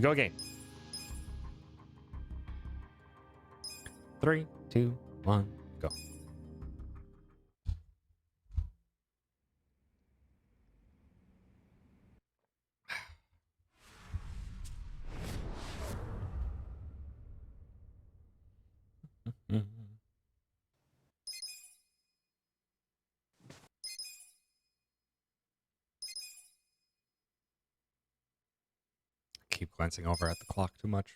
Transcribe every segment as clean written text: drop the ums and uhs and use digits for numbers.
Go game. 3, 2, 1, go. Keep glancing over at the clock too much.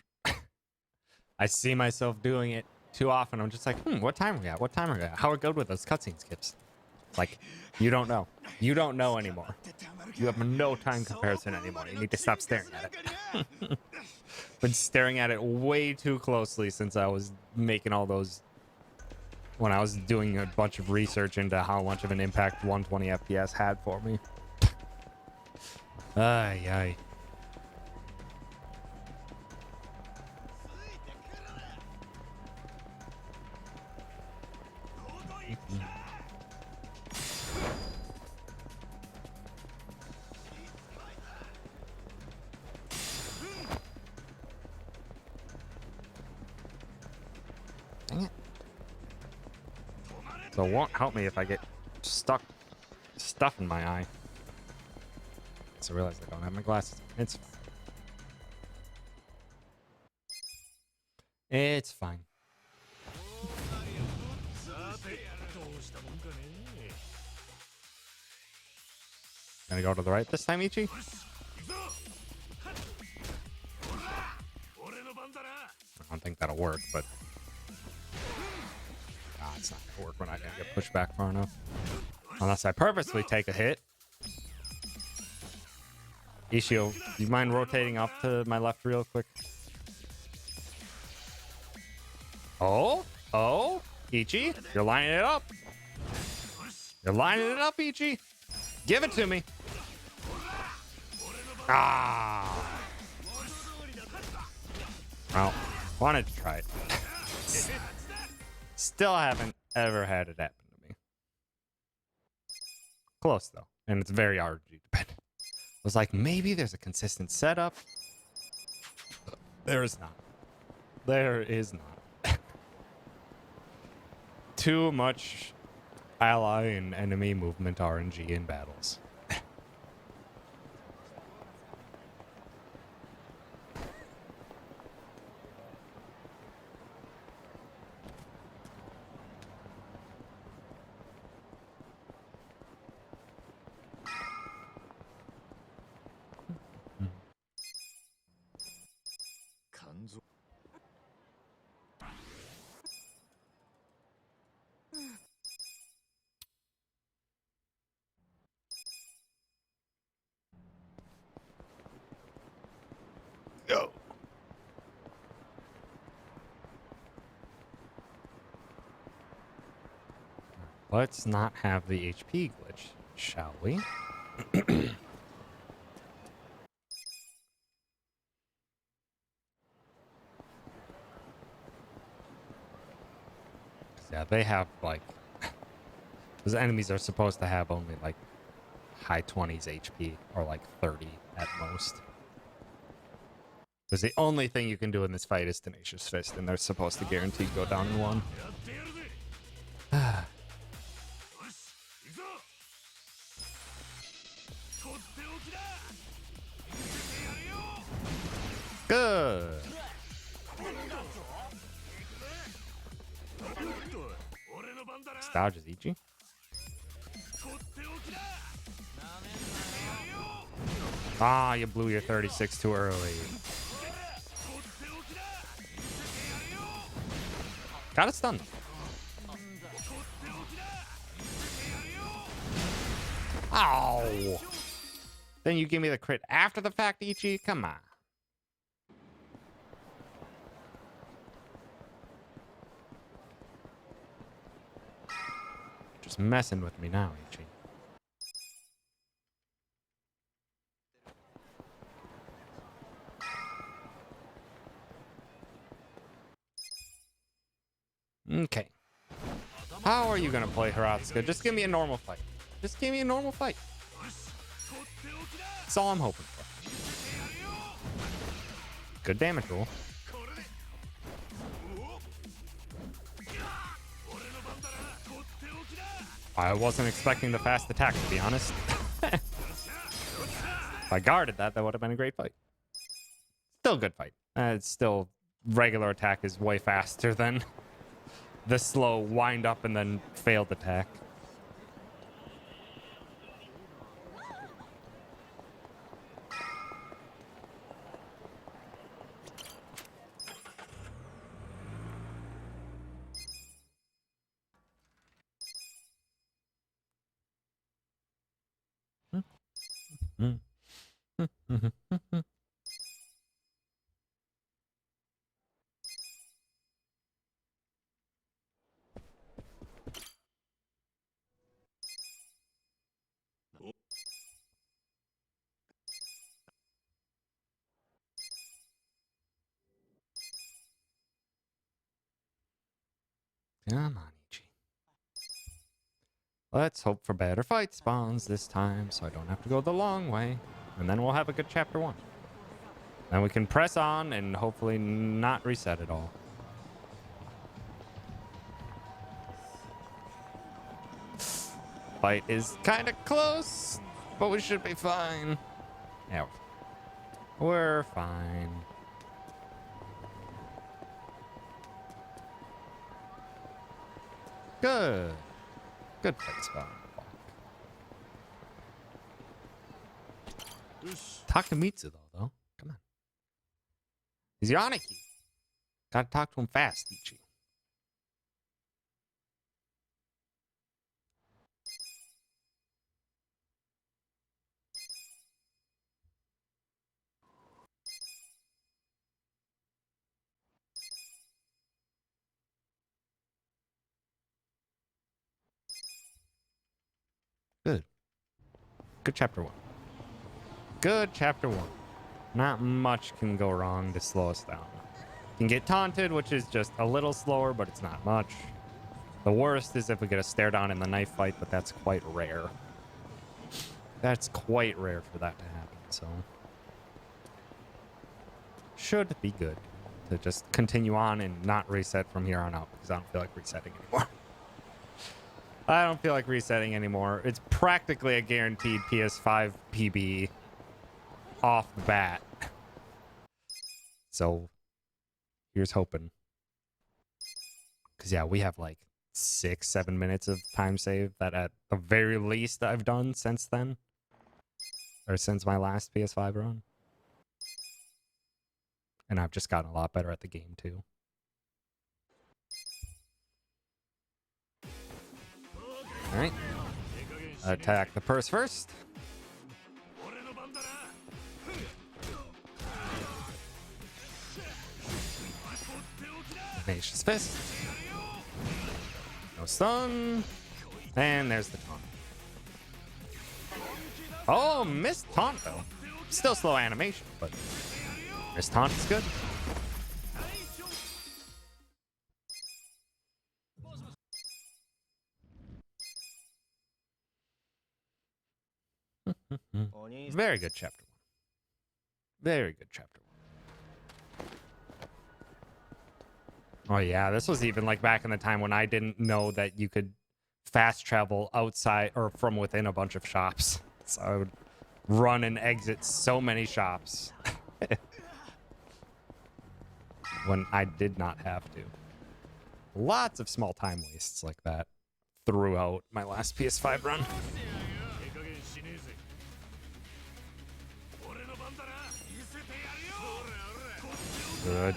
I see myself doing it too often. I'm just like, what time are we at? What time are we at? How are we good with those cutscene skips? Like, you don't know. You don't know anymore. You have no time comparison anymore. You need to stop staring at it. Been staring at it way too closely since I was making all those... When I was doing a bunch of research into how much of an impact 120 FPS had for me. Ay, ay. Dang it. So it won't help me if I get stuff in my eye. So I realize I don't have my glasses. It's fine. It's fine. Gonna go to the right this time, Ichi? I don't think that'll work, but... it's not gonna work when I get pushed back far enough. Unless I purposely take a hit. Ishio, do you mind rotating off to my left real quick? Oh? Oh? Ichi, you're lining it up. You're lining it up, Ichi. Give it to me. Ah. Well, wanted to try it. Still haven't ever had it happen to me. Close though, and it's very RNG dependent. I was like, maybe there's a consistent setup. There is not. There is not. Too much ally and enemy movement RNG in battles. Go. Let's not have the HP glitch, shall we? Yeah, they have like... Those enemies are supposed to have only like high 20s HP or like 30 at most. Because the only thing you can do in this fight is Tenacious Fist, and they're supposed to guarantee go down in one. Good. Dodges Ichi. Ah, you blew your 36 too early. Got it stunned. Ow. Then you give me the crit after the fact, Ichi? Come on. Just messing with me now, Ichi. Okay. How are you gonna play Hiratsuka? Just give me a normal fight. Just give me a normal fight. That's all I'm hoping for. Good damage roll. I wasn't expecting the fast attack, to be honest. If I guarded that, that would have been a great fight. Still a good fight. It's still... Regular attack is way faster than the slow wind up and then failed attack. Come on, Ichi. Let's hope for better fight spawns this time so I don't have to go the long way. And then we'll have a good chapter 1. Then we can press on and hopefully not reset at all. Fight is kind of close, but we should be fine. Yeah, we're fine. Good. Good fight spot. Takamitsu, though. Come on. He's Yaniki. Gotta talk to him fast, Ichi. Good. Good chapter 1. Good chapter 1. Not much can go wrong to slow us down. You can get taunted, which is just a little slower, but it's not much. The worst is if we get a stare down in the knife fight, but that's quite rare. That's quite rare for that to happen, so... Should be good to just continue on and not reset from here on out, because I don't feel like resetting anymore. I don't feel like resetting anymore. It's practically a guaranteed PS5 PB off the bat. So, here's hoping. Because, yeah, we have like 6-7 minutes of time save that at the very least I've done since then. Or since my last PS5 run. And I've just gotten a lot better at the game, too. Alright. Attack the purse first. Tenacious Fist. No stun. And there's the taunt. Oh, missed taunt though. Still slow animation, but missed taunt is good. Very good chapter 1. Very good chapter 1. Oh yeah, this was even like back in the time when I didn't know that you could fast travel outside or from within a bunch of shops. So I would run and exit so many shops when I did not have to. Lots of small time wastes like that throughout my last PS5 run.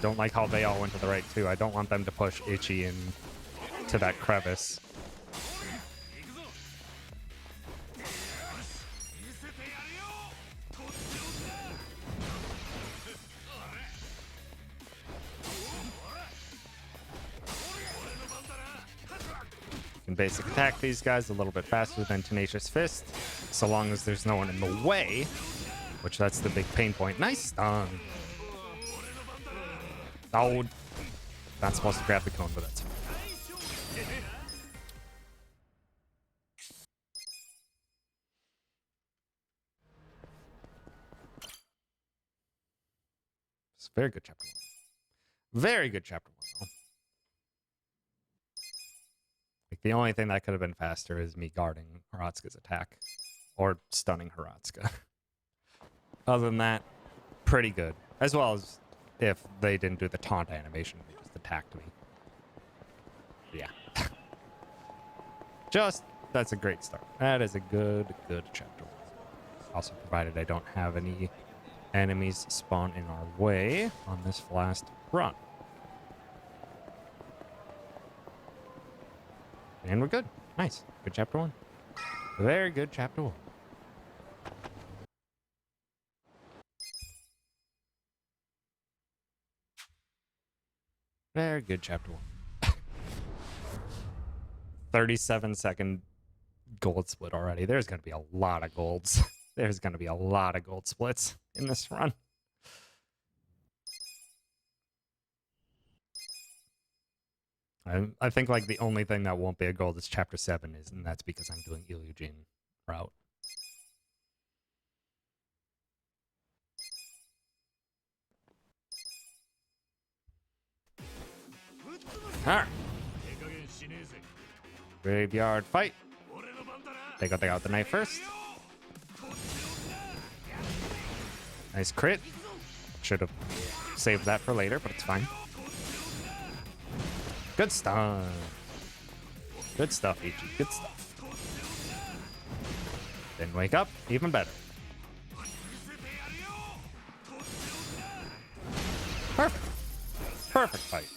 Don't like how they all went to the right too. I don't want them to push Ichi in to that crevice. You can basic attack these guys a little bit faster than Tenacious Fist, so long as there's no one in the way, which that's the big pain point. Nice stun. Oh, not supposed to grab the cone, but that's fine. Very good chapter 1. Very good chapter 1, though. Like, the only thing that could have been faster is me guarding Haratsuka's attack. Or stunning Haratsuka. Other than that, pretty good. As well as if they didn't do the taunt animation, they just attacked me. Yeah. That's a great start. That is a good chapter 1. Also, provided I don't have any enemies spawn in our way on this last run. And we're good. Nice. Good chapter 1. Very good chapter 1. Very good chapter 1. 37-second gold split already. There's going to be a lot of golds. There's going to be a lot of gold splits in this run. I think like the only thing that won't be a gold is chapter 7 is, and that's because I'm doing Ilyujin route. Alright. Graveyard fight. Take out the knife first. Nice crit. Should have saved that for later, but it's fine. Good stuff. Good stuff, Ichi. Good stuff. Then wake up. Even better. Perfect. Perfect fight.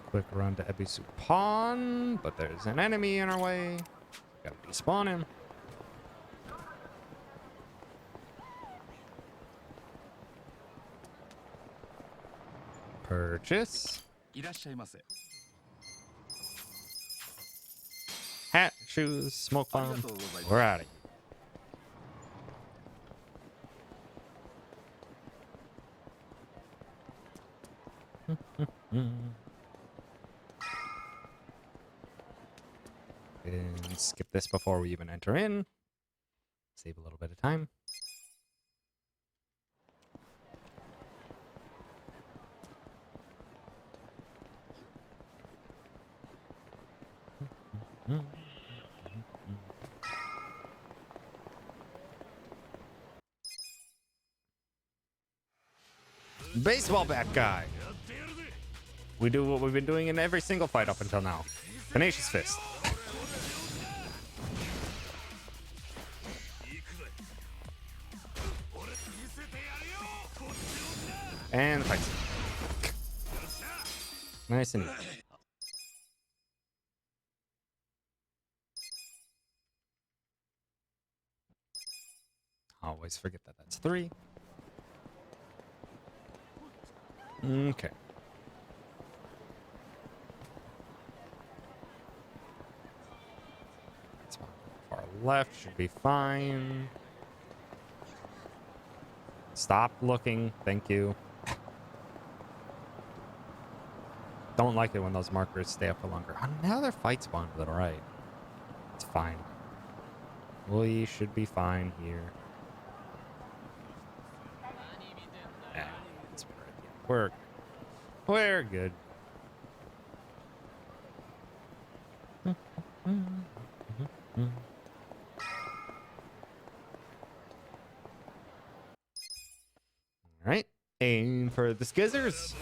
Quick run to Ebisu Pawn, but there's an enemy in our way. Gotta despawn him. Purchase. Hat, shoes, smoke bomb. We're out of here. And skip this before we even enter in. Save a little bit of time. Baseball bat guy. We do what we've been doing in every single fight up until now. Tenacious Fist. And the fight. Nice and easy. Always forget that that's 3. Okay. Far left should be fine. Stop looking. Thank you. Don't like it when those markers stay up for longer. Now their fight spawned, but alright. It's fine. We should be fine here. Yeah, it's we're good. Alright. Aim for the skizzers.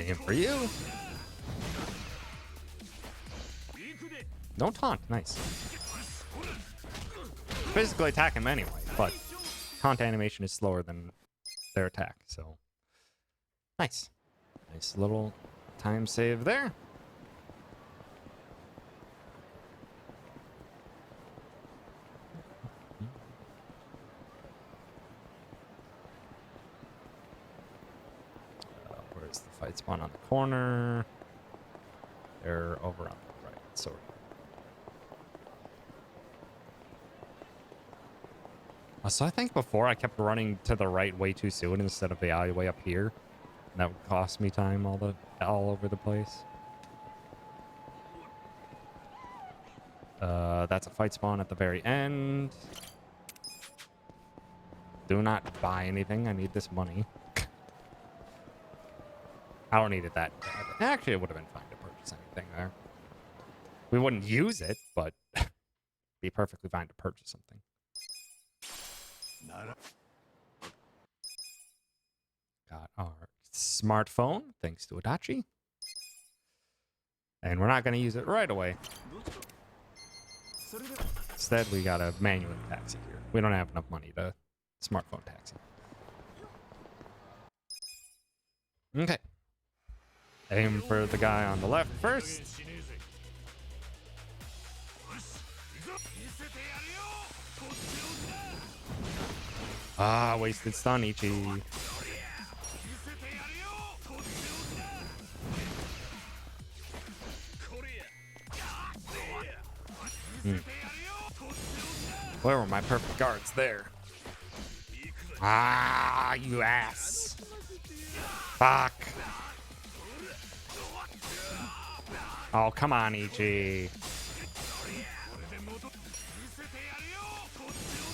Aim for you. Don't taunt. Nice. Physically attack him anyway, but taunt animation is slower than their attack, so nice. Nice little time save there. Where's the fight spawn on the corner? They're over on the right. So. So I think before I kept running to the right way too soon instead of the alleyway up here. And that would cost me time all over the place. That's a fight spawn at the very end. Do not buy anything. I need this money. I don't need it that bad. Actually, it would have been fine to purchase anything there. We wouldn't use it, but be perfectly fine to purchase something. Got our smartphone, thanks to Adachi. And we're not going to use it right away. Instead, we got a manual taxi here. We don't have enough money to smartphone taxi. Okay. Aim for the guy on the left first. Ah, wasted stun, Ichi. Where were my perfect guards? There. Ah, you ass. Fuck. Oh, come on, Ichi.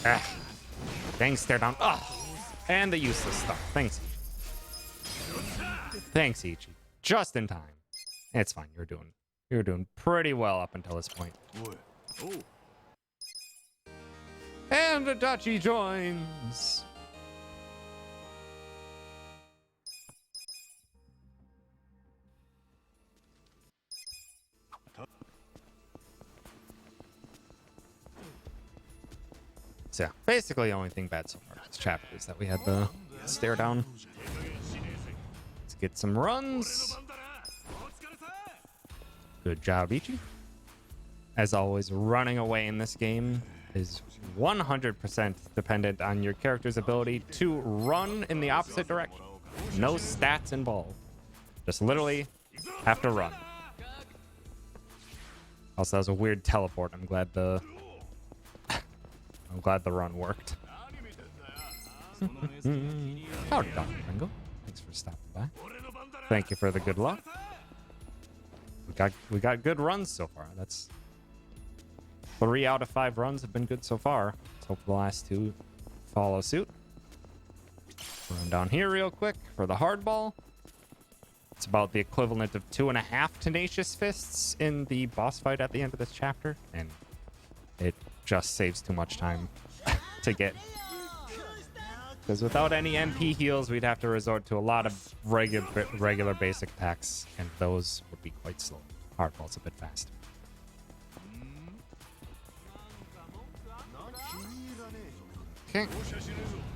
Ah. Dang, stare down. Oh, and the useless stuff. Thanks, Ichi. Thanks, Ichi. Just in time. It's fine. You're doing pretty well up until this point. And Adachi joins. So yeah, basically the only thing bad so far this chapter is that we had the stare down. Let's get some runs. Good job, Ichi. As always, running away in this game is 100% dependent on your character's ability to run in the opposite direction. No stats involved. Just literally have to run. Also, that was a weird teleport. I'm glad the run worked. Howdy, Dr. Ringo. Thanks for stopping by. Thank you for the good luck. We got good runs so far. That's 3 out of 5 runs have been good so far. Let's hope the last 2 follow suit. Run down here real quick for the hardball. It's about the equivalent of 2.5 tenacious fists in the boss fight at the end of this chapter, and it just saves too much time to get. Because without any MP heals, we'd have to resort to a lot of regular basic attacks, and those would be quite slow. Hardball's a bit faster. Okay.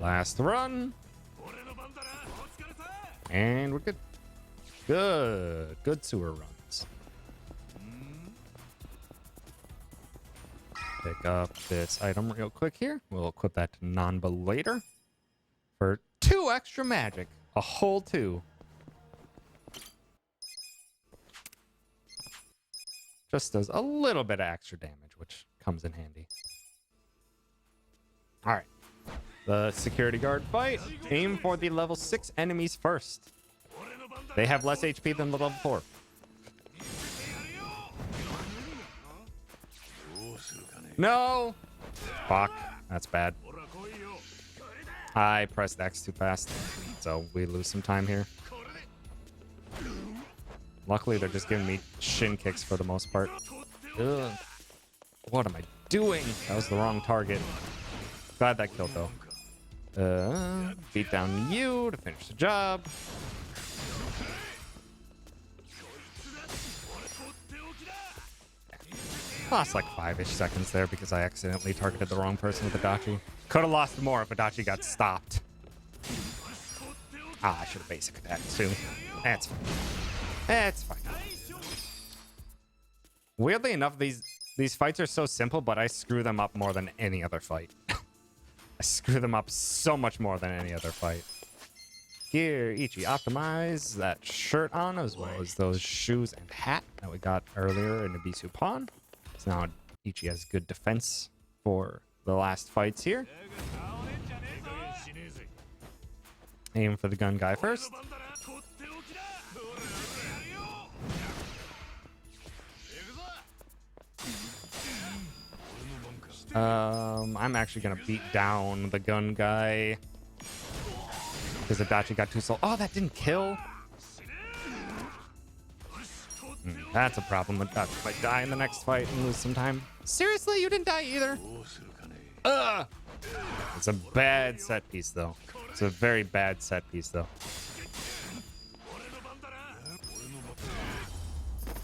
Last run. And we're good. Good sewer runs. Pick up this item real quick here. We'll equip that to Nanba later. For 2 extra magic. A whole 2. Just does a little bit of extra damage, which comes in handy. Alright. The security guard fight. Aim for the level 6 enemies first. They have less HP than the level 4. No! Fuck. That's bad. I pressed X too fast, so we lose some time here. Luckily, they're just giving me shin kicks for the most part. Ugh. What am I doing? That was the wrong target. Glad that killed, though. Beat down you to finish the job. Lost like 5-ish seconds there because I accidentally targeted the wrong person with Adachi. Could have lost more if Adachi got stopped. Ah, I should have basic attacked too. That's fine. That's fine. Weirdly enough, these fights are so simple, but I screw them up more than any other fight. I screw them up so much more than any other fight. gear. Ichi, optimize that shirt on as well as those shoes and hat that we got earlier in the Bisu Pawn. So now Ichi has good defense for the last fights here. Aim for the gun guy first. I'm actually gonna beat down the gun guy because Adachi got too slow. Oh, that didn't kill. That's a problem. Adachi might die in the next fight and lose some time. Seriously, you didn't die either? Ugh. It's a bad set piece, though. It's a very bad set piece, though.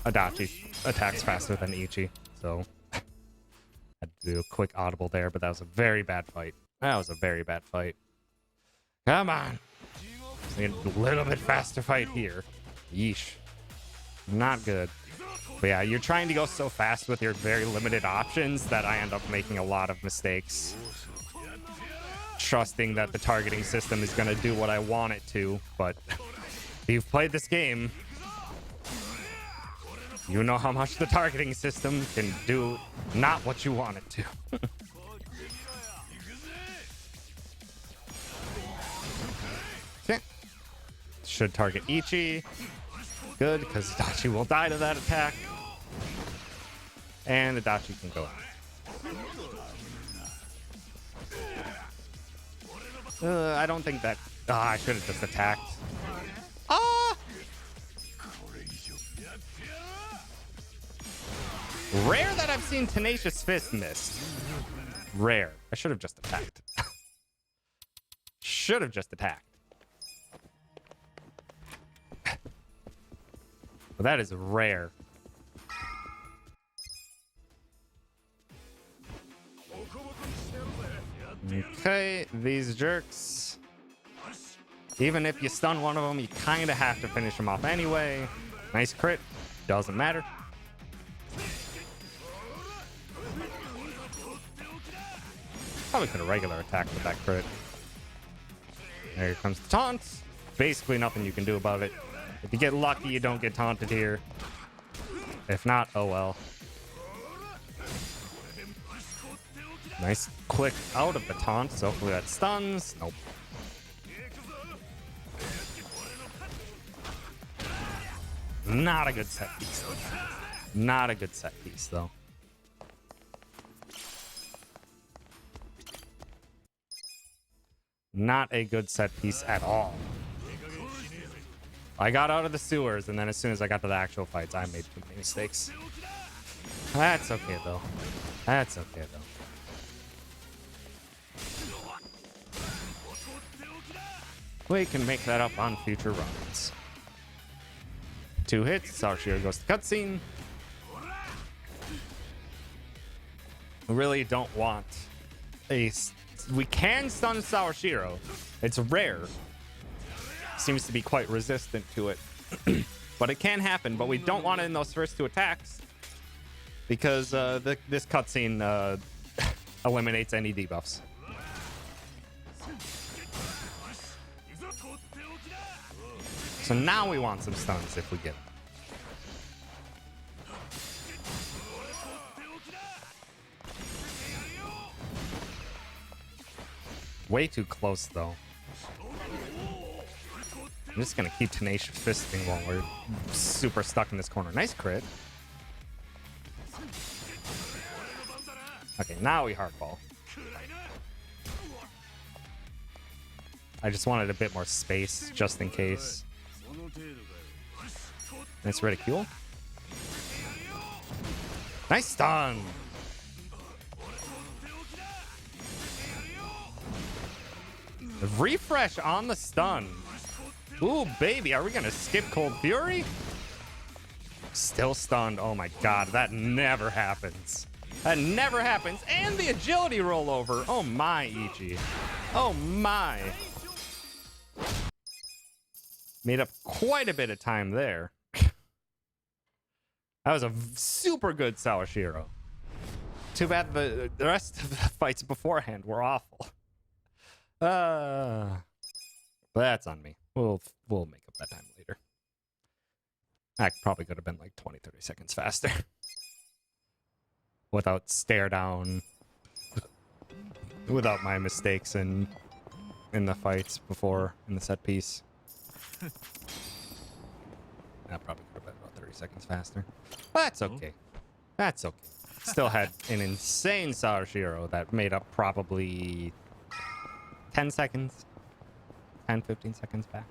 Adachi attacks faster than Ichi, so had to do a quick audible there, but that was a very bad fight. That was a very bad fight. Come on. A little bit faster fight here. Yeesh. Not good. But yeah, you're trying to go so fast with your very limited options that I end up making a lot of mistakes. Trusting that the targeting system is going to do what I want it to, but if you've played this game, you know how much the targeting system can do not what you want it to. Okay. Should target Ichi. Good, because Adachi will die to that attack. And Adachi can go out. I don't think that... I should have just attacked. Ah! Rare that I've seen Tenacious Fist missed. Rare. I should have just attacked. Should have just attacked. But that is rare. Okay, these jerks. Even if you stun one of them, you kind of have to finish them off anyway. Nice crit. Doesn't matter. Probably could have regular attack with that crit. There comes the taunt. Basically nothing you can do about it. If you get lucky, you don't get taunted here. If not, oh well. Nice click out of the taunt, so hopefully that stuns. Nope. Not a good set piece, though. Not a good set piece, though. Not a good set piece at all. I got out of the sewers, and then as soon as I got to the actual fights, I made too many mistakes. That's okay, though. That's okay, though. We can make that up on future runs. 2 hits. Seiryu goes to cutscene. We really don't want a... We can stun Seiryu. It's rare. Seems to be quite resistant to it. But it can happen, but we don't want it in those first 2 attacks. Because this cutscene eliminates any debuffs. So now we want some stuns if we get them. Way too close, though. I'm just gonna keep Tenacious Fisting while we're super stuck in this corner. Nice crit. Okay, now we hardball. I just wanted a bit more space, just in case. Nice ridicule. Nice stun. Refresh on the stun. Ooh, baby, are we gonna skip Cold Fury? Still stunned. Oh my god, that never happens. That never happens. And the agility rollover. Oh my, Ichi. Oh my. Made up quite a bit of time there. That was a super good Seiryu. Too bad the rest of the fights beforehand were awful. But that's on me. We'll make up that time later. That probably could have been like 20, 30 seconds faster. Without stare down. Without my mistakes in the fights before in the set piece. That probably could have been about 30 seconds faster. But that's okay. That's okay. Still had an insane Seiryu that made up probably 10 seconds. 10, 15 seconds back.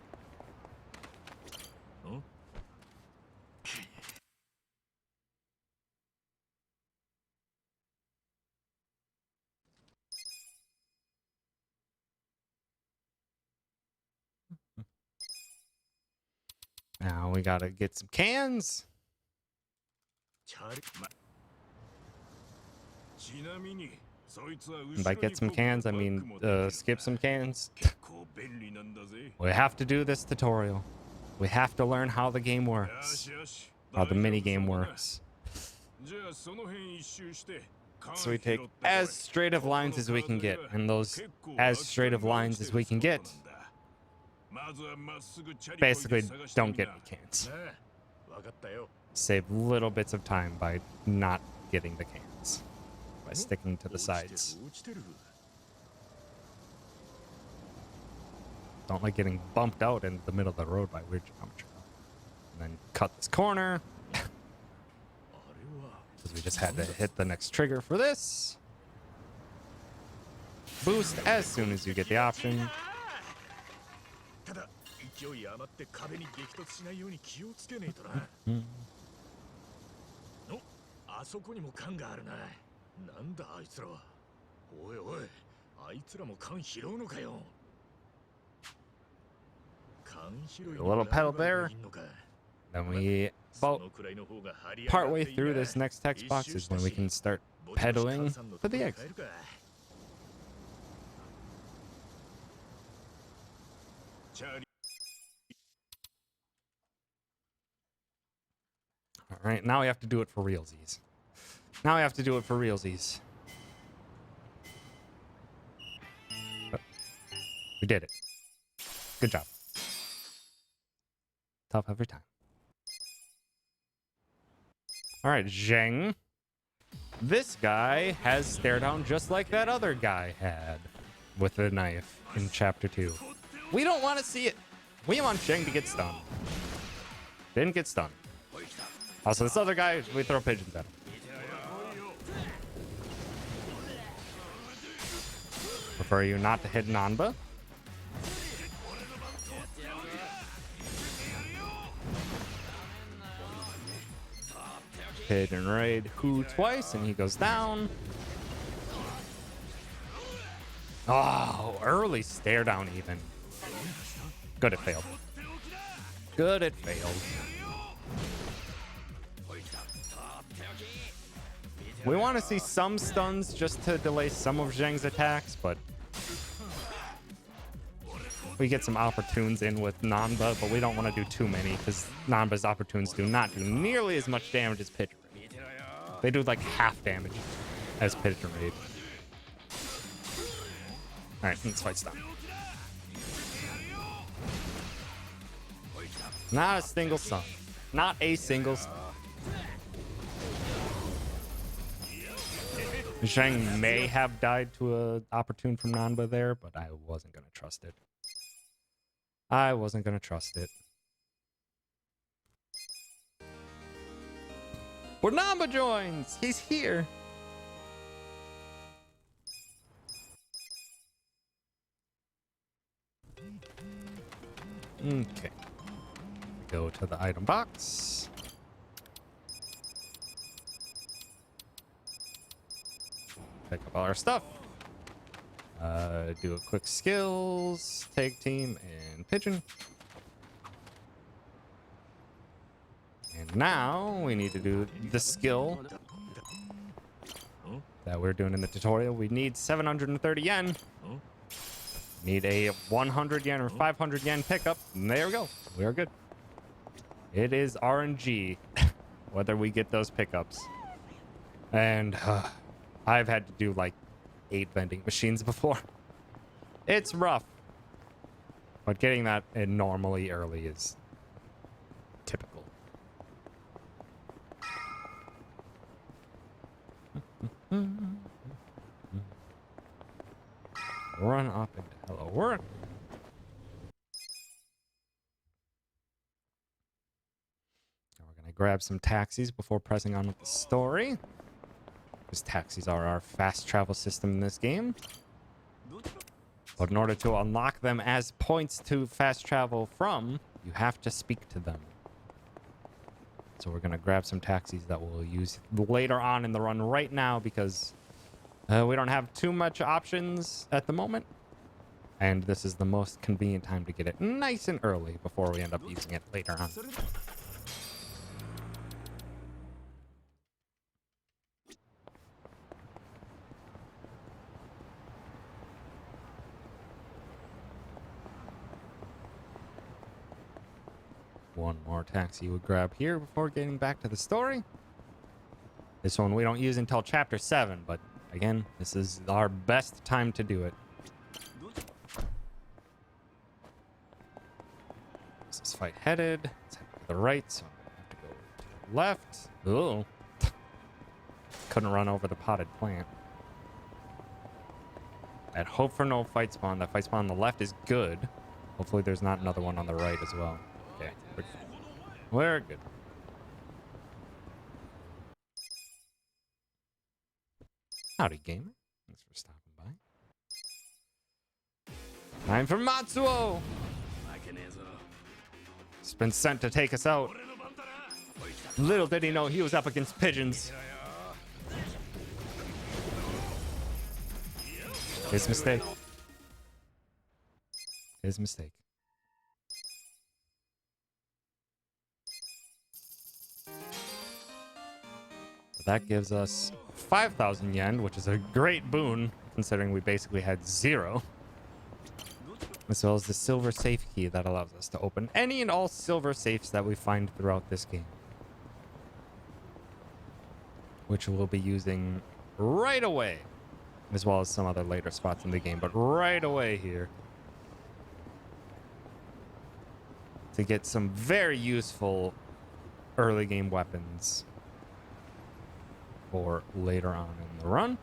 Now we gotta get some cans. And by get some cans, I mean skip some cans. We have to do this tutorial. We have to learn how the game works. How the mini game works. So we take as straight of lines as we can get. And those as straight of lines as we can get basically don't get any cans. Save little bits of time by not getting the cans. By sticking to the sides. Don't like getting bumped out in the middle of the road by weird geometry. And then cut this corner. Because we just had to hit the next trigger for this. Boost as soon as you get the option. A little pedal there. Then we about partway through this next text box is when we can start pedaling for the exit. Alright, now we have to do it for realsies. Now we have to do it for realsies. But we did it. Good job. Tough every time. Alright, Zheng. This guy has stare down just like that other guy had with the knife in chapter 2. We don't want to see it. We want Zheng to get stunned. Didn't get stunned. Also, this other guy, we throw pigeons at him. Prefer you not to hit Nanba. Hit and raid Who twice, and he goes down. Oh, early stare down even. Good, it failed. Good, it failed. We want to see some stuns just to delay some of Zheng's attacks, but we get some opportunes in with Nanba, but we don't want to do too many because Nanba's opportunes do not do nearly as much damage as Pitch Raid. They do like half damage as Pitch Raid. Alright, let's fight stun. Not a single stun. Not a single stun. Zheng may have died to an opportune from Nanba there, but I wasn't going to trust it. I wasn't going to trust it. Where Nanba joins! He's here! Okay. Go to the item box. Pick up all our stuff. Do a quick skills, tag team, and pigeon. And now we need to do the skill that we're doing in the tutorial. We need 730 yen. Need a 100 yen or 500 yen pickup. And there we go. We are good. It is RNG whether we get those pickups. And I've had to do like 8 vending machines before. It's rough. But getting that in normally early is typical. Run up into hello world. We're gonna grab some taxis before pressing on with the story. Because taxis are our fast travel system in this game. But in order to unlock them as points to fast travel from, you have to speak to them. So we're gonna grab some taxis that we'll use later on in the run right now because we don't have too much options at the moment. And this is the most convenient time to get it nice and early before we end up using it later on. One more taxi we'll grab here before getting back to the story. This one we don't use until chapter 7, but again, this is our best time to do it. This is fight headed. Let's head to the right, so I have to go to the left. Ooh. Couldn't run over the potted plant. I'd hope for no fight spawn. That fight spawn on the left is good. Hopefully there's not another one on the right as well. Okay, we're good. Howdy, gamer. Thanks for stopping by. Time for Matsuo! He's been sent to take us out. Little did he know he was up against pigeons. His mistake. His mistake. That gives us 5,000 yen, which is a great boon, considering we basically had 0. As well as the silver safe key that allows us to open any and all silver safes that we find throughout this game. Which we'll be using right away. As well as some other later spots in the game, but right away here. To get some very useful early game weapons for later on in the run.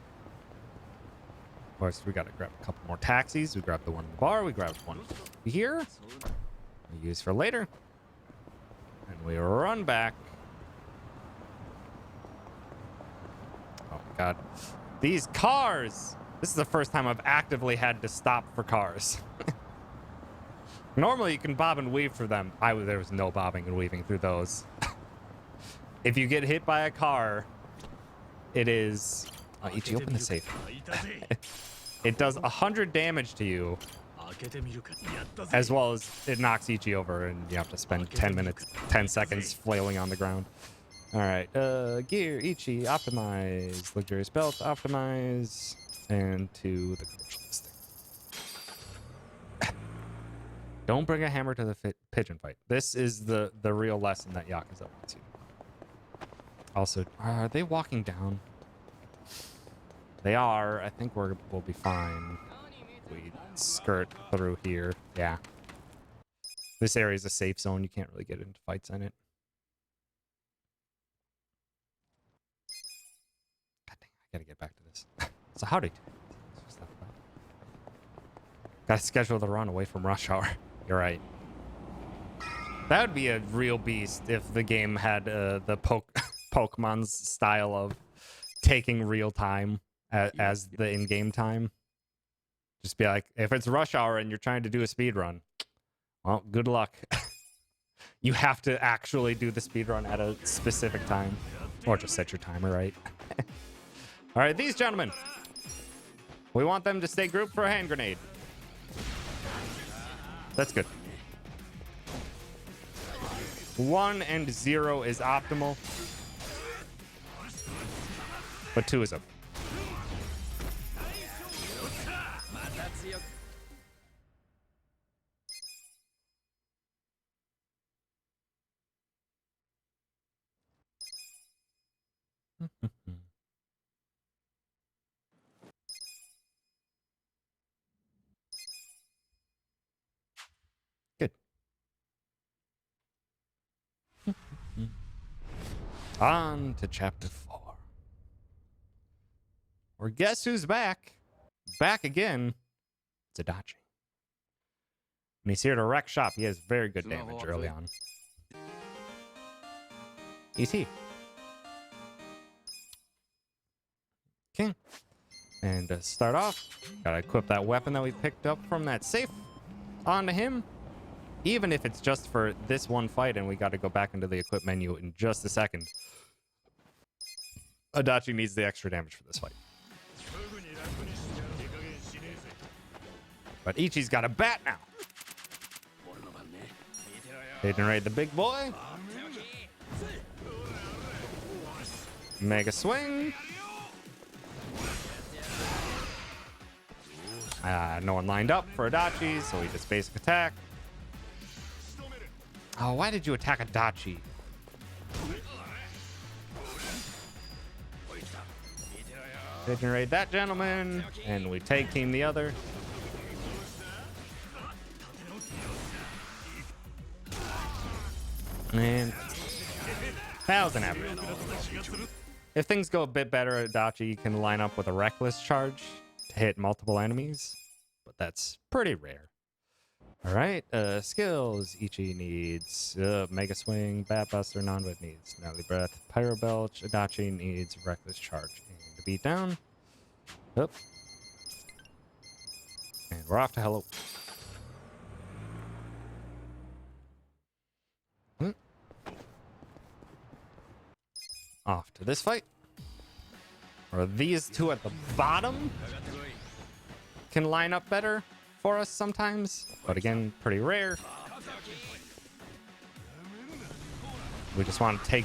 Of course, we gotta grab a couple more taxis. We grabbed the one in the bar. We grabbed one here. We use for later. And we run back. Oh my god. These cars! This is the first time I've actively had to stop for cars. Normally you can bob and weave through them. There was no bobbing and weaving through those. If you get hit by a car, it is... Oh, Ichi, open the safe. It does 100 damage to you, as well as it knocks Ichi over, and you have to spend 10 seconds flailing on the ground. All right, gear, Ichi, optimize, luxurious belt, optimize, and to the commercial listing. Don't bring a hammer to the pigeon fight. This is the real lesson that Yakuza wants you. Also, are they walking down? They are. I think we'll be fine. We skirt through here. Yeah. This area is a safe zone. You can't really get into fights in it. God dang, I gotta get back to this. So howdy. Gotta schedule the run away from rush hour. You're right. That would be a real beast if the game had the Pokemon's style of taking real time as the in-game time. Just be like, if it's rush hour and you're trying to do a speed run, well, good luck. You have to actually do the speed run at a specific time, or just set your timer right. All right, these gentlemen, we want them to stay grouped for a hand grenade. That's good. 1 and 0 is optimal, but 2 is up. On to chapter 4. Or guess who's back? Back again. It's Adachi. And he's here to wreck shop. He has very good damage early on. ET. Okay. And to start off, gotta equip that weapon that we picked up from that safe onto him. Even if it's just for this one fight, and we gotta go back into the equip menu in just a second. Adachi needs the extra damage for this fight. But Ichi's got a bat now. They generate the big boy. Mega swing. No one lined up for Adachi, so he just basic attack. Oh, why did you attack Adachi? They generate that gentleman, and we tag team the other. And that was an average. If things go a bit better, Adachi can line up with a reckless charge to hit multiple enemies, but that's pretty rare. All right, skills. Ichi needs Mega Swing, Bat Buster, Non-Whip needs Gnarly Breath, Pyro Belch, Adachi needs Reckless Charge and Beat Down. Up. And we're off to Hello. Off to this fight. Or these two at the bottom can line up better for us sometimes, but again, pretty rare. We just want to take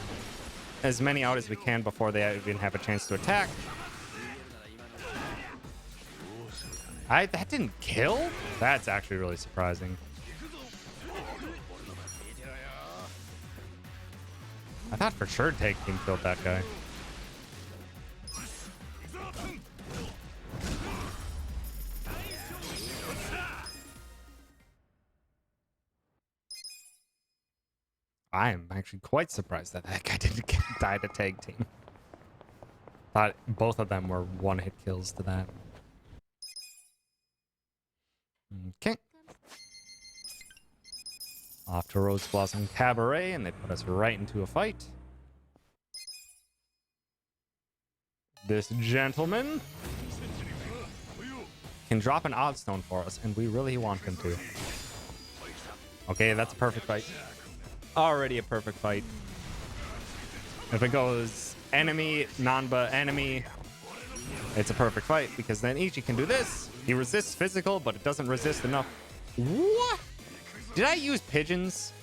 as many out as we can before they even have a chance to attack. That didn't kill? That's actually really surprising. I thought for sure Tag Team killed that guy. I am actually quite surprised that that guy didn't die to Tag Team. Thought both of them were one-hit kills to that. Okay. Off to Rose Blossom Cabaret, and they put us right into a fight. This gentleman can drop an odd stone for us, and we really want him to. Okay, that's a perfect fight. Already a perfect fight. If it goes enemy, Nanba, enemy, it's a perfect fight, because then Ichi can do this. He resists physical, but it doesn't resist enough. What? Did I use pigeons?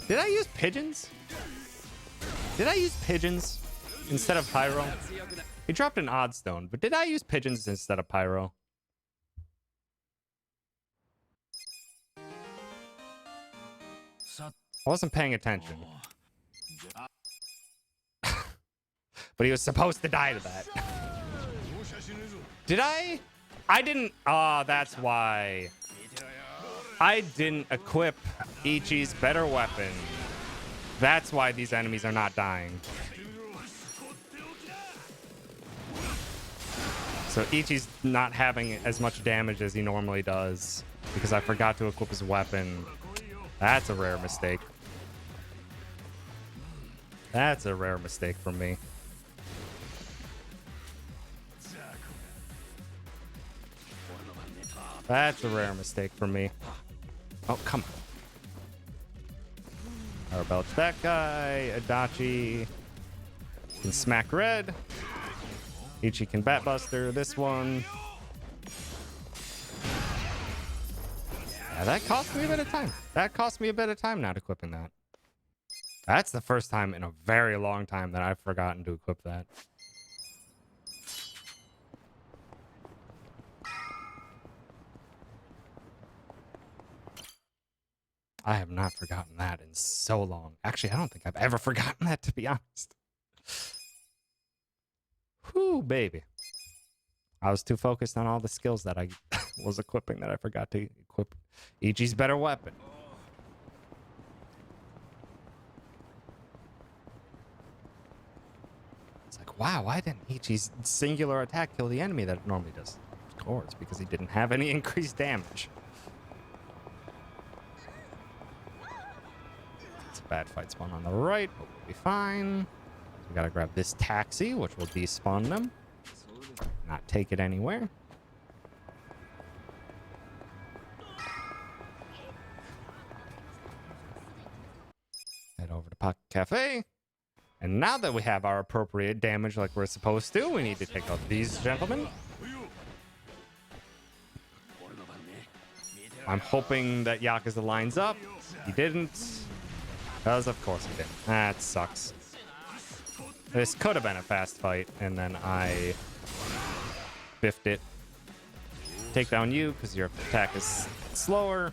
Did I use pigeons? Did I use pigeons instead of pyro? He dropped an odd stone, but did I use pigeons instead of pyro? I wasn't paying attention. But he was supposed to die to that. Did I? I didn't. Ah, that's why. I didn't equip Ichi's better weapon. That's why these enemies are not dying. So Ichi's not having as much damage as he normally does because I forgot to equip his weapon. That's a rare mistake. That's a rare mistake from me. That's a rare mistake from me. Oh, come on. Our belch that guy. Adachi can smack red. Ichi can bat buster this one. Yeah, that cost me a bit of time. That cost me a bit of time not equipping that. That's the first time in a very long time that I've forgotten to equip that. I have not forgotten that in so long. Actually, I don't think I've ever forgotten that, to be honest. Whew, baby. I was too focused on all the skills that I was equipping that I forgot to equip Ichi's better weapon. like, wow, why didn't Ichi's singular attack kill the enemy that it normally does? Of course, because he didn't have any increased damage. It's a bad fight spawn on the right, but we'll be fine. We gotta grab this taxi, which will despawn them. Not take it anywhere. Head over to Pocket Cafe. And now that we have our appropriate damage like we're supposed to, we need to take out these gentlemen. I'm hoping that Yakuza lines up. He didn't. Because of course he didn't. That sucks. This could have been a fast fight, and then I biffed it. Take down you, because your attack is slower.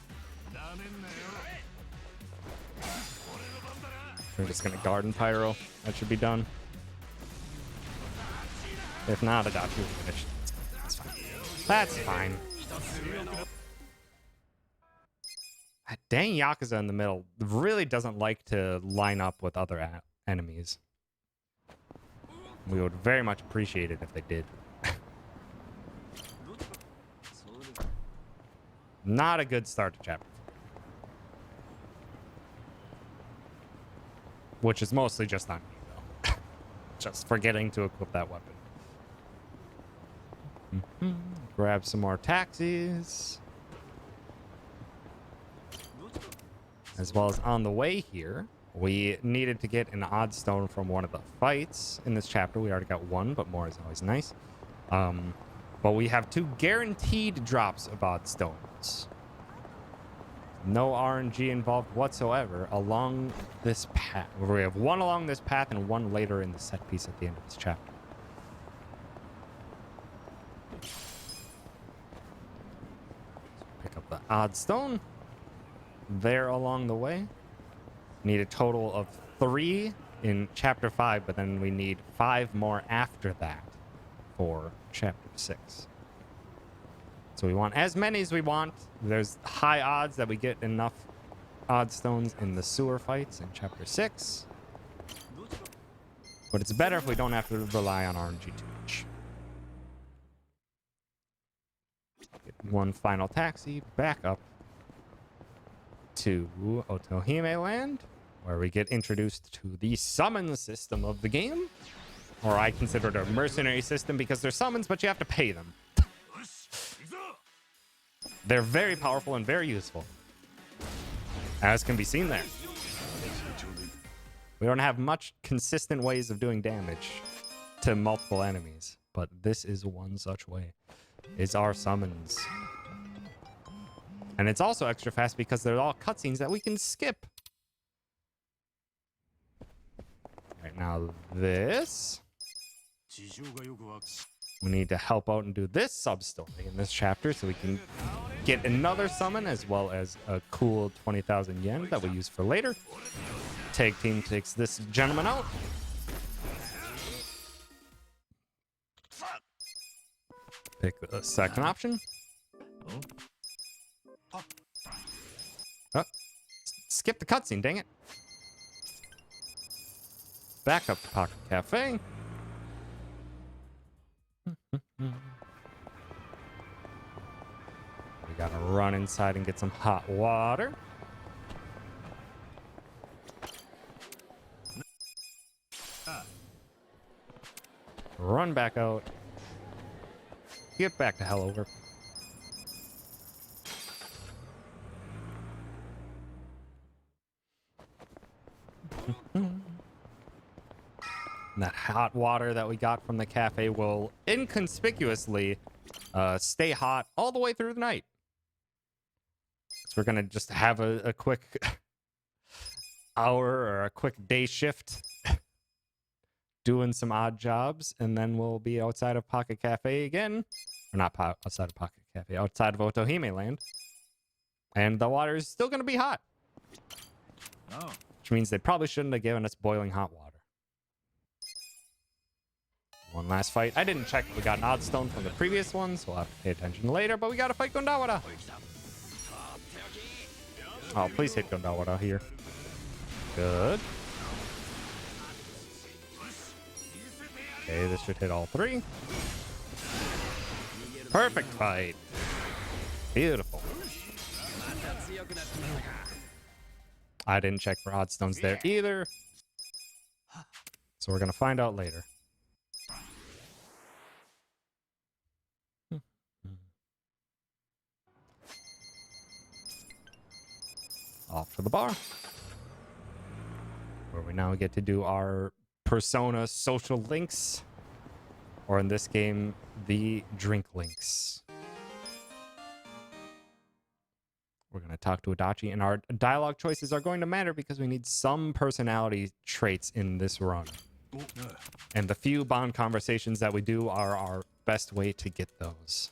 We're just gonna Garden Pyro. That should be done. If not, I got you finished. That's fine. That's fine. That dang Yakuza in the middle really doesn't like to line up with other enemies. We would very much appreciate it if they did. Not a good start to chapter 4. Which is mostly just on me, though. Just forgetting to equip that weapon. Grab some more taxis. As well as on the way here, we needed to get an odd stone from one of the fights in this chapter. We already got one, but more is always nice. But we have 2 guaranteed drops of odd stones. No RNG involved whatsoever along this path. We have 1 along this path and 1 later in the set piece at the end of this chapter. Pick up the odd stone. There along the way. Need a total of 3 in chapter 5, but then we need 5 more after that for chapter 6. So we want as many as we want. There's high odds that we get enough odd stones in the sewer fights in chapter 6. But it's better if we don't have to rely on RNG too much. Get 1 final taxi back up to Otohime Land, where we get introduced to the summon system of the game. Or I consider it a mercenary system because they're summons, but you have to pay them. They're very powerful and very useful, as can be seen there. We don't have much consistent ways of doing damage to multiple enemies, but this is one such way. It's our summons. And it's also extra fast because they're all cutscenes that we can skip. Right now, this. We need to help out and do this sub-story in this chapter so we can get another summon as well as a cool 20,000 yen that we use for later. Tag team takes this gentleman out. Pick the second option. Oh, skip the cutscene, dang it. Back up to Pocket Cafe. We gotta run inside and get some hot water. Run back out. Get back to Hellover. That hot water that we got from the cafe will inconspicuously stay hot all the way through the night. So we're gonna just have a quick hour or a quick day shift doing some odd jobs, and then we'll be outside of Pocket Cafe again. Or not outside of Pocket Cafe, outside of Otohime Land. And the water is still gonna be hot. Oh. Which means they probably shouldn't have given us boiling hot water. One last fight. I didn't check if we got an odd stone from the previous one, so we'll have to pay attention later, but we gotta fight Gundawara. Oh, please hit Gundawara here. Good. Okay, this should hit all three. Perfect fight. Beautiful. I didn't check for odd stones there either. So we're going to find out later. Off to the bar, where we now get to do our persona social links, or in this game, the drink links. We're going to talk to Adachi, and our dialogue choices are going to matter because we need some personality traits in this run. And the few bond conversations that we do are our best way to get those.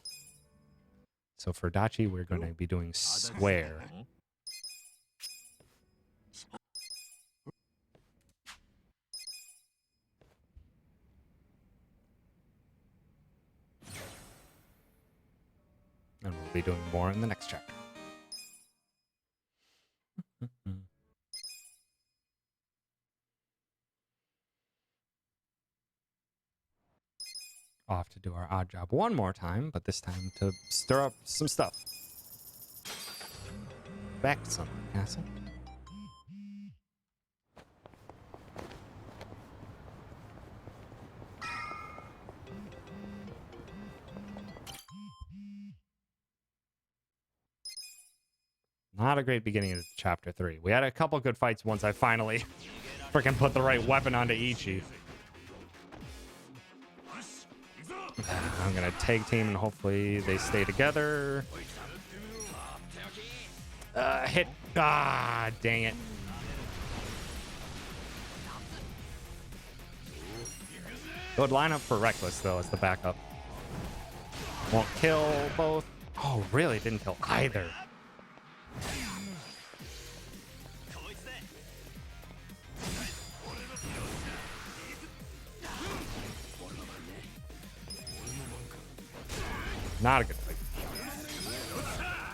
So for Adachi, we're going to be doing swear. And we'll be doing more in the next chapter. Off to do our odd job one more time, but this time to stir up some stuff. Back to Sunlight Castle. Not a great beginning of chapter 3. We had a couple good fights once I finally freaking put the right weapon onto Ichi. I'm gonna tag team and hopefully they stay together. Hit. Ah, dang it. Good lineup for Reckless, though, as the backup. Won't kill both. Oh, really? Didn't kill either. Not a good fight.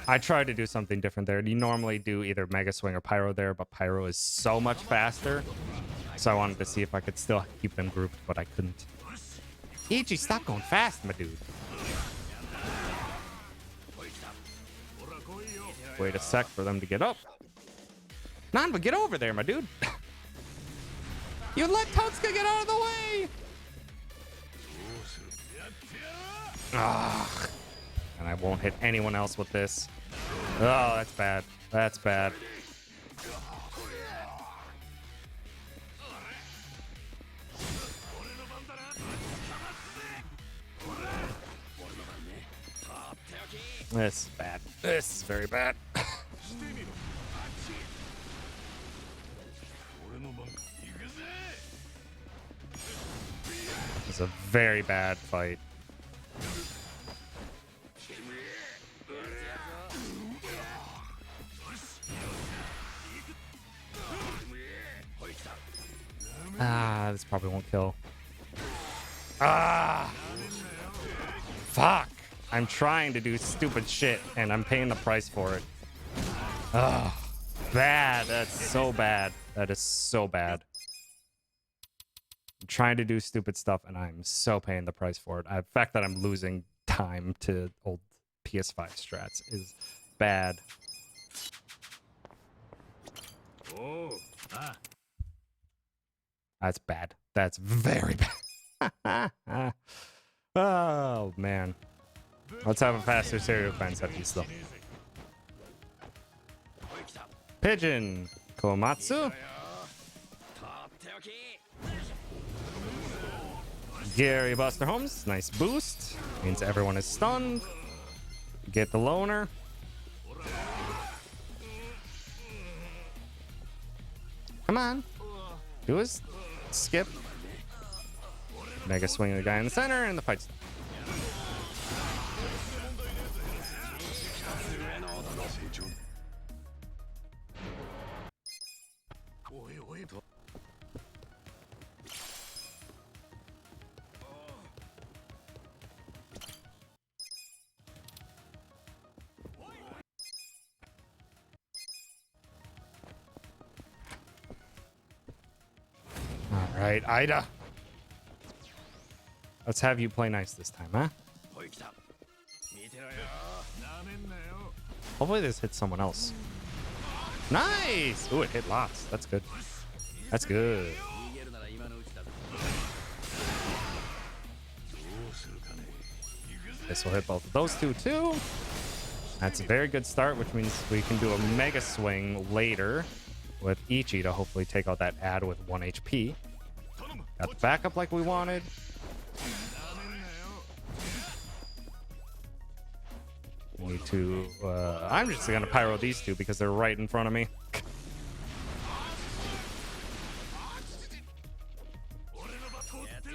I tried to do something different there. You normally do either Mega Swing or Pyro there, but Pyro is so much faster. So I wanted to see if I could still keep them grouped, but I couldn't. Ichi, stop going fast, my dude. Wait a sec for them to get up. Nanba, get over there, my dude. You let Totsuka get out of the way. Ugh. And I won't hit anyone else with this. Oh, that's bad. That's bad. This is bad. This is very bad. This is a very bad fight. Ah, this probably won't kill. Ah! Fuck! I'm trying to do stupid shit, and I'm paying the price for it. Ugh. Bad. That's so bad. That is so bad. I'm trying to do stupid stuff, and I'm so paying the price for it. The fact that I'm losing time to old PS5 strats is bad. That's bad. That's very bad. Oh, man. Let's have a faster Seiryu fence at least, though. Pigeon. Komatsu. Gary Buster Holmes. Nice boost. Means everyone is stunned. Get the loner. Come on. Do his skip. Mega swing the guy in the center, and the fight's done. All right, Ida. Let's have you play nice this time, huh? Hopefully this hits someone else. Nice! Ooh, it hit lots. That's good. That's good. This will hit both of those two, too. That's a very good start, which means we can do a mega swing later with Ichi to hopefully take out that ad with 1 HP. Got the backup like we wanted. We need to... I'm just going to pyro these two because they're right in front of me.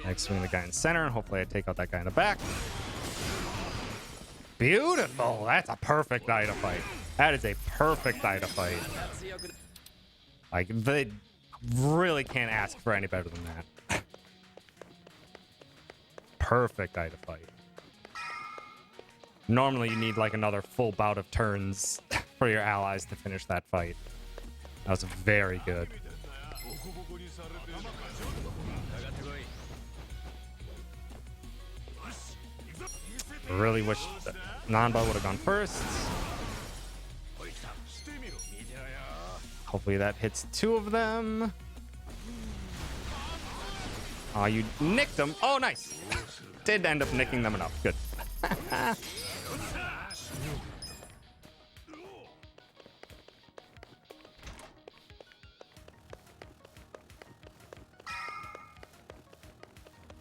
Next swing the guy in center, and hopefully I take out that guy in the back. Beautiful. That's a perfect Ida fight. That is a perfect Ida fight. Like, they really can't ask for any better than that. Perfect Ida fight. Normally, you need like another full bout of turns for your allies to finish that fight. That was very good. Really wish that Nanba would have gone first. Hopefully that hits 2 of them. Oh, you nicked them. Oh, nice. Did end up nicking them enough. Good.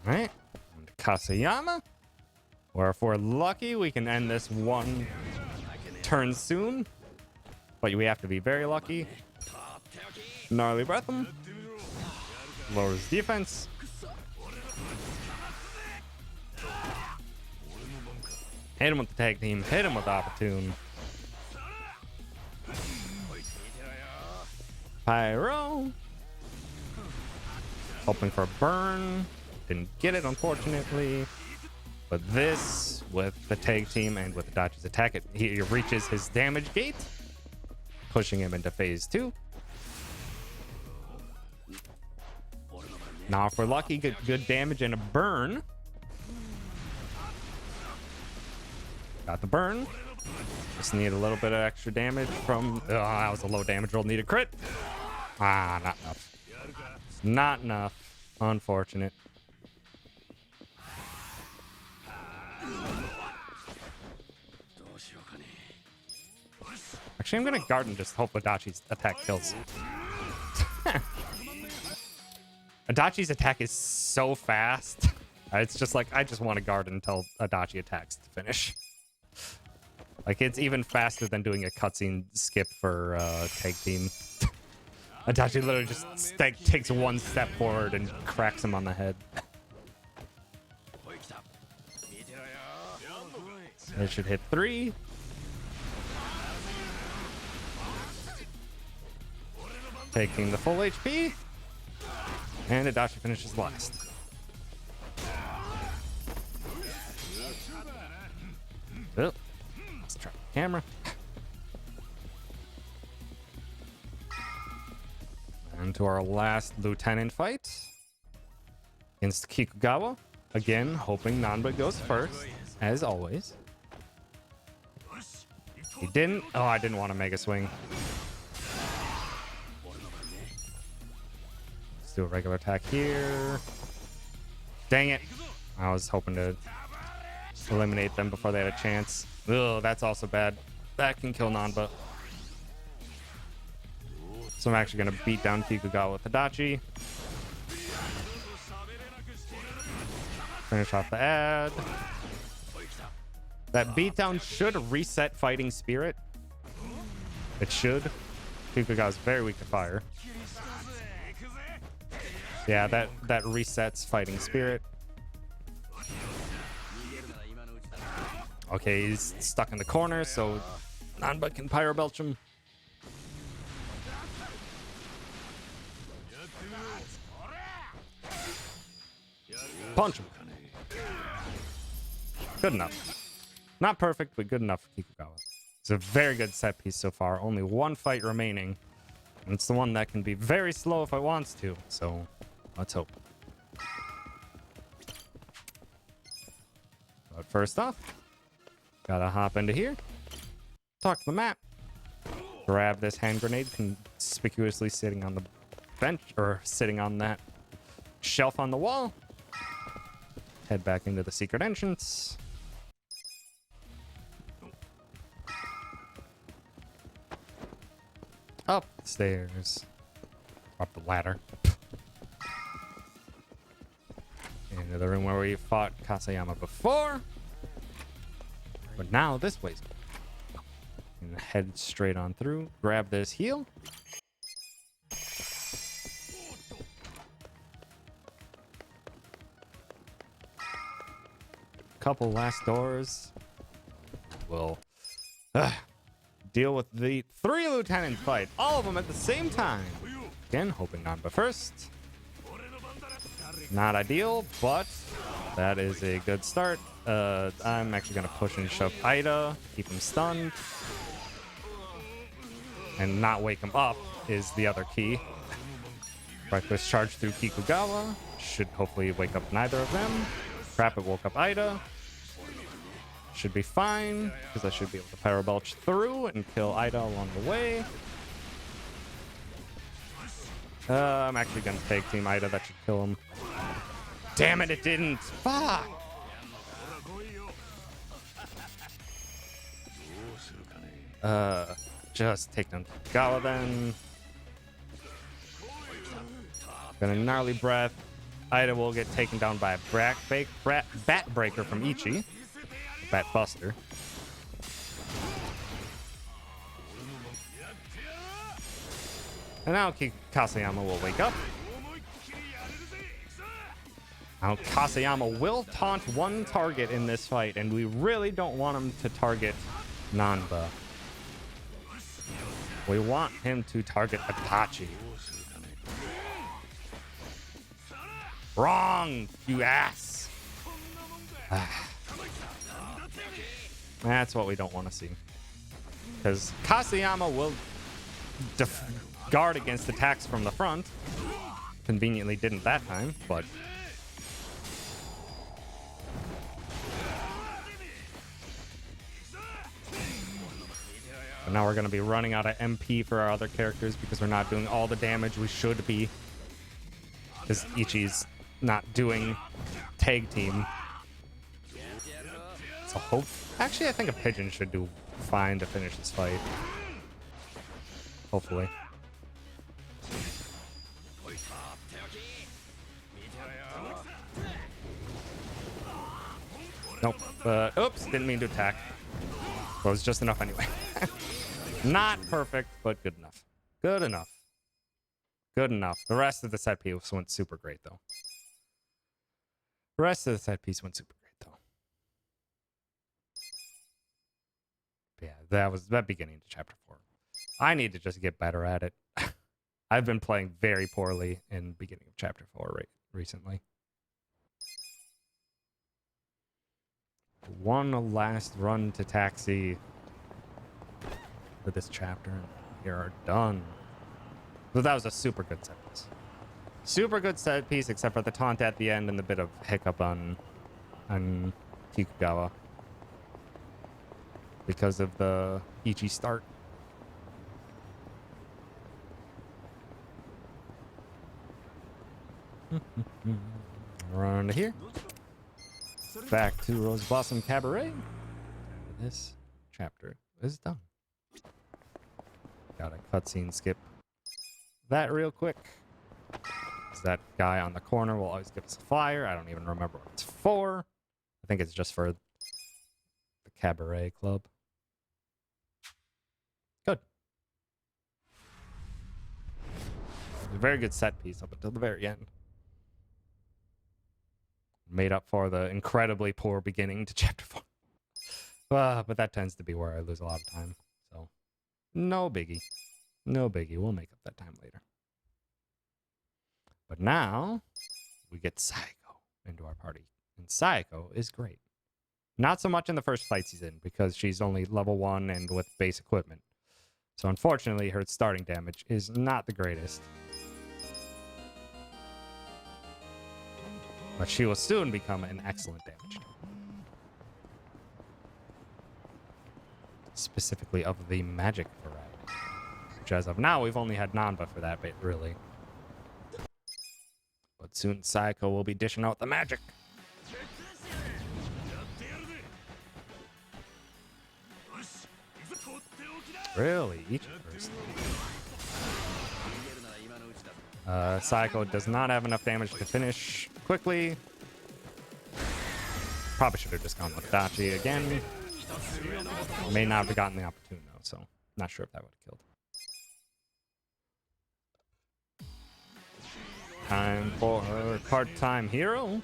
All right. Kasayama. Or if we're lucky, we can end this 1 turn soon. But we have to be very lucky. Gnarly breath him. Lowers defense. Hit him with the tag team. Hit him with opportune. Pyro. Hoping for a burn. Didn't get it, unfortunately. But this, with the tag team and with Adachi's attack, he reaches his damage gate, pushing him into phase 2. Now, if we're lucky, get good damage and a burn. Got the burn. Just need a little bit of extra damage from... Oh, that was a low damage roll. Need a crit. Ah, not enough. Not enough. Unfortunate. Actually, I'm gonna guard and just hope Adachi's attack kills. Adachi's attack is so fast. It's just like, I just want to guard until Adachi attacks to finish. Like, it's even faster than doing a cutscene skip for tag team. Adachi literally just takes 1 step forward and cracks him on the head. It should hit 3. Taking the full HP. And Adachi finishes last. Oh, let's try the camera. And to our last lieutenant fight against Kikugawa. Again, hoping Nanba goes first, as always. He didn't. Oh, I didn't want to mega swing. Let's do a regular attack here. Dang it. I was hoping to eliminate them before they had a chance. Ugh, that's also bad. That can kill Nanba. So I'm actually going to beat down Kikugawa with Adachi. Finish off the ad. That beatdown should reset fighting spirit. It should. Kikugawa is very weak to fire. Yeah, that resets fighting spirit. Okay, he's stuck in the corner, so Nanba can pyro belch him. Punch him. Good enough. Not perfect, but good enough for Kikugawa. It's a very good set piece so far. Only 1 fight remaining. And it's the one that can be very slow if it wants to. So, let's hope. But first off, gotta hop into here, talk to the map, grab this hand grenade conspicuously sitting on the bench, or sitting on that shelf on the wall. Head back into the secret entrance. Up the stairs. Up the ladder. Into the room where we fought Kasayama before. But now this way's and head straight on through. Grab this heal. Couple last doors. We'll deal with the 3 lieutenant fight. All of them at the same time. Again, hoping Nanba first. Not ideal, but that is a good start. I'm actually going to push and shove Ida, keep him stunned. And not wake him up is the other key. Reckless charge through Kikugawa. Should hopefully wake up neither of them. Crap, it woke up Ida. Should be fine, because I should be able to Pyro Belch through and kill Ida along the way. I'm actually going to tag team Ida. That should kill him. Damn it, it didn't. Fuck. Just take down Gawa then. Gonna gnarly breath. Ida will get taken down by a bat breaker from Ichi. Bat buster. And now Kasayama will wake up. Now Kasayama will taunt one target in this fight, and we really don't want him to target Nanba. We want him to target Itachi. Wrong, you ass. That's what we don't want to see. Because Kasayama will guard against attacks from the front. Conveniently didn't that time, but... But now we're going to be running out of MP for our other characters because we're not doing all the damage we should be. Because Ichi's not doing tag team. So hope... Actually, I think a pigeon should do fine to finish this fight. Hopefully. Nope. Oops, didn't mean to attack. Well, it was just enough anyway. Not perfect, but good enough. Good enough. Good enough. The rest of the set piece went super great, though. The rest of the set piece went super great, though. But yeah, that was that beginning to chapter 4. I need to just get better at it. I've been playing very poorly in beginning of chapter 4 recently. One last run to taxi for this chapter, and we are done. But that was a super good set piece. Super good set piece, except for the taunt at the end and the bit of hiccup on Kikugawa. Because of the Ichi start. Run to here. Back to Rose Blossom Cabaret. This chapter is done. Got a cutscene skip that real quick. That guy on the corner will always give us a flyer. I don't even remember what it's for. I think it's just for the Cabaret Club. Good. A very good set piece up until the very end. Made up for the incredibly poor beginning to chapter 4. But that tends to be where I lose a lot of time. So, no biggie. No biggie. We'll make up that time later. But now, we get Sayako into our party. And Sayako is great. Not so much in the first fight she's in, because she's only level 1 and with base equipment. So unfortunately, her starting damage is not the greatest. But she will soon become an excellent damage. specifically of the magic variety. Which as of now, we've only had Nanba for that bit, really. But soon Sayako will be dishing out the magic. Really? Each first. Sayako does not have enough damage to finish quickly. Probably should have just gone with Dachi again. May not have gotten the opportune though, so not sure if that would have killed. Time for her part-time hero.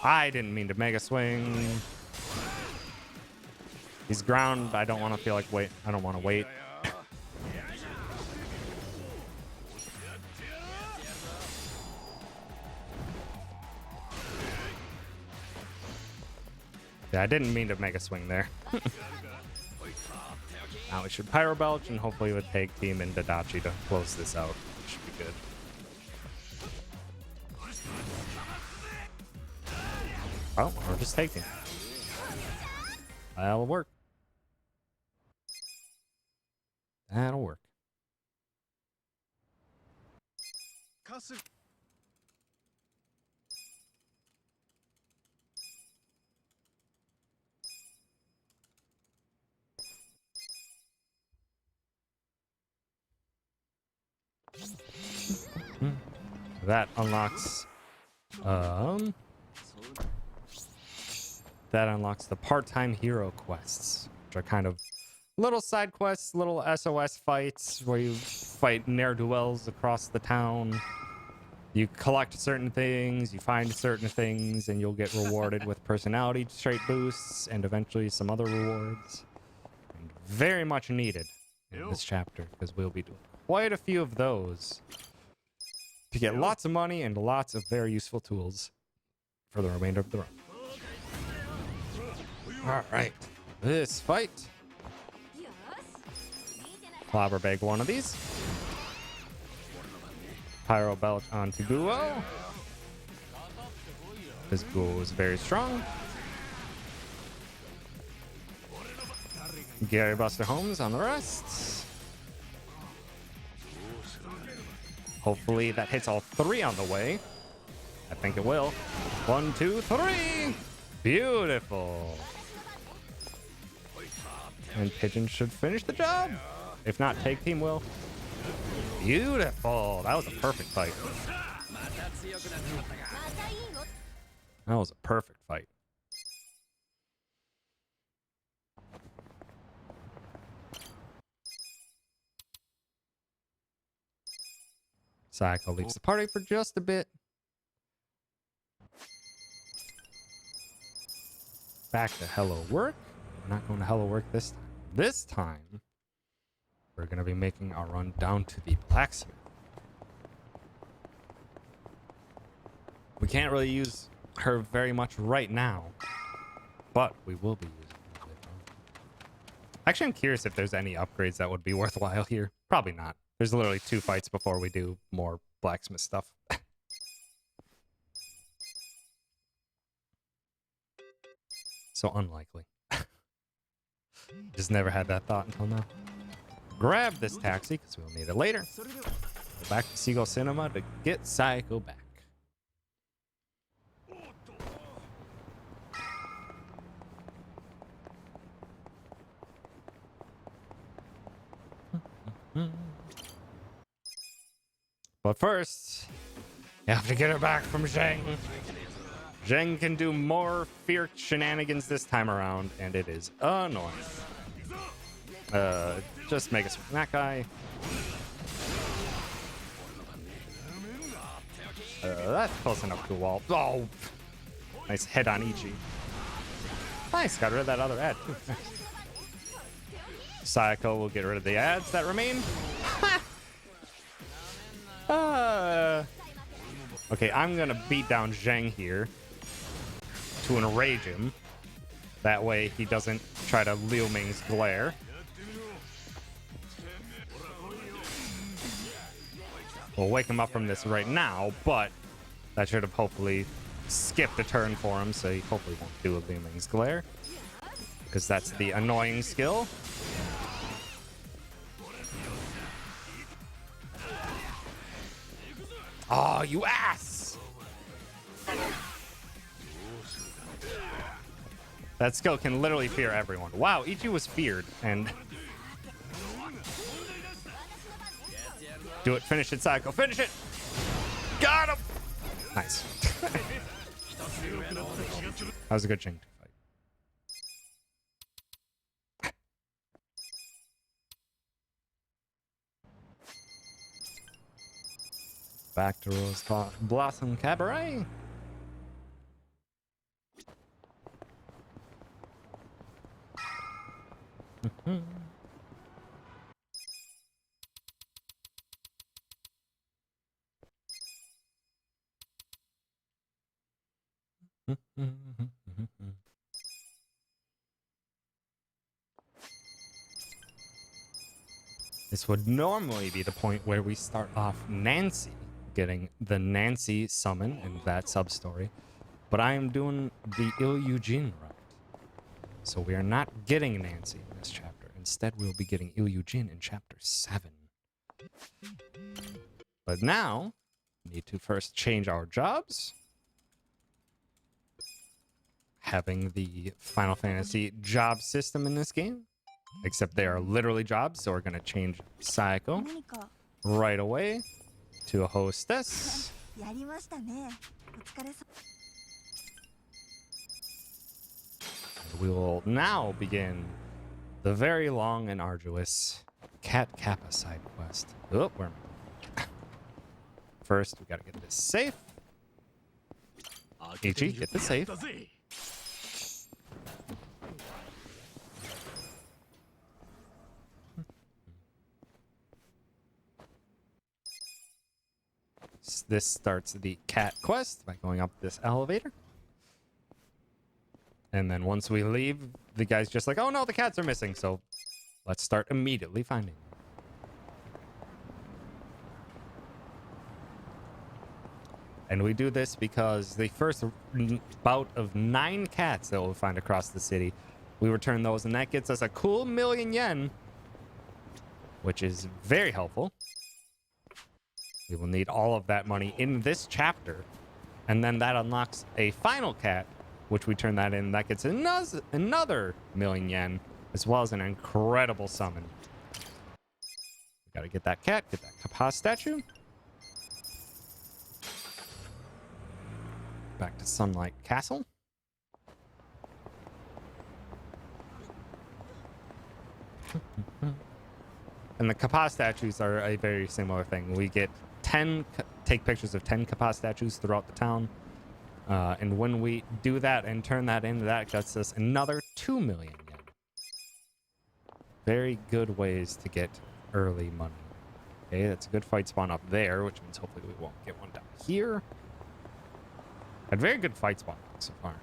I didn't mean to mega swing. He's ground. I don't want to feel like wait. I don't want to wait. Yeah, I didn't mean to mega swing there. Now we should Pyro Belch and hopefully with Tag Team and Dadachi to close this out. Should be good. Oh, or just Tag Team. That'll work. That'll work. That unlocks the part-time hero quests, which are kind of little side quests, little SOS fights where you fight ne'er-do-wells across the town. You collect certain things, you find certain things, and you'll get rewarded with personality trait boosts and eventually some other rewards. And very much needed in this chapter because we'll be doing quite a few of those to get lots of money and lots of very useful tools for the remainder of the run. All right, this fight. Clobber bag one of these. Pyro Belch onto Guo. This Guo is very strong. Gary Buster Holmes on the rest. Hopefully that hits all three on the way. I think it will. 1, 2, 3. Beautiful. And Pigeon should finish the job. If not, Tag Team will. Beautiful. That was a perfect fight. That was a perfect fight. Sayako leaves the party for just a bit. Back to Hello Work. We're not going to Hello Work this time. This time, we're going to be making our run down to the blacksmith. We can't really use her very much right now, but we will be using her later on. Actually, I'm curious if there's any upgrades that would be worthwhile here. Probably not. There's literally 2 fights before we do more blacksmith stuff. So unlikely. Just never had that thought until now. Grab this taxi because we'll need it later. Go back to Seagull Cinema to get Sayako back. But first, you have to get her back from Zheng. Zheng can do more fear shenanigans this time around, and it is annoying. Just make us that guy. That's close enough to the wall. Oh, nice head on Ichi. Nice, got rid of that other ad too. Sayako will get rid of the ads that remain. Okay, I'm gonna beat down Zheng here to enrage him. That way he doesn't try to Liu Ming's glare. We'll wake him up from this right now, but that should have hopefully skipped a turn for him, so he hopefully won't do a Looming's Glare, because that's the annoying skill. Oh, you ass! That skill can literally fear everyone. Wow, Ichi was feared, and... Do it, finish it, Psycho, finish it! Got him! Nice. That was a good Ching fight. Back to Rose Blossom Cabaret. This would normally be the point where we start off Nancy, getting the Nancy summon in that sub-story, but I am doing the Il-Eugene route. So we are not getting Nancy in this chapter. Instead, we'll be getting Il-Eugene in chapter 7. But now, we need to first change our jobs. Having the Final Fantasy job system in this game. Except they are literally jobs, so we're going to change Sayako right away to a hostess. We will now begin the very long and arduous Cat Kappa side quest. Oh, where am I? First, we got to get this safe. Ichi, get the safe. This starts the cat quest by going up this elevator. And then once we leave, the guy's just like, oh no, the cats are missing. So let's start immediately finding them. And we do this because the first bout of 9 cats that we'll find across the city, we return those, and that gets us a cool 1,000,000 yen, which is very helpful. We will need all of that money in this chapter, and then that unlocks a final cat, which we turn that in. That gets another 1,000,000 yen, as well as an incredible summon. We gotta get that cat, get that Kappa statue. Back to Sunlight Castle. And the Kappa statues are a very similar thing. We get take pictures of 10 Kappa statues throughout the town. And when we do that and turn that in, that gets us another 2,000,000 yen. Very good ways to get early money. Okay, that's a good fight spawn up there, which means hopefully we won't get one down here. Had very good fight spawn so far.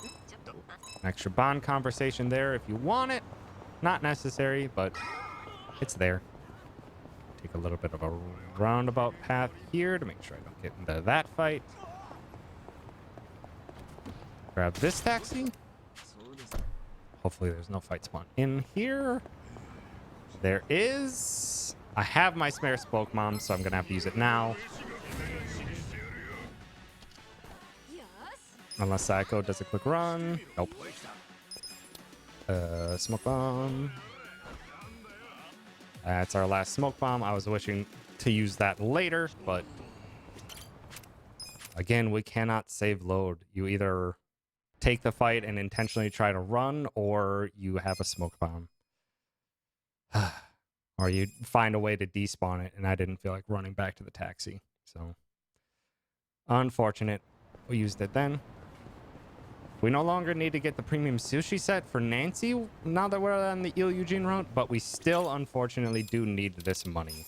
An extra bond conversation there if you want it. Not necessary, but it's there. Take a little bit of a roundabout path here to make sure I don't get into that fight. Grab this taxi. Hopefully there's no fight spawn in here. There is. I have my spare smoke bomb, so I'm going to have to use it now. Unless Sayako does a quick run. Nope. Smoke bomb. That's our last smoke bomb. I was wishing to use that later, but again, we cannot save load. You either take the fight and intentionally try to run, or you have a smoke bomb. Or you find a way to despawn it, and I didn't feel like running back to the taxi. So, unfortunate. We used it then. We no longer need to get the premium sushi set for Nancy now that we're on the Il-Eugene route, but we still, unfortunately, do need this money.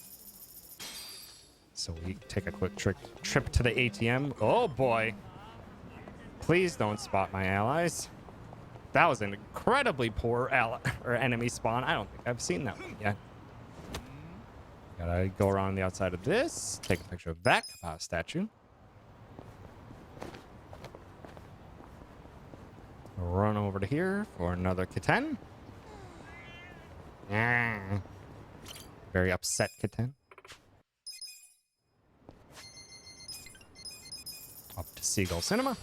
So we take a quick trip to the ATM. Oh, boy. Please don't spot my allies. That was an incredibly poor enemy spawn. I don't think I've seen that one yet. Gotta go around the outside of this. Take a picture of that Kappa statue. to here for another kitten. Very upset kitten. Up to Seagull Cinema.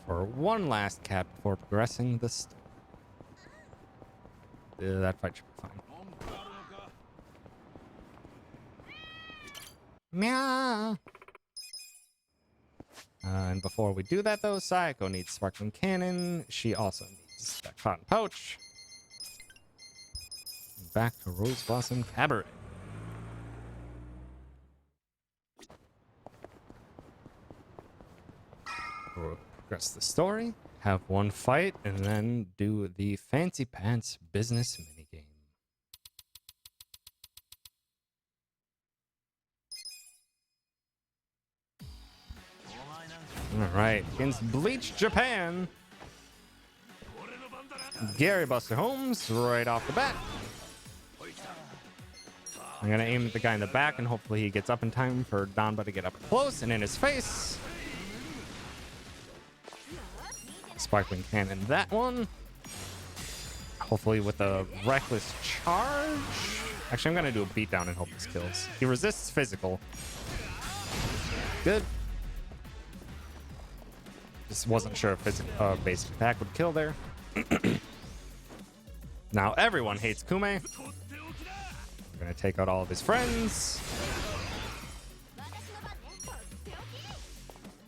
For one last cat before progressing the story. That fight should be fine. Meow. And before we do that, though, Sayako needs Sparkling Cannon. She also needs that Cotton Pouch. Back to Rose Blossom Cabaret. We'll progress the story, have one fight, and then do the Fancy Pants business minigame. Alright, against Bleach Japan. Gary Buster Holmes right off the bat. I'm gonna aim at the guy in the back and hopefully he gets up in time for Danba to get up close and in his face. Sparkling Cannon that one. Hopefully with a reckless charge. Actually, I'm gonna do a beatdown and hope this kills. He resists physical. Good. Just wasn't sure if basic attack would kill there. Now everyone hates Kume. We're gonna take out all of his friends.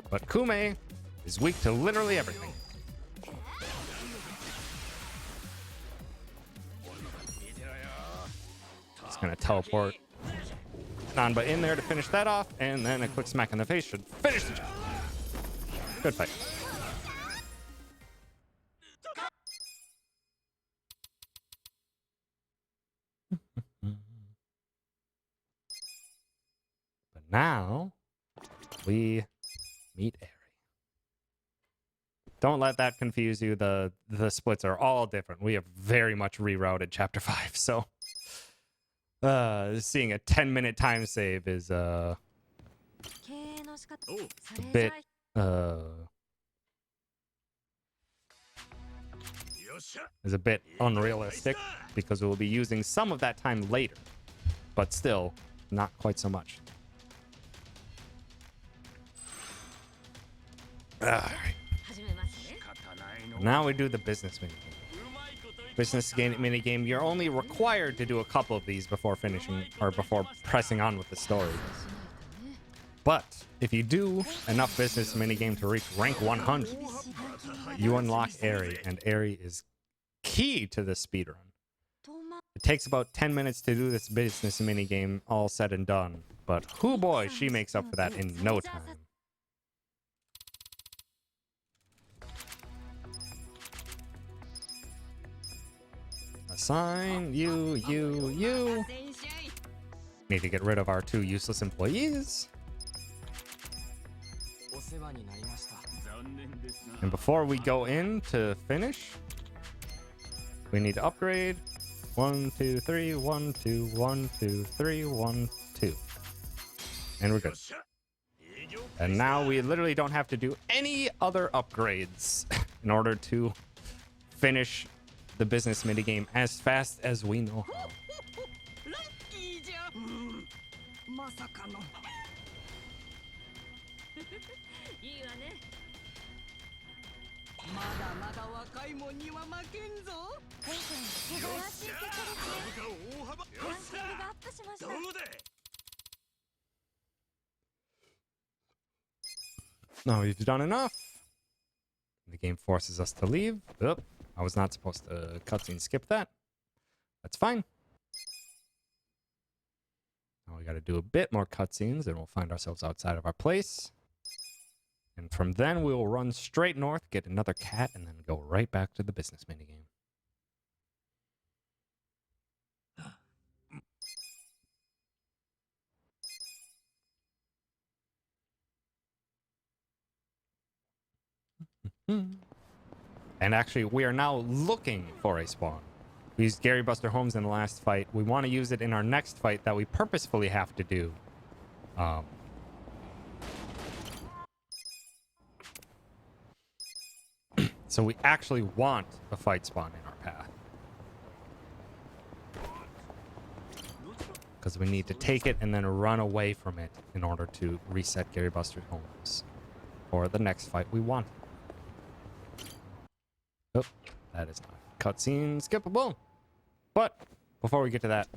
But Kume is weak to literally everything. Just gonna teleport Nanba in there to finish that off, and then a quick smack in the face should finish the job. Good fight. But now we meet Eri. Don't let that confuse you. The splits are all different. We have very much rerouted chapter 5, so seeing a 10-minute time save is a bit unrealistic because we'll be using some of that time later, but still not quite so much. Alright. Now we do the business minigame. Business minigame, you're only required to do a couple of these before finishing or before pressing on with the story. But if you do enough business minigame to reach rank 100, you unlock Eri, and Eri is key to the speedrun. It takes about 10 minutes to do this business minigame all said and done, but hoo boy, she makes up for that in no time. Assign you. Need to get rid of our 2 useless employees. And before we go in to finish, we need to upgrade. 1, 2, 3, 1, 2, 1, 2, 3, 1, 2. And we're good. And now we literally don't have to do any other upgrades in order to finish the business minigame as fast as we know how. Now we've done enough. The game forces us to leave. Oop, I was not supposed to cutscene skip that. That's fine. Now we got to do a bit more cutscenes and we'll find ourselves outside of our place. And from then we will run straight north, get another cat, and then go right back to the business minigame. And actually, we are now looking for a spawn. We used Gary Buster Holmes in the last fight. We want to use it in our next fight that we purposefully have to do. So we actually want a fight spawn in our path. Because we need to take it and then run away from it in order to reset Gary Buster's homes for the next fight we want. Oh, that is not cutscene skippable. But before we get to that,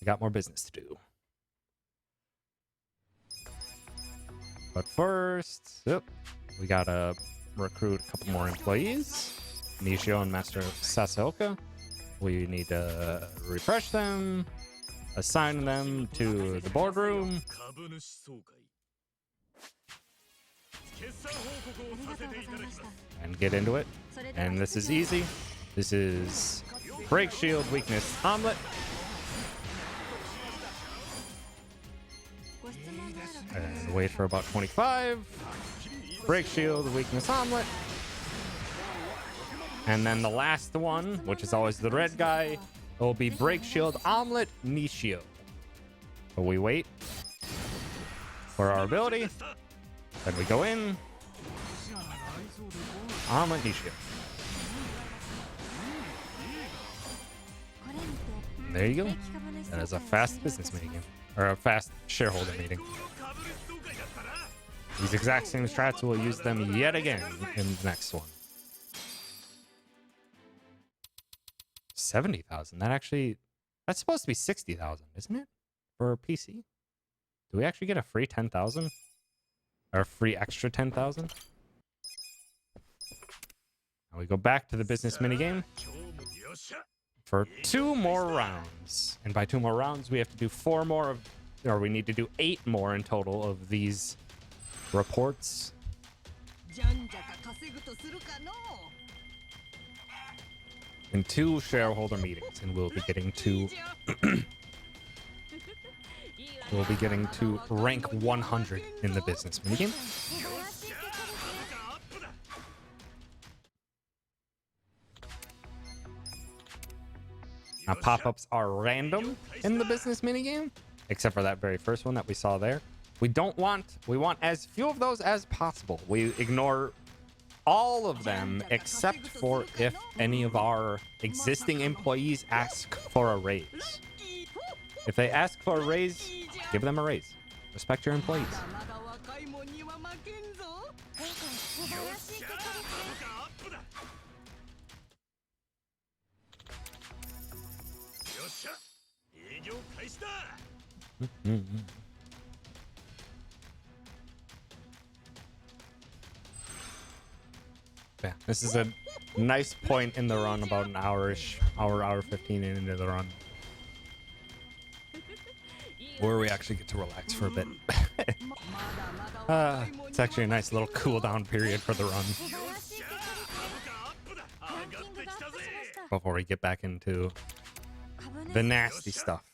we got more business to do. But first, we gotta recruit a couple more employees. Nishio and Master Sasaoka. We need to refresh them, assign them to the boardroom, and get into it. And this is easy. This is break shield weakness omelet. And wait for about 25. Break shield weakness omelet. And then the last one, which is always the red guy, will be break shield omelet Nishio. So we wait for our ability. Then we go in. Omelet Nishio. There you go. That is a fast business meeting. Or a fast shareholder meeting. These exact same strats, we'll use them yet again in the next one. 70,000. That's supposed to be 60,000, isn't it? For a PC? Do we actually get a free 10,000? Or a free extra 10,000? Now we go back to the business minigame for 2 more rounds. And by 2 more rounds, we have to do 4 more of, or we need to do 8 more in total of these reports. In 2 shareholder meetings, and we'll be getting to rank 100 in the business minigame. Now pop-ups are random in the business minigame, except for that very first one that we saw there. We want as few of those as possible. We ignore all of them except for if any of our existing employees ask for a raise. If they ask for a raise, give them a raise. Respect your employees. Yeah, this is a nice point in the run, about an hour-ish, hour 15 into the run, where we actually get to relax for a bit. It's actually a nice little cool down period for the run before we get back into the nasty stuff,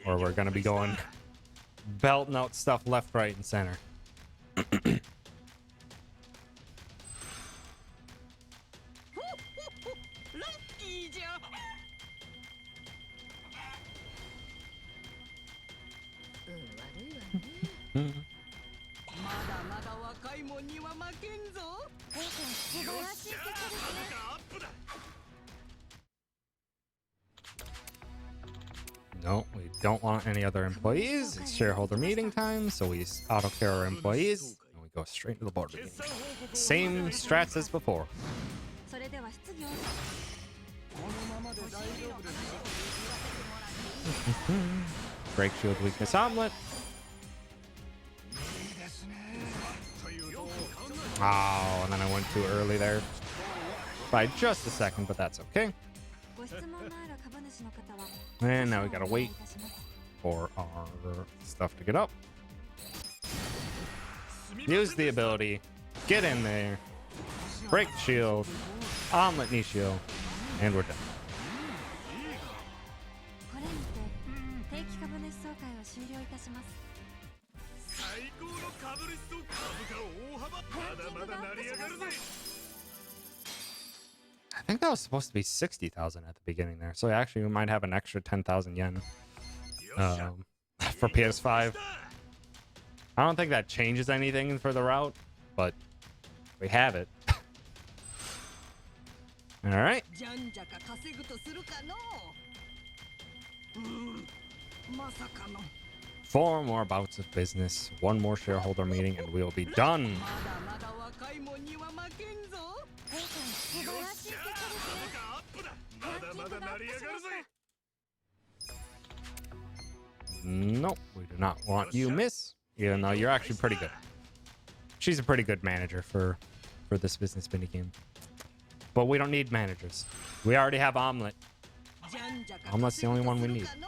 where we're gonna be going belting out stuff left, right, and center. No, we don't want any other employees. It's shareholder meeting time, so we auto care our employees and we go straight to the board meeting. Same strats as before. Break shield weakness omelet. Oh, and then I went too early there by just a second, but that's okay. And now we gotta wait for our stuff to get up. Use the ability, get in there, break the shield, omelet Nishio, and we're done. I think that was supposed to be 60,000 at the beginning there. So actually we might have an extra 10,000 yen for PS5. I don't think that changes anything for the route, but we have it. All right. じゃんじゃか稼ぐとするかのまさかの 4 more bouts of business, 1 more shareholder meeting, and we'll be done. まだまだ若いもんには負けんぞ素晴らしい結果ですね。ランキングがアップしました。 Nope, we do not want you, miss. Even though you're actually pretty good. She's a pretty good manager for this business minigame. But we don't need managers. We already have Omelet. じゃんじゃか Omelet's the only one we 稼 need. ぐとするかの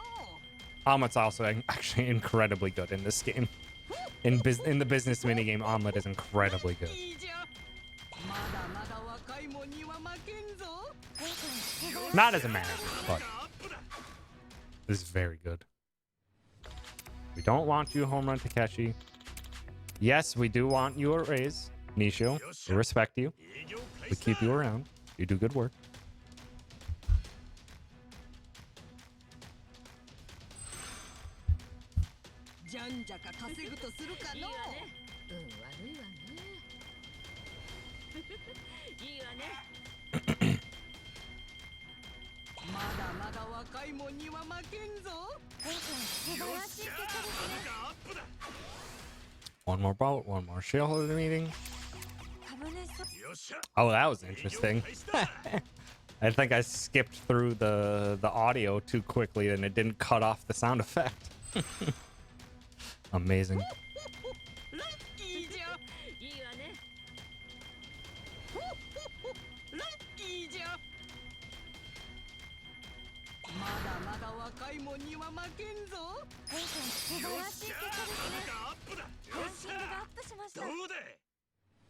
Omelet's also actually incredibly good in this game. In the business minigame, Omelet is incredibly good. いいじゃんまだまだ若いもんには負けんぞ Not as a manager, but this is very good. We don't want you, Home Run Takeshi. Yes, we do want you a raise, Nishio. We respect you. We keep you around. You do good work. じゃんじゃか稼ぐとするかのいいわね。悪いわね。いいわね。まだまだ若いもんには負けんぞ素晴らしい結果ですね。 One more bout, one more shareholder meeting. 株主 Oh, that was interesting. I think I skipped through the audio too quickly and it didn't cut off the sound effect. Amazing. ラッキーじゃいいわね。ラッキーじゃまだまだ若いもんには負けんぞ素晴らしい結果ですね。ランキングがアップしました。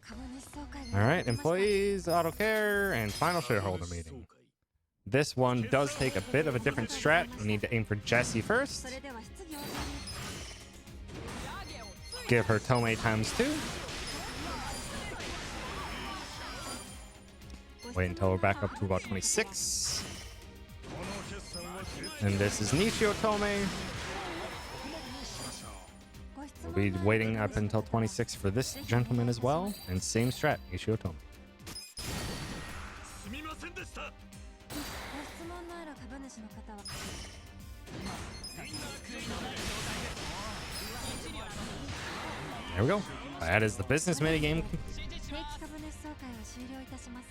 株主総会が All right, employees, auto care, and final shareholder meeting. This one does take a bit of a different strat. We need to aim for Jessie first. それでは質疑応答に Give her Tomei ×2. Wait until we're back up to about 26. And this is Nishio Tomei. We'll be waiting up until 26 for this gentleman as well. And same strat, Nishio Tomei. ご質問のある株主の方は There we go. That is the business minigame. 定期株主総会は終了いたします。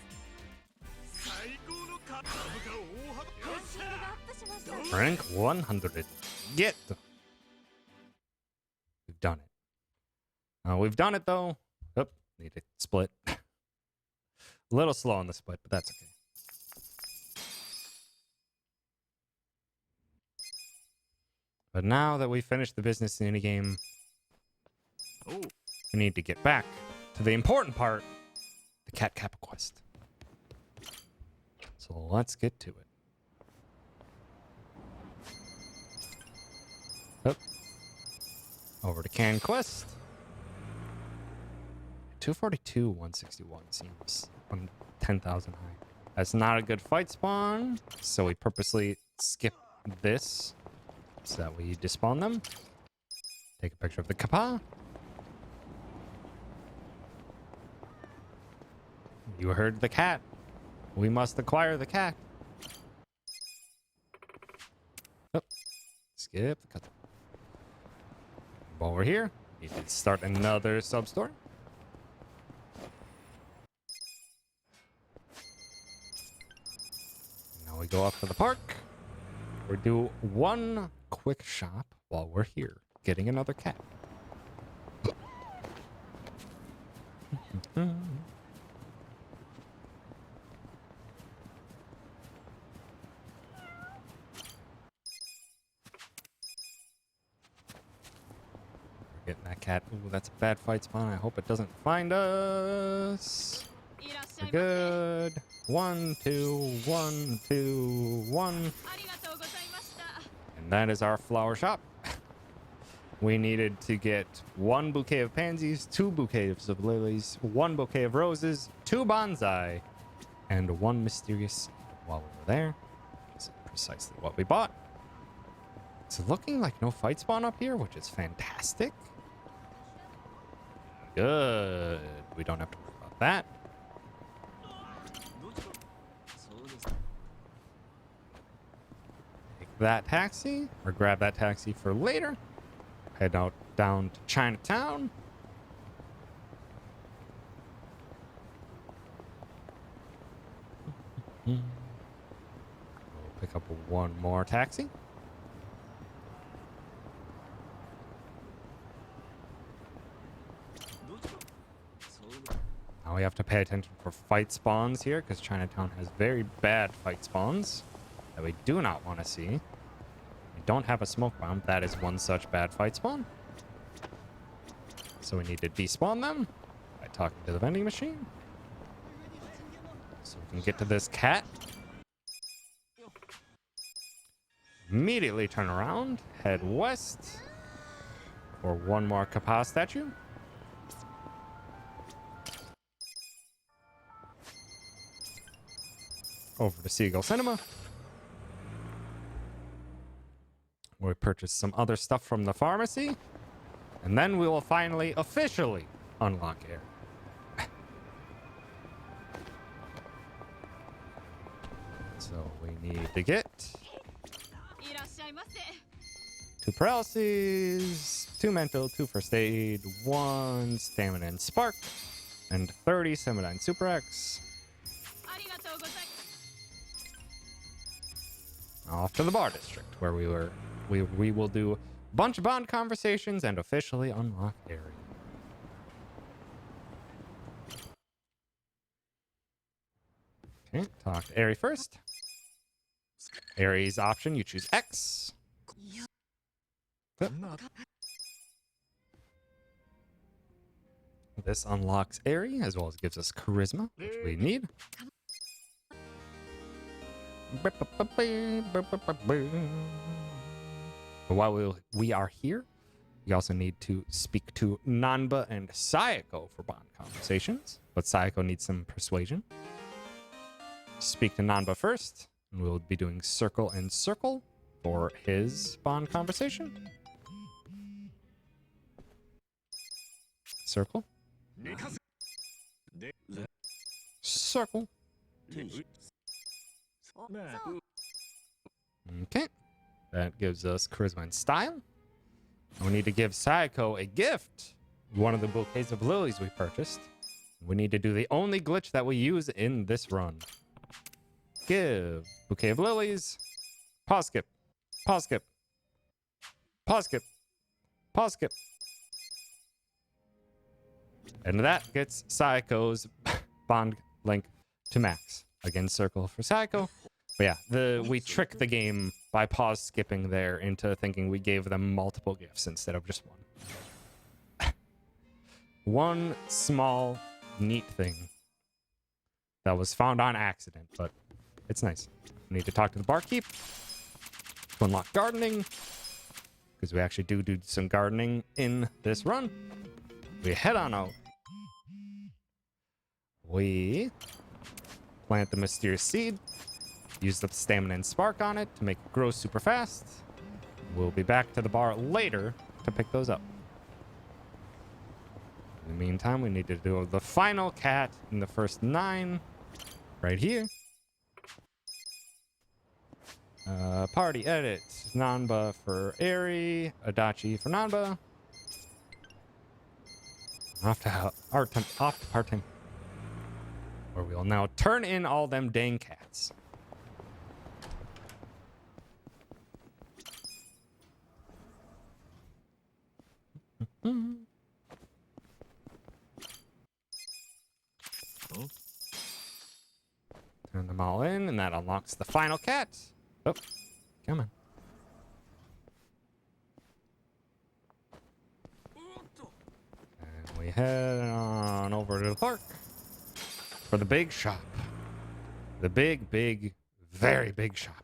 ランキングがアップしました。 Rank 100. Get. We've done it. We've done it though. Oh, need to split. A little slow on the split, but that's okay. But now that we finished the business minigame, we need to get back to the important part, the Cat Kappa quest. So let's get to it. Up. Over to Can Quest. 242, 161 seems 10,000 high. That's not a good fight spawn, so we purposely skip this so that we despawn them. Take a picture of the Kappa. You heard the cat. We must acquire the cat. Oh, skip the cut. While we're here, we need to start another sub-story. Now we go up to the park. We do one quick shop while we're here, getting another cat. Getting that cat. Ooh, that's a bad fight spawn. I hope it doesn't find us. We're good. 1, 2, 1, 2, 1. And that is our flower shop. We needed to get 1 bouquet of pansies, 2 bouquets of lilies, 1 bouquet of roses, 2 bonsai, and 1 mysterious. While we were there, this is precisely what we bought. It's looking like no fight spawn up here, which is fantastic. Good. We don't have to worry about that. that taxi, or grab that taxi for later. Head out down to Chinatown. We'll pick up one more taxi. Now we have to pay attention for fight spawns here, because Chinatown has very bad fight spawns that we do not want to see. We don't have a smoke bomb. That is one such bad fight spawn. So we need to despawn them by talking to the vending machine. So we can get to this cat. Immediately turn around, head west for one more Kappa statue. Over to Seagull Cinema, where we purchase some other stuff from the pharmacy, and then we will finally officially unlock air. So we need to get いらっしゃいませ。 2 paralyses, 2 mental, 2 first aid, 1 stamina and spark, and 30 Semadine Super X. ありがとうございます。 Off to the bar district, where we will do a bunch of bond conversations and officially unlock area. Okay, talk to Ari first. Ari's option, you choose X. This unlocks Ari, as well as gives us charisma, which we need. But while we are here, we also need to speak to Nanba and Sayako for bond conversations, but Sayako needs some persuasion. Speak to Nanba first, and we'll be doing circle and circle for his bond conversation. Circle. Circle. Okay. That gives us charisma and style. And we need to give Sayako a gift. One of the bouquets of lilies we purchased. We need to do the only glitch that we use in this run. Give bouquet of lilies. Pause skip. Pause skip. Pause skip. Pause skip. And that gets Sayako's bond link to max. Again, circle for Sayako. But yeah, we tricked the game by pause skipping there into thinking we gave them multiple gifts instead of just one. One small, neat thing that was found on accident, but it's nice. We need to talk to the barkeep to unlock gardening, because we actually do some gardening in this run. We head on out. We plant the mysterious seed. Use the stamina and spark on it to make it grow super fast. We'll be back to the bar later to pick those up. In the meantime, we need to do the final cat in the first 9 right here. Party edit. Nanba for Ari. Adachi for Nanba. Off to part-time. Where we'll now turn in all them dang cats. Turn them all in, and that unlocks the final cat. Oh, come on. And we head on over to the park for the big shop. The big, very big shop.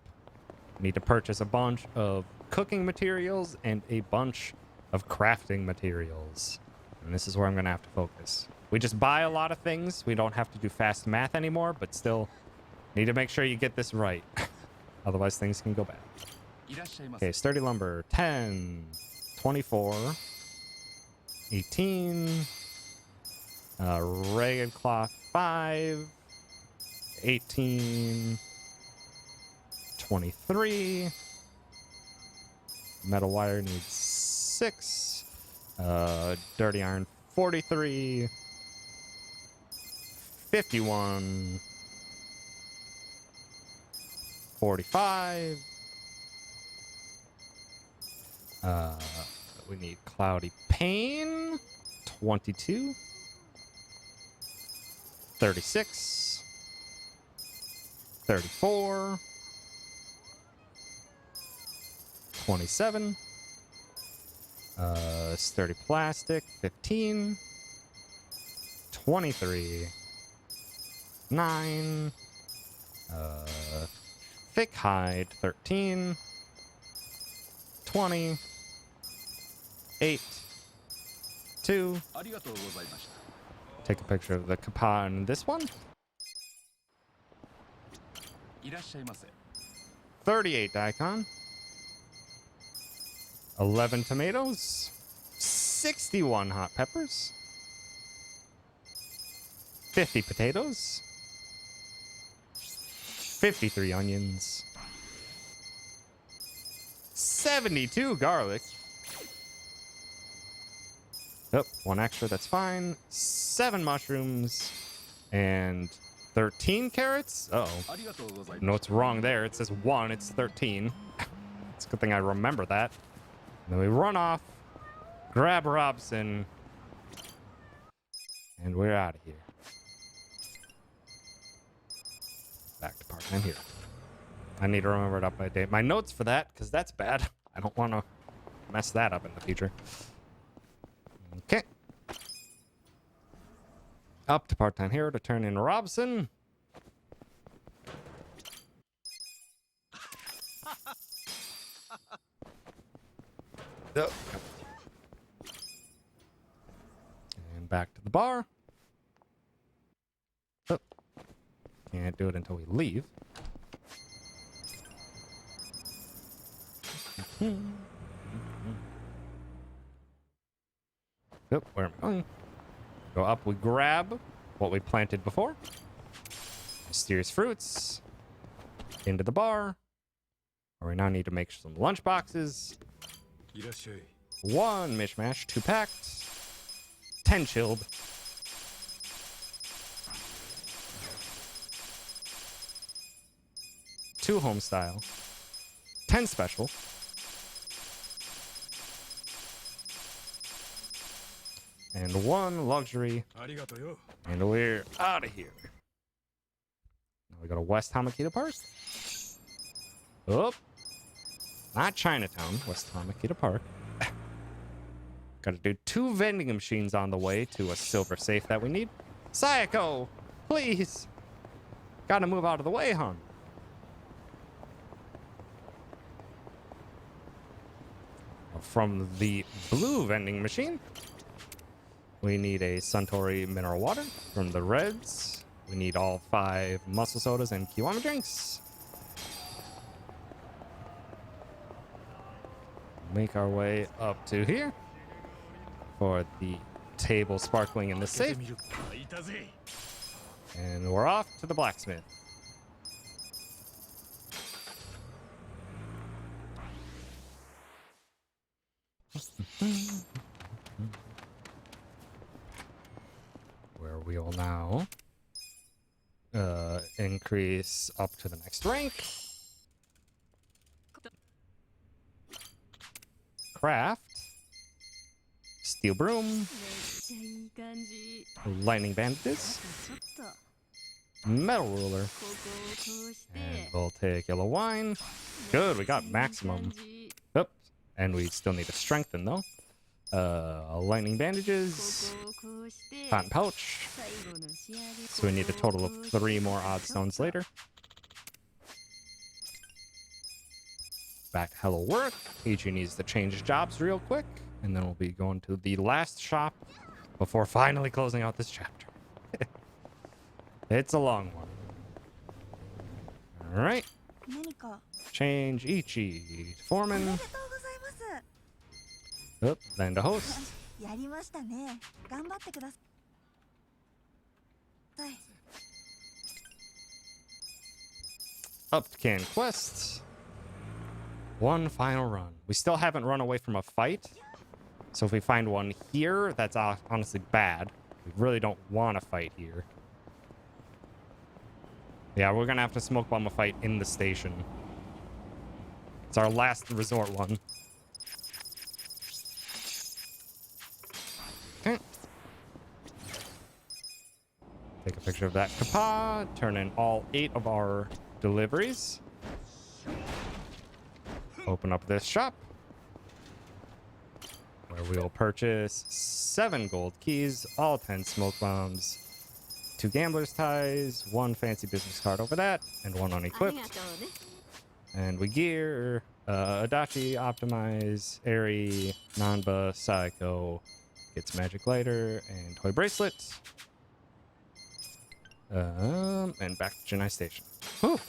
We need to purchase a bunch of cooking materials and a bunch of crafting materials. And this is where I'm going to have to focus. We just buy a lot of things. We don't have to do fast math anymore, but still need to make sure you get this right. Otherwise, things can go bad. Okay, sturdy lumber, 10, 24, 18, ragged cloth, 5, 18, 23, Metal wire needs 6. Dirty iron 43. 51. 45. We need cloudy pane. 22. 36. 34. 27. Sturdy plastic, 15. 23. 9. Thick hide, 13. 20. 8. 2. Take a picture of the kappa in this one. 38 daikon. 11 tomatoes. 61 hot peppers. 50 potatoes. 53 onions. 72 garlic. Oh, 1 extra, that's fine. 7 mushrooms. And 13 carrots? Uh-oh. No, it's wrong there. It says 1, it's 13. It's a good thing I remember that. And then we run off, grab Robson, and we're out of here. Back to part-time here. I need to remember it up my date. My notes for that, because that's bad. I don't want to mess that up in the future. Okay. Up to part-time hero to turn in Robson. Oh. And back to the bar. Oh. Can't do it until we leave. Oh, where am I going? Go up, we grab what we planted before. Mysterious fruits. Into the bar. Where we now need to make some lunch boxes. 1 mishmash, 2 packed. 10 chilled. 2 home style. 10 special. And 1 luxury. And we're out of here. Now we go to West Hamakita Park. Oh. Not Chinatown, West Hamakita Park. Gotta do 2 vending machines on the way to a silver safe that we need. Sayako, please. Gotta move out of the way, hon. From the blue vending machine, we need a Suntory mineral water. From the reds, we need all 5 muscle sodas and Kiwami drinks. Make our way up to here for the table sparkling in the safe. And we're off to the blacksmith. Where we will now increase up to the next rank. Craft. Steel broom. Lightning bandages. Metal ruler. And we'll take yellow wine. Good, we got maximum. Oops. And we still need to strengthen though. Lightning bandages. Cotton pouch. So we need a total of 3 more odd stones later. Back to Hello Work. Ichi needs to change jobs real quick. And then we'll be going to the last shop before finally closing out this chapter. It's a long one. Alright. Change Ichi to foreman. Oh, then to host. Up to can quests. One final run. We still haven't run away from a fight. So if we find one here, that's honestly bad. We really don't want to fight here. Yeah, we're going to have to smoke bomb a fight in the station. It's our last resort one. Okay. Take a picture of that Kappa. Turn in all 8 of our deliveries. Open up this shop, where we will purchase 7 gold keys, all 10 smoke bombs, 2 gambler's ties, 1 fancy business card over that, and 1 unequipped. And we gear Adachi, Optimize, Airy, Nanba, Psycho, gets Magic Lighter, and Toy Bracelet. And back to Genai Station. Whew.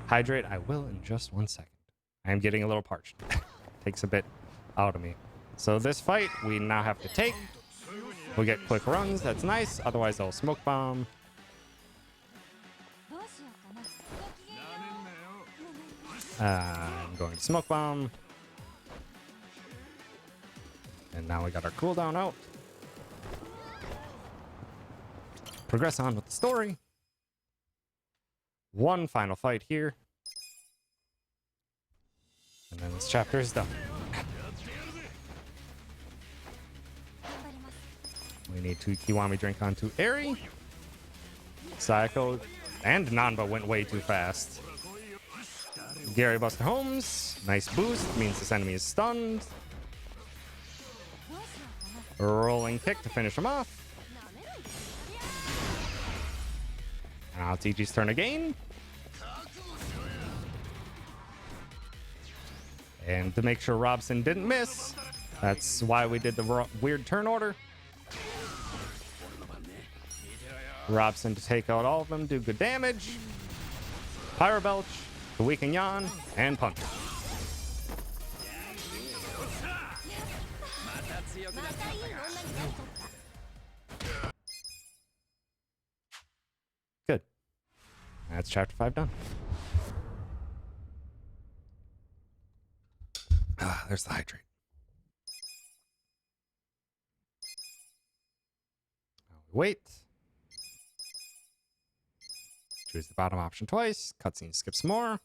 Hydrate, I will in just 1 second. I am getting a little parched. Takes a bit out of me. So this fight, we now have to take. We get quick runs, that's nice. Otherwise, they'll smoke bomb. I'm going to smoke bomb. And now we got our cooldown out. Progress on with the story. One final fight here. And then this chapter is done. We need 2 Kiwami drink onto Airy. Psycho and Nanba went way too fast. Gary Buster Holmes. Nice boost. Means this enemy is stunned. Rolling kick to finish him off. Now it's Ichi's turn again. And to make sure Robson didn't miss, that's why we did the weird turn order. Robson to take out all of them, do good damage. Pyro Belch to weaken Yan, and punch. Good. That's chapter 5 done. There's the hydrate. Wait. Choose the bottom option twice. Cutscene skips more.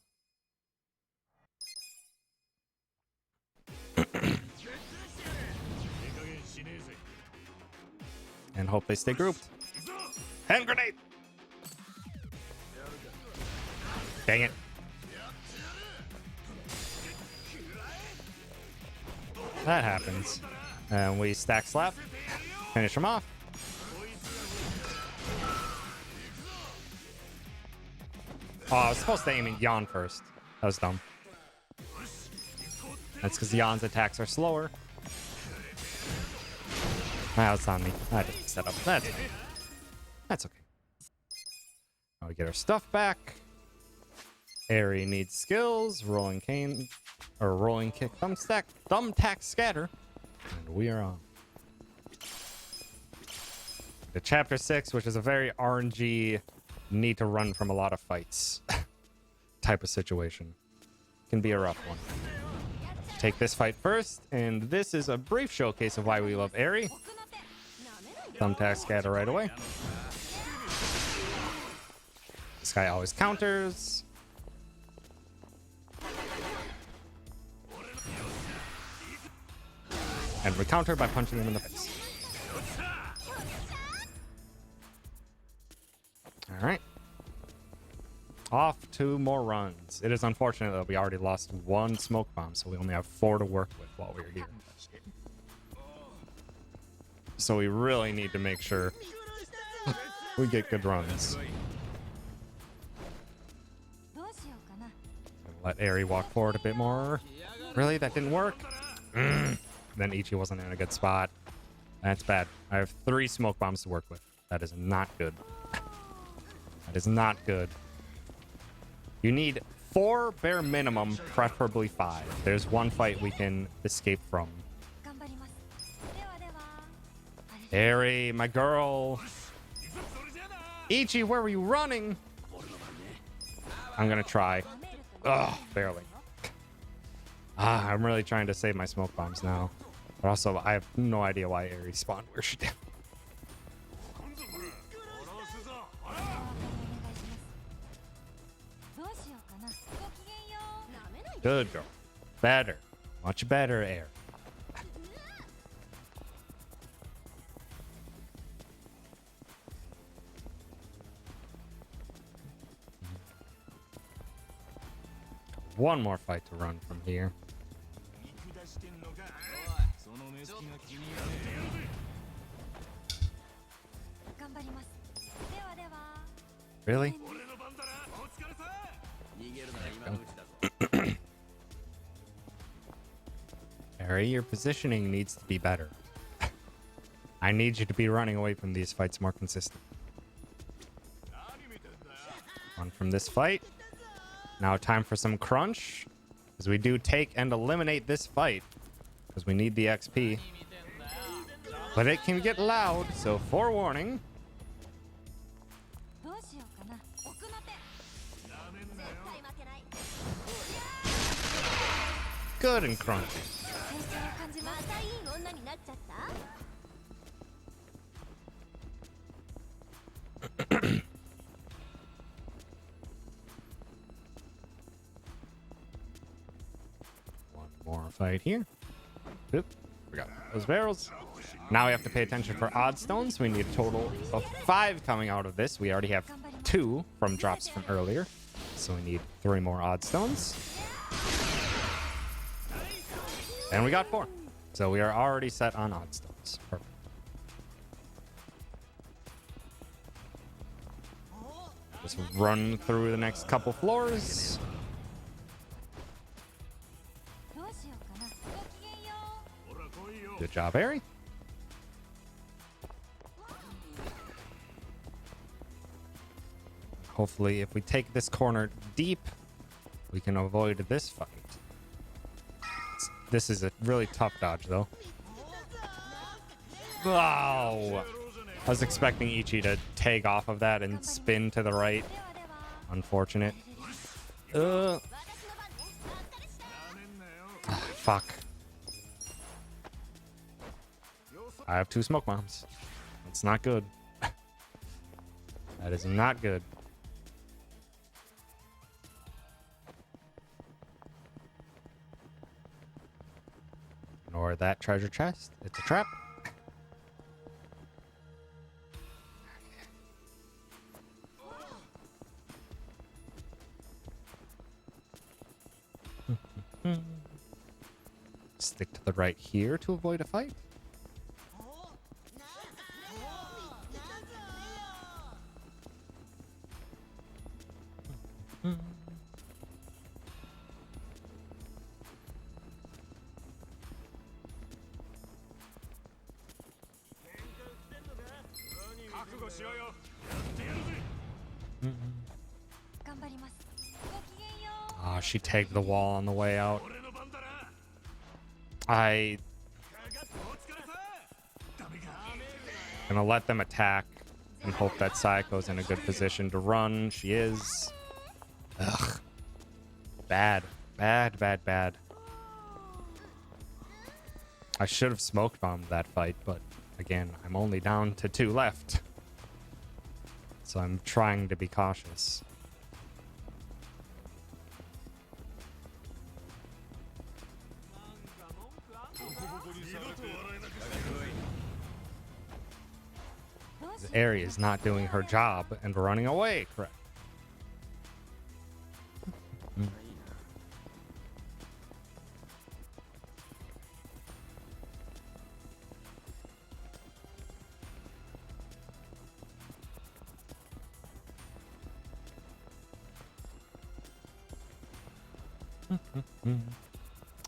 And hope they stay grouped. Hand grenade! Dang it. That happens. And we stack slap. Finish him off. Oh, I was supposed to aim at Yan first. That was dumb. That's because Yan's attacks are slower. Now it's on me. I didn't set up. That's okay. Now we get our stuff back. Airy needs skills. Rolling cane. Or rolling kick. Thumbtack scatter. And we are on. The chapter 6, which is a very RNG, need to run from a lot of fights type of situation. Can be a rough one. Take this fight first, and this is a brief showcase of why we love Airy. Thumbtack scatter right away. This guy always counters. And we counter by punching him in the face. Alright. Off 2 more runs. It is unfortunate that we already lost 1 smoke bomb, so we only have 4 to work with while we're here. So we really need to make sure we get good runs. Let Airy walk forward a bit more. Really? That didn't work? Then Ichi wasn't in a good spot. That's bad. I have 3 smoke bombs to work with. That is not good. That is not good. You need 4 bare minimum, preferably 5. There's 1 fight we can escape from. Airy, my girl. Ichi, where were you running? I'm gonna try. Ugh, barely. I'm really trying to save my smoke bombs now. But also, I have no idea why Aerie spawned where she did. どうしようかな。ごきげんよう。なめないで。 Good girl. Better. Much better, Air. One more fight to run from here. 頑張ります。ではでは。 Really? 逃げるなら今のうちだぞ。 Aerie, your positioning needs to be better. I need you to be running away from these fights more consistent. Run from this fight. Now time for some crunch, as we do take and eliminate this fight, because we need the XP. But it can get loud, so forewarning. どうしようかな。奥の手。絶対負けない。 Good and crunch. 成長を感じます。またいい女になっちゃった。 One more fight here. Oop, forgot those barrels. Now we have to pay attention for odd stones. We need a total of 5 coming out of this. We already have 2 from drops from earlier, so we need 3 more odd stones. And we got 4. So we are already set on odd stones. Perfect. Just run through the next couple floors. どうしようかな。ごきげんよう。 Good job, Aerie. Hopefully, if we take this corner deep, we can avoid this fight. This is a really tough dodge, though. Wow! I was expecting Ichi to tag off of that and spin to the right. Unfortunate. Fuck. I have 2 smoke bombs. That's not good. That is not good. Ignore that treasure chest. It's a trap. Stick to the right here to avoid a fight. Oh, she tagged the wall on the way out. I gonna let them attack and hope that Sayako's in a good position to run. She is. Ugh. Bad. Bad, bad, bad. I should have smoke bombed that fight, but again, I'm only down to 2 left. So I'm trying to be cautious. This area is not doing her job and running away, correct?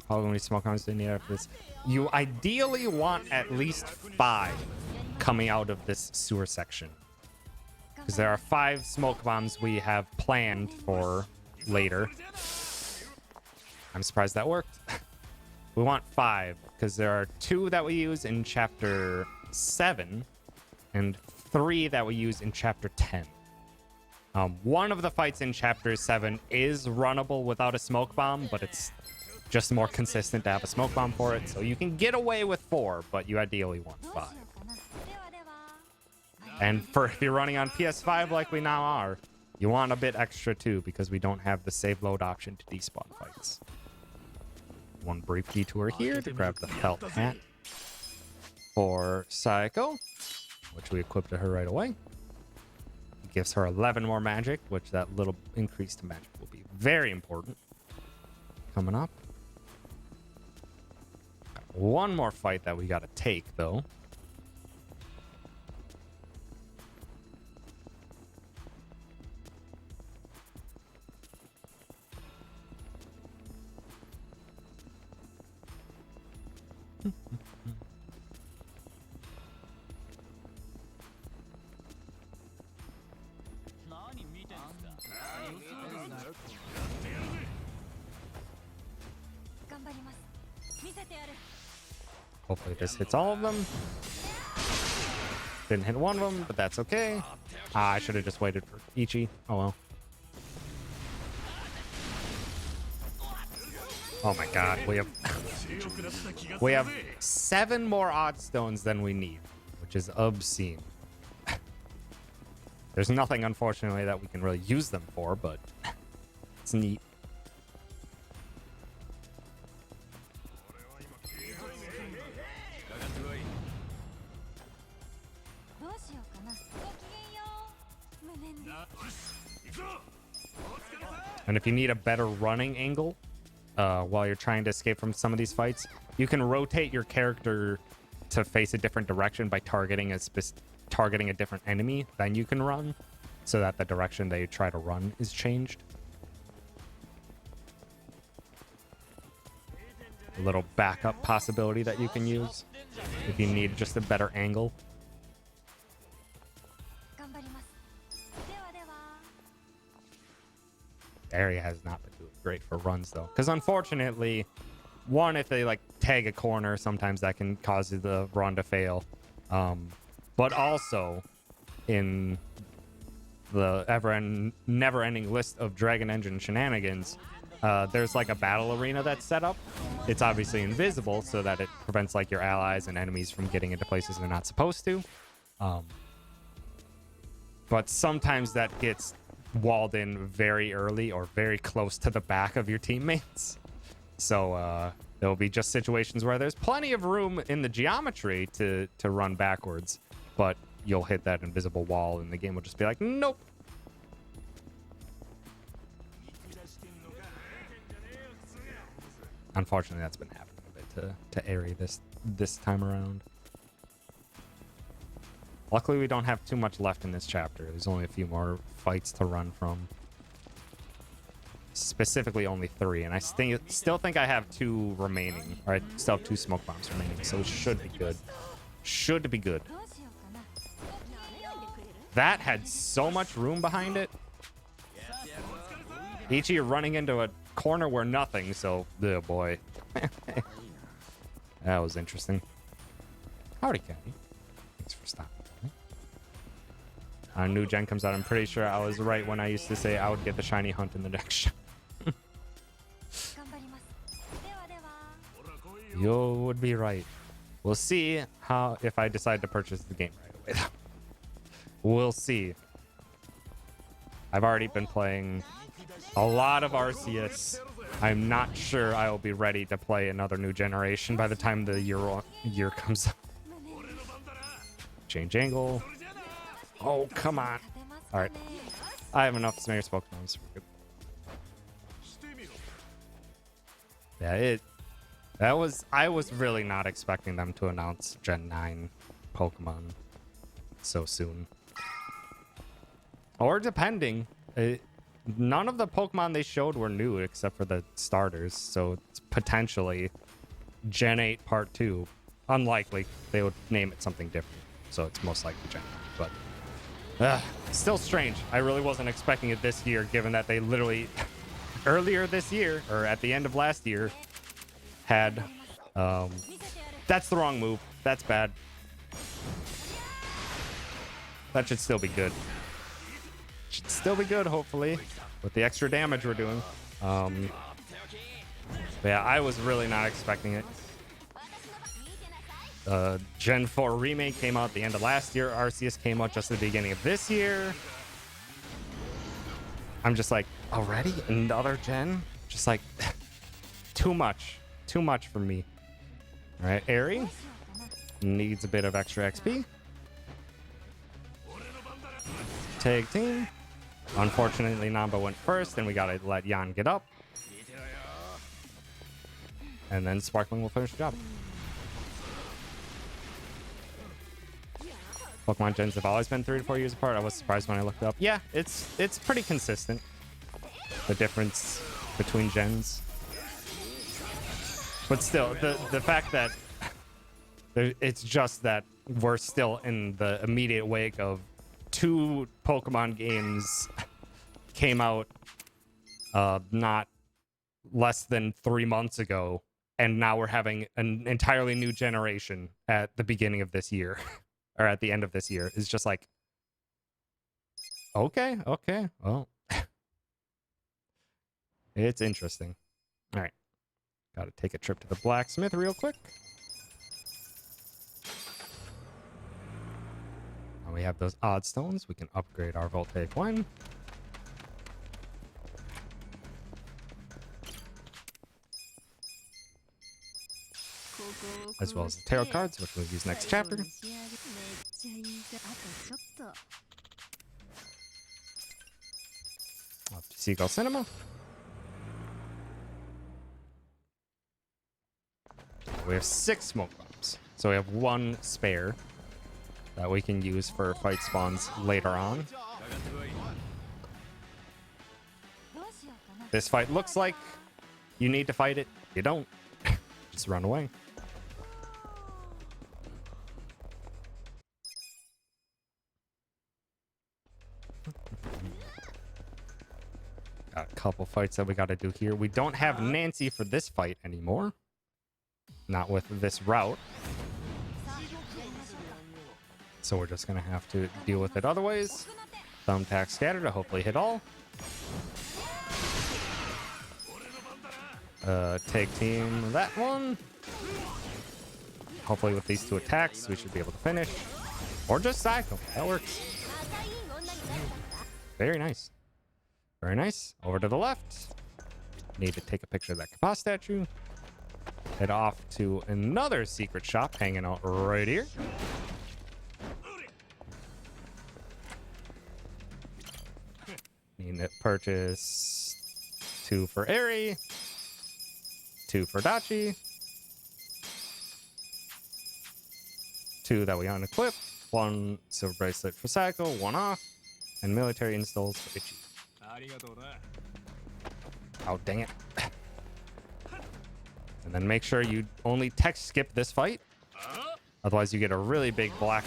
How many smoke bombs do you need after this? You ideally want at least 5 coming out of this sewer section, because there are 5 smoke bombs we have planned for later. I'm surprised that worked. We want 5 because there are 2 that we use in chapter 7 and 3 that we use in chapter 10. One of the fights in chapter 7 is runnable without a smoke bomb, but it's just more consistent to have a smoke bomb for it. So you can get away with 4, but you ideally want どうし 5. ようかなではでは And for if you're running on PS5 like we now are, you want a bit extra too, because we don't have the save load option to despawn fights. One brief detour here to grab the felt hat for Psycho, which we equipped to her right away. It gives her 11 more magic, which that little increase to magic will be very important. Coming up. One more fight that we gotta take, though. Hopefully this hits all of them. Didn't hit one of them, but that's okay. I should have just waited for Ichi. Oh well. Oh my god, we have 7 more odd stones than we need, which is obscene. There's nothing, unfortunately, that we can really use them for, but it's neat. And if you need a better running angle while you're trying to escape from some of these fights, you can rotate your character to face a different direction by targeting a different enemy. Then you can run, so that the direction they try to run is changed. A little backup possibility that you can use if you need just a better angle. The area has not been doing great for runs, though, because unfortunately, one, if they like tag a corner, sometimes that can cause the run to fail. But also, in the never-ending list of Dragon Engine shenanigans, there's like a battle arena that's set up. It's obviously invisible, so that it prevents like your allies and enemies from getting into places they're not supposed to. But sometimes that gets walled in very early or very close to the back of your teammates. So there'll be just situations where there's plenty of room in the geometry to run backwards, but you'll hit that invisible wall and the game will just be like, nope. Unfortunately, that's been happening a bit to Aerie this time around. Luckily, we don't have too much left in this chapter. There's only a few more fights to run from. Specifically, only 3. And I still think I have 2 remaining. Or I still have 2 smoke bombs remaining. So it should be good. Should be good. That had so much room behind it. Ichi running into a corner where nothing. So, oh boy. That was interesting. Howdy, Kenny. Thanks for stopping. New gen comes out. I'm pretty sure I was right when I used to say I would get the shiny hunt in the next show. You would be right. We'll see if I decide to purchase the game right away. We'll see. I've already been playing a lot of Arceus. I'm not sure I will be ready to play another new generation by the time the year comes up. Change angle. Oh, come on. All right. I have enough Smear's Pokemon, so we're good. Yeah, I was really not expecting them to announce Gen 9 Pokemon so soon. Or depending. None of the Pokemon they showed were new except for the starters, so it's potentially Gen 8 Part 2. Unlikely. They would name it something different, so it's most likely Gen 9, but still strange. I really wasn't expecting it this year, given that they literally earlier this year, or at the end of last year, had that's the wrong move. That's bad. That should still be good. Should still be good, hopefully, with the extra damage we're doing. But yeah, I was really not expecting it. Gen 4 remake came out at the end of last year. Arceus came out just at the beginning of this year. I'm just like, already another gen? Just like, too much for me. All right, Eri needs a bit of extra XP. Tag team. Unfortunately, Namba went first, and we gotta let Yan get up. And then Sparkling will finish the job. Pokemon gens have always been 3 to 4 years apart. I was surprised when I looked it up. Yeah, it's pretty consistent. The difference between gens. But still, the fact that it's just that we're still in the immediate wake of 2 Pokemon games came out not less than 3 months ago, and now we're having an entirely new generation at the beginning of this year. Or at the end of this year. Is just like, okay, well. It's interesting. All right. Got to take a trip to the blacksmith real quick. Now we have those odd stones. We can upgrade our voltaic one. As well as the tarot cards, which we'll use next chapter. Off to Seagull Cinema. We have 6 smoke bombs, so we have 1 spare that we can use for fight spawns later on. This fight looks like you need to fight it. You don't. Just run away. Got a couple fights that we got to do here. We don't have Nancy for this fight anymore. Not with this route. So we're just going to have to deal with it otherwise. Thumbtack scatter to hopefully hit all. Tag team that one. Hopefully with these 2 attacks, we should be able to finish. Or just cycle. That works. Very nice. Very nice. Over to the left. Need to take a picture of that Kappa statue. Head off to another secret shop hanging out right here. Need to purchase 2 for Eri. 2 for Dachi. 2 that we unequip. 1 silver bracelet for Psycho. 1 off. And military installs for Itchy. Oh, dang it. And then make sure you only text skip this fight. Otherwise, you get a really big black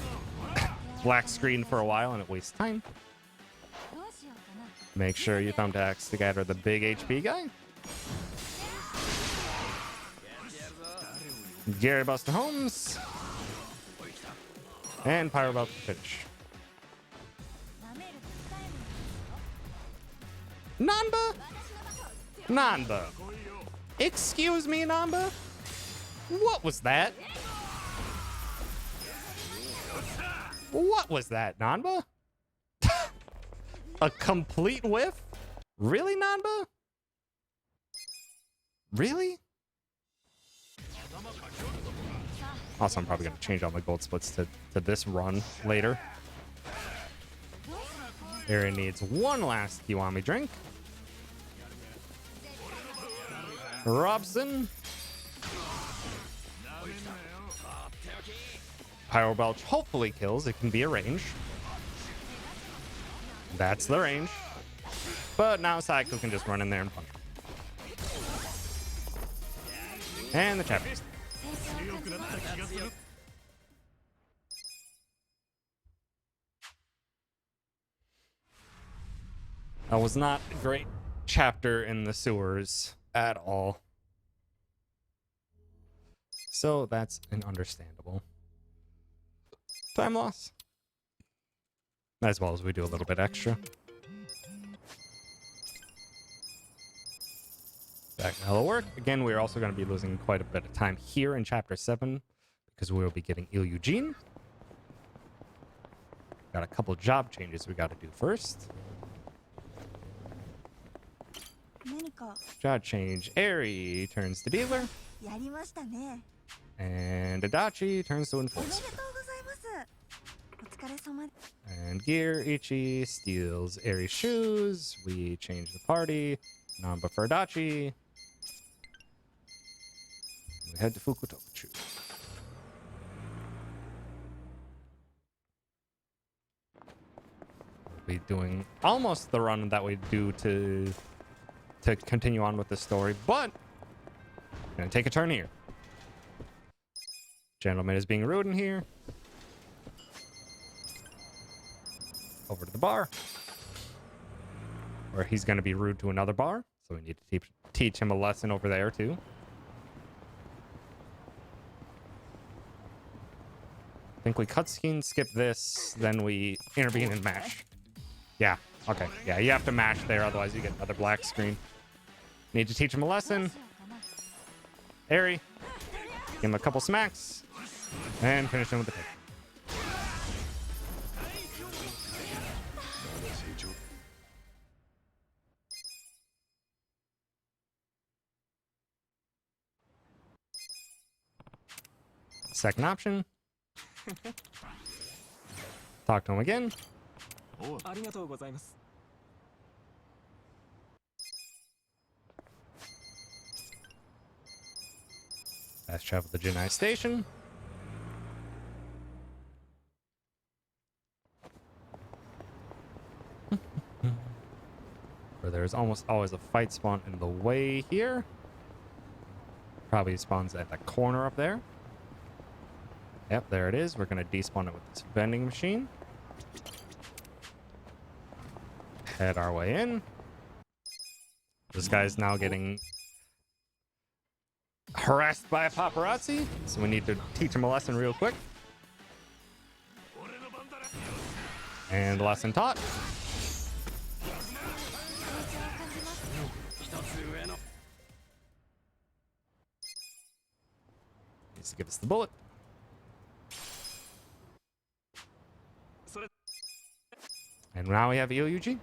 screen for a while and it wastes time. Make sure you thumbtacks together the big HP guy. Gary Buster Holmes. And Pyro about to finish. Namba? Namba. Excuse me, Namba? What was that? What was that, Namba? A complete whiff? Really, Namba? Really? Also, I'm probably going to change all my gold splits to this run later. Aaron needs 1 last Kiwami drink. Robson. Pyro Belch hopefully kills. It can be a range. That's the range. But now Psycho can just run in there and punch. And the chapters. That was not a great chapter in the sewers at all. So that's an understandable time loss. As well as we do a little bit extra. That will work. Again, we're also going to be losing quite a bit of time here in Chapter 7 because we will be getting Il Eugene. Got a couple job changes we got to do first. 何か Job change. Eri turns to dealer, やりましたね。 and Adachi turns to おめでとう enforcer. ございます。お疲れ様。 And Gear Ichi steals Eri's shoes. We change the party. Namba for Adachi. We head to Fukutokuchu. We'll be doing almost the run that we do to continue on with the story, but gonna take a turn here. Gentleman is being rude in here. Over to the bar. Or he's gonna be rude to another bar, so we need to teach him a lesson over there too. I think we cutscene skip this, then we intervene and mash. Yeah, okay. Yeah, you have to mash there, otherwise you get another black screen. Need to teach him a lesson. Eri, give him a couple smacks, and finish him with the kick. Second option. Talk to him again. ありがとうございます。 Fast travel to Jinai Station. Where there's almost always a fight spawn in the way here. Probably spawns at the corner up there. Yep, there it is. We're going to despawn it with this vending machine. Head our way in. This guy's now getting harassed by a paparazzi, so we need to teach him a lesson real quick. And lesson taught. Needs to give us the bullet. And now we have Yuji.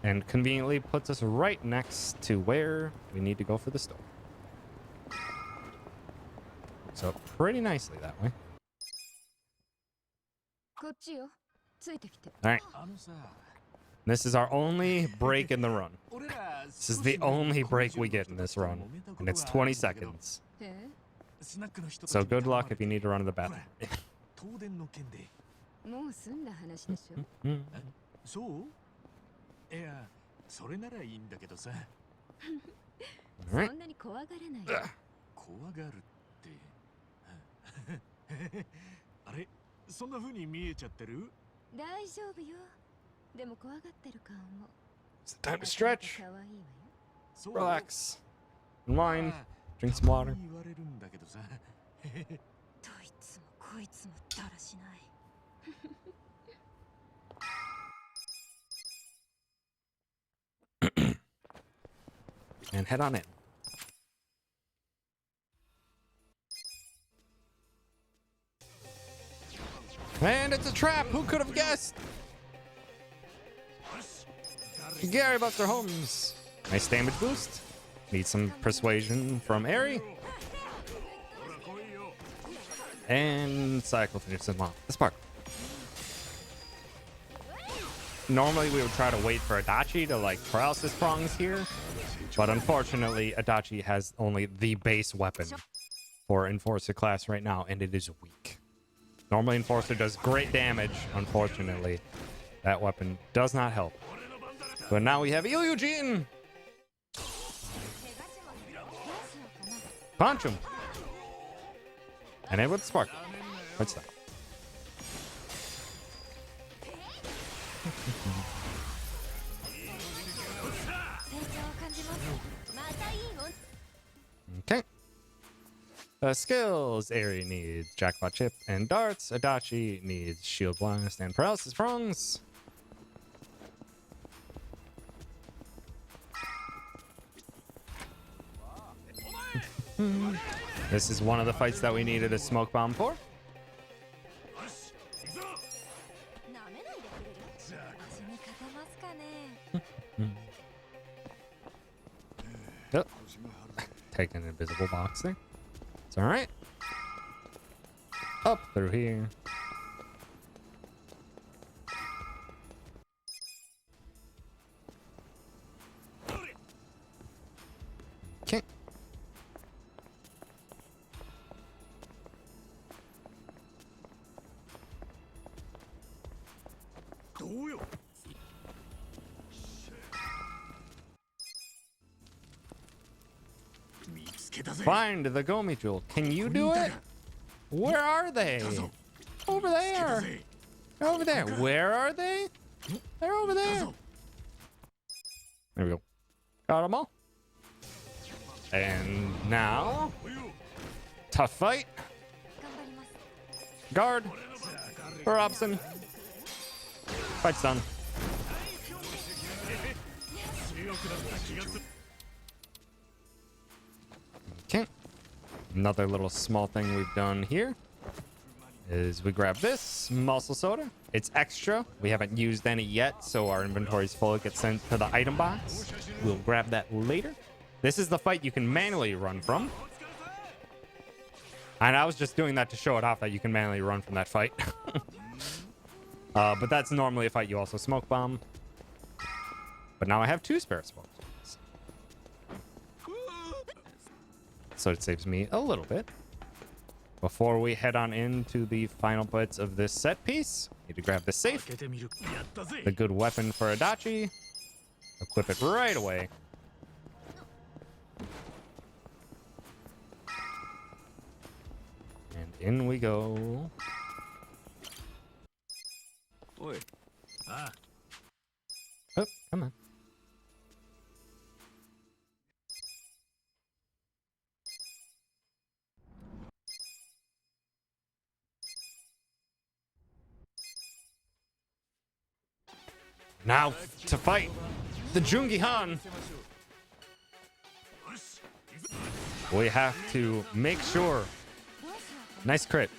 And conveniently puts us right next to where we need to go for the store. So pretty nicely that way. こっちよ。ついてきて。 All right. This is our only break in the run. This is the only break we get in this run. And it's 20 seconds. え So good luck if you need to run to the bathroom. もう済んだ話でしょ。 そういや、それならいいんだけどさ。 そ All right. んなに怖がらないよ。怖がるって。あれ、そんな風に見えちゃってる？大丈夫よ。でも怖がってる顔も。 It's time to stretch, 可愛いわよ。そう relax, unwind, drink some water. 言われるんだけどさ。どいつもこいつもだらしない。 And head on in. And it's a trap! Who could have guessed? Gary Buster Holmes. Nice damage boost. Need some persuasion from Eri. And Cycle finishes him off. The spark. Normally we would try to wait for Adachi to like paralysis prongs here. But unfortunately, Adachi has only the base weapon for Enforcer class right now, and it is weak. Normally, Enforcer does great damage. Unfortunately, that weapon does not help. But now we have Eugene! Punch him! And it with Spark. What's that? Okay. Skills. Eri needs Jackpot Chip and Darts. Adachi needs Shield Blast and Paralysis Prongs. This is one of the fights that we needed a smoke bomb for. なめないでくれる私に勝てますかね Oh. Take an invisible box there. It's alright. Up through here. Okay. Find the Gomi jewel. Can you do it? Where are they? Over there. Over there. Where are they? They're over there. There we go. Got them all. And now, tough fight. 頑張ります Guard for Robson. Fight's done. Okay. Another little small thing we've done here is we grab this muscle soda. It's extra. We haven't used any yet, so our inventory's full. It gets sent to the item box. We'll grab that later. This is the fight you can manually run from. And I was just doing that to show it off that you can manually run from that fight. But that's normally a fight you also smoke bomb. But now I have 2 spare smoke bombs. So it saves me a little bit. Before we head on into the final bits of this set piece, need to grab the safe. The good weapon for Adachi. Equip it right away. And in we go. Oh, come on. Now to fight the Jungi Han. We have to make sure. Nice crit.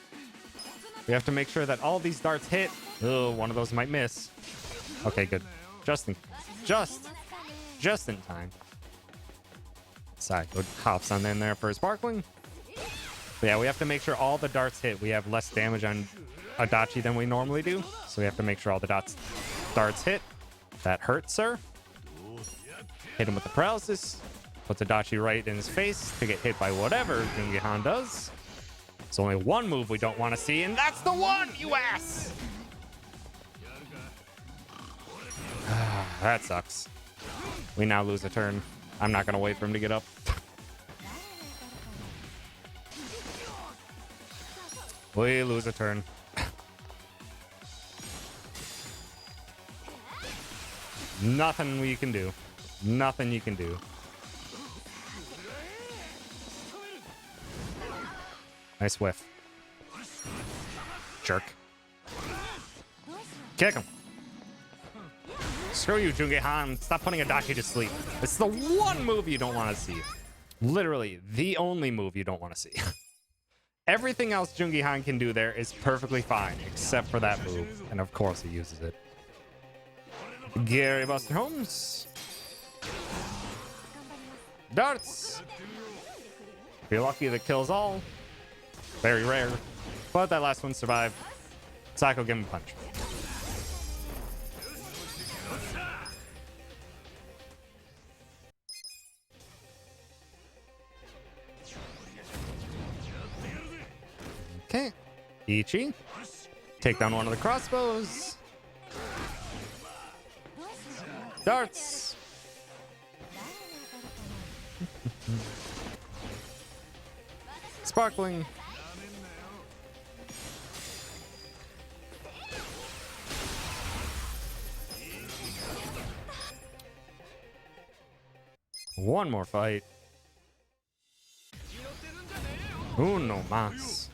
We have to make sure that all these darts hit. Oh, one of those might miss. Okay, good. Just in time. Psycho hops on in there for his sparkling. But yeah, we have to make sure all the darts hit. We have less damage on Adachi than we normally do, so we have to make sure all the darts hit. That hurts, sir. Hit him with the paralysis. Puts Adachi right in his face to get hit by whatever Jungi Han does. It's only one move we don't want to see, and that's the one, you ass! That sucks. We now lose a turn. I'm not going to wait for him to get up. We lose a turn. Nothing we can do. Nothing you can do. Nice whiff. Jerk. Kick him. Screw you, Jungi Han. Stop putting Adachi to sleep. It's the one move you don't want to see. Literally, the only move you don't want to see. Everything else Jungi Han can do there is perfectly fine, except for that move. And of course he uses it. Gary Buster Holmes. Darts. If you're lucky, that kills all. Very rare. But that last one survived. Psycho, give him a punch. Okay. Ichi. Take down one of the crossbows. Darts. Sparkling. One more fight. Uno más.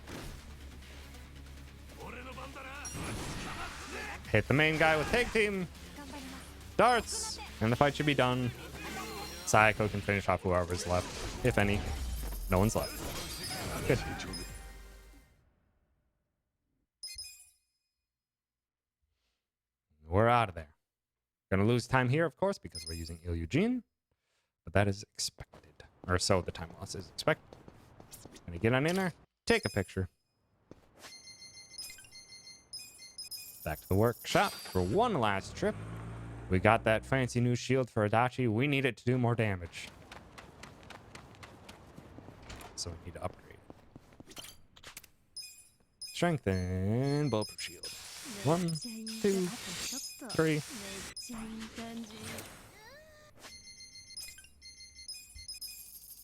Hit the main guy with tag team. Darts. And the fight should be done. Sayako can finish off whoever's left, if any. No one's left. Good. We're out of there. Gonna lose time here, of course, because we're using Il Eugene. But that is expected. Or so the time loss is expected. Gonna get on in there, take a picture. Back to the workshop for one last trip. We got that fancy new shield for Adachi. We need it to do more damage. So we need to upgrade. Strengthen bulletproof shield. 1, 2, 3.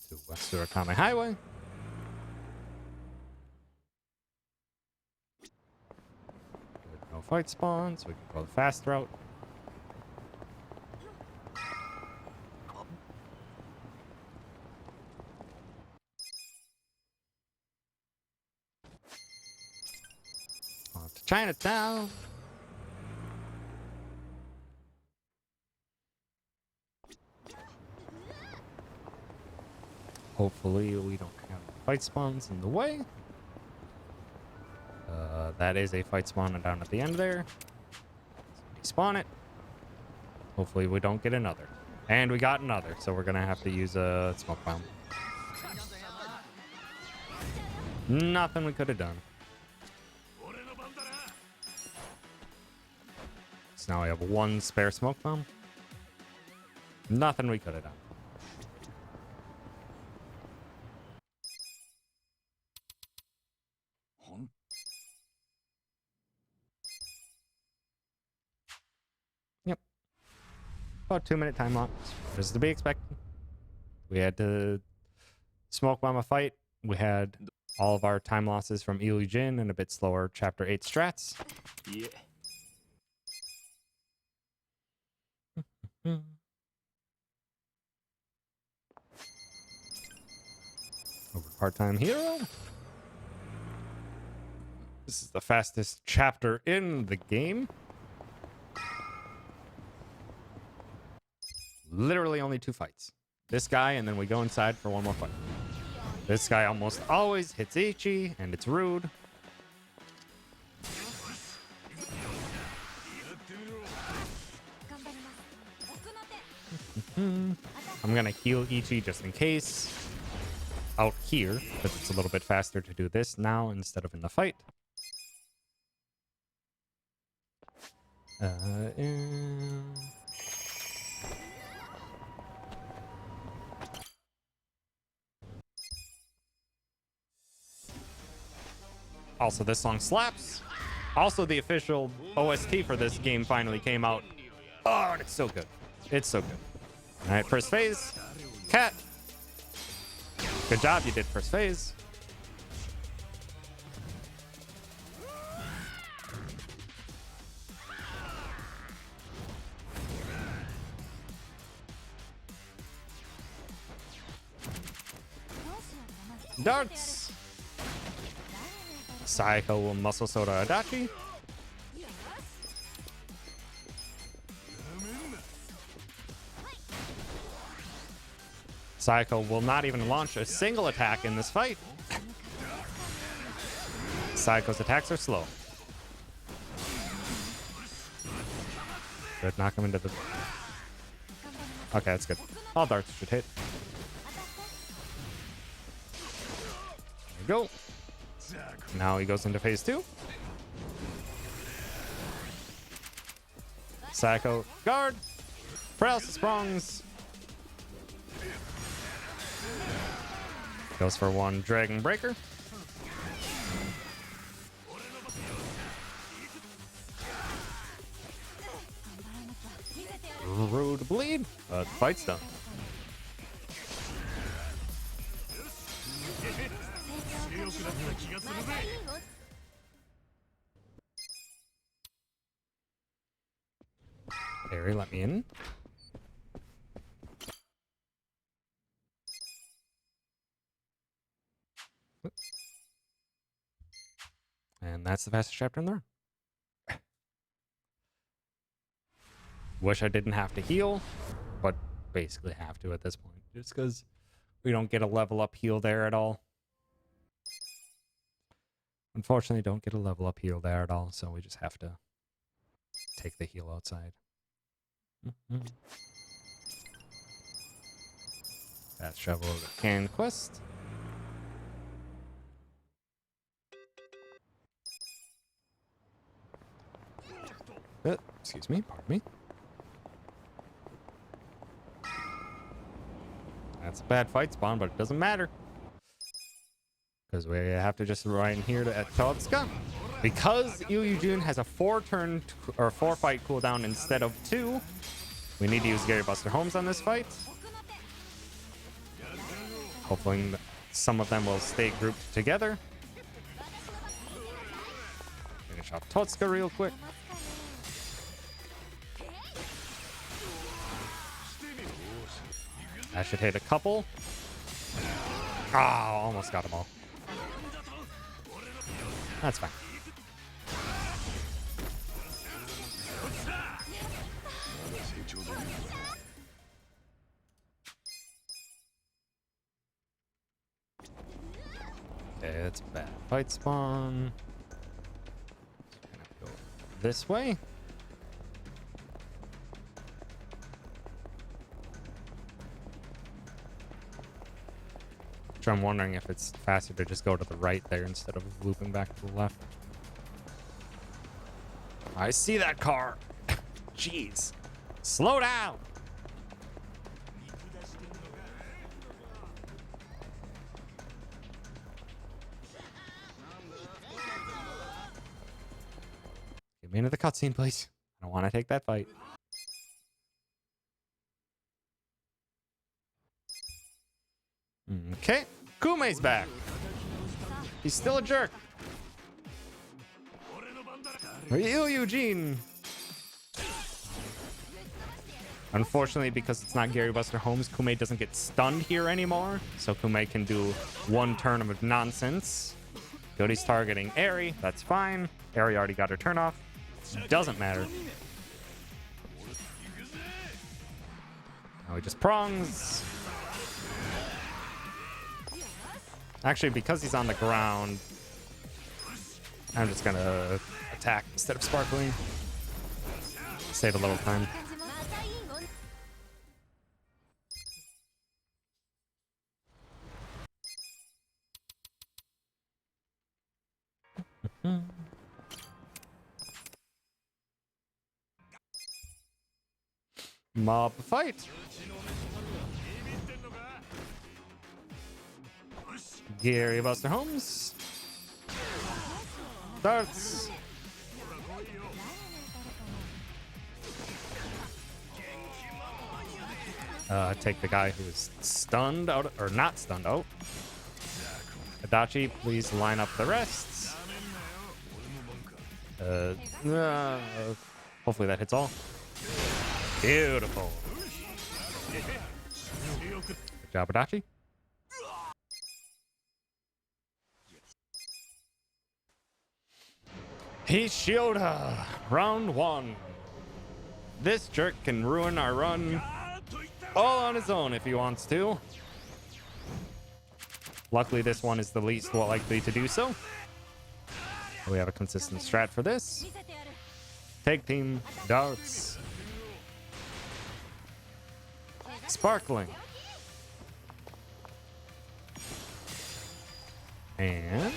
To West Surakami Highway. Good, no fight spawns. We can go the fast route. On to Chinatown. Hopefully we don't have fight spawns in the way. That is a fight spawn down at the end there. So despawn it. Hopefully we don't get another. And we got another, so we're gonna have to use a smoke bomb. Nothing we could have done. So now we have one spare smoke bomb. Nothing we could have done. Yep. About 2-minute time loss. This is to be expected. We had to smoke bomb a fight. We had all of our time losses from Il Jin and a bit slower Chapter 8 strats. Yeah. Over part-time hero. This is the fastest chapter in the game. Literally only 2 fights. This guy, and then we go inside for one more fight. This guy almost always hits Ichi, and it's rude. I'm gonna heal Ichi just in case. Out here, because it's a little bit faster to do this now instead of in the fight. Also, this song slaps. Also, the official OST for this game finally came out. Oh, and it's so good. It's so good. All right, first phase. Cat. Good job, you did first phase. Darts. Psycho will muscle soda Adachi. Psycho will not even launch a single attack in this fight. Psycho's attacks are slow. Good, knock him into the... Okay, that's good. All darts should hit. There we go. Now he goes into phase 2. Psycho, guard. Paralysis prongs. Goes for one Dragon Breaker. Rude bleed, but the fight's done. Barry, let me in. And that's the fastest chapter in there. Wish I didn't have to heal, but basically have to at this point, just because We don't get a level up heal there at all. Unfortunately, don't get a level up heal there at all, so we just have to take the heal outside. Fast travel to Can Quest. Excuse me, pardon me. That's a bad fight spawn, but it doesn't matter. Because we have to just run in here at Totsuka. Because Yujun has a 4-turn or 4-fight cooldown instead of 2, we need to use Gary Buster Holmes on this fight. Hopefully some of them will stay grouped together. Finish off Totsuka real quick. I should hit a couple. Ah, almost got them all. That's fine. Okay, that's a bad fight spawn. Gonna go this way. So I'm wondering if it's faster to just go to the right there instead of looping back to the left. I see that car. Jeez. Slow down. Get me into the cutscene, please. I don't want to take that fight. Okay. Kumei's back. He's still a jerk. Are you, Eugene? Unfortunately, because it's not Gary Buster Holmes, Kumei doesn't get stunned here anymore. So Kumei can do 1 turn of nonsense. Cody's targeting Eri. That's fine. Eri already got her turn off. Doesn't matter. Now he just prongs. Actually, because he's on the ground, I'm just gonna attack instead of sparkling. Save a little time. Mob fight. Gary Buster Holmes. Starts. Take the guy who is stunned out, or not stunned out. Adachi, please line up the rests. Hopefully that hits all. Beautiful. Good job, Adachi. Hishioda, round 1. This jerk can ruin our run all on his own if he wants to. Luckily, this one is the least likely to do so. We have a consistent strat for this. Tag team, darts. Sparkling. And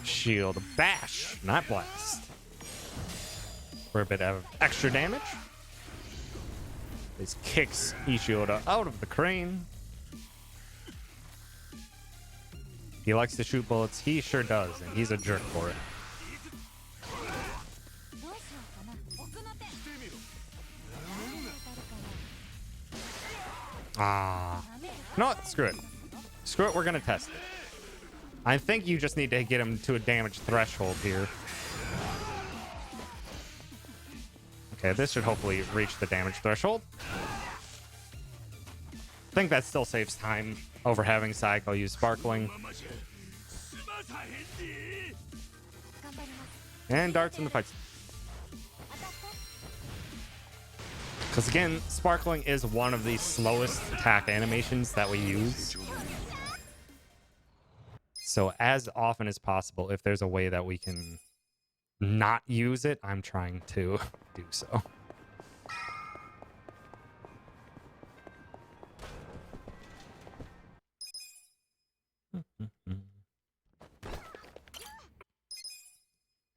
shield bash, not blast. For a bit of extra damage. This kicks Ishioda out of the crane. He likes to shoot bullets. He sure does, and he's a jerk for it. No, screw it. Screw it, we're gonna test it. I think you just need to get him to a damage threshold here. Okay, this should hopefully reach the damage threshold. I think that still saves time over having Saiko use Sparkling. And darts in the fights. Because again, sparkling is one of the slowest attack animations that we use. So as often as possible, if there's a way that we can not use it, I'm trying to do so.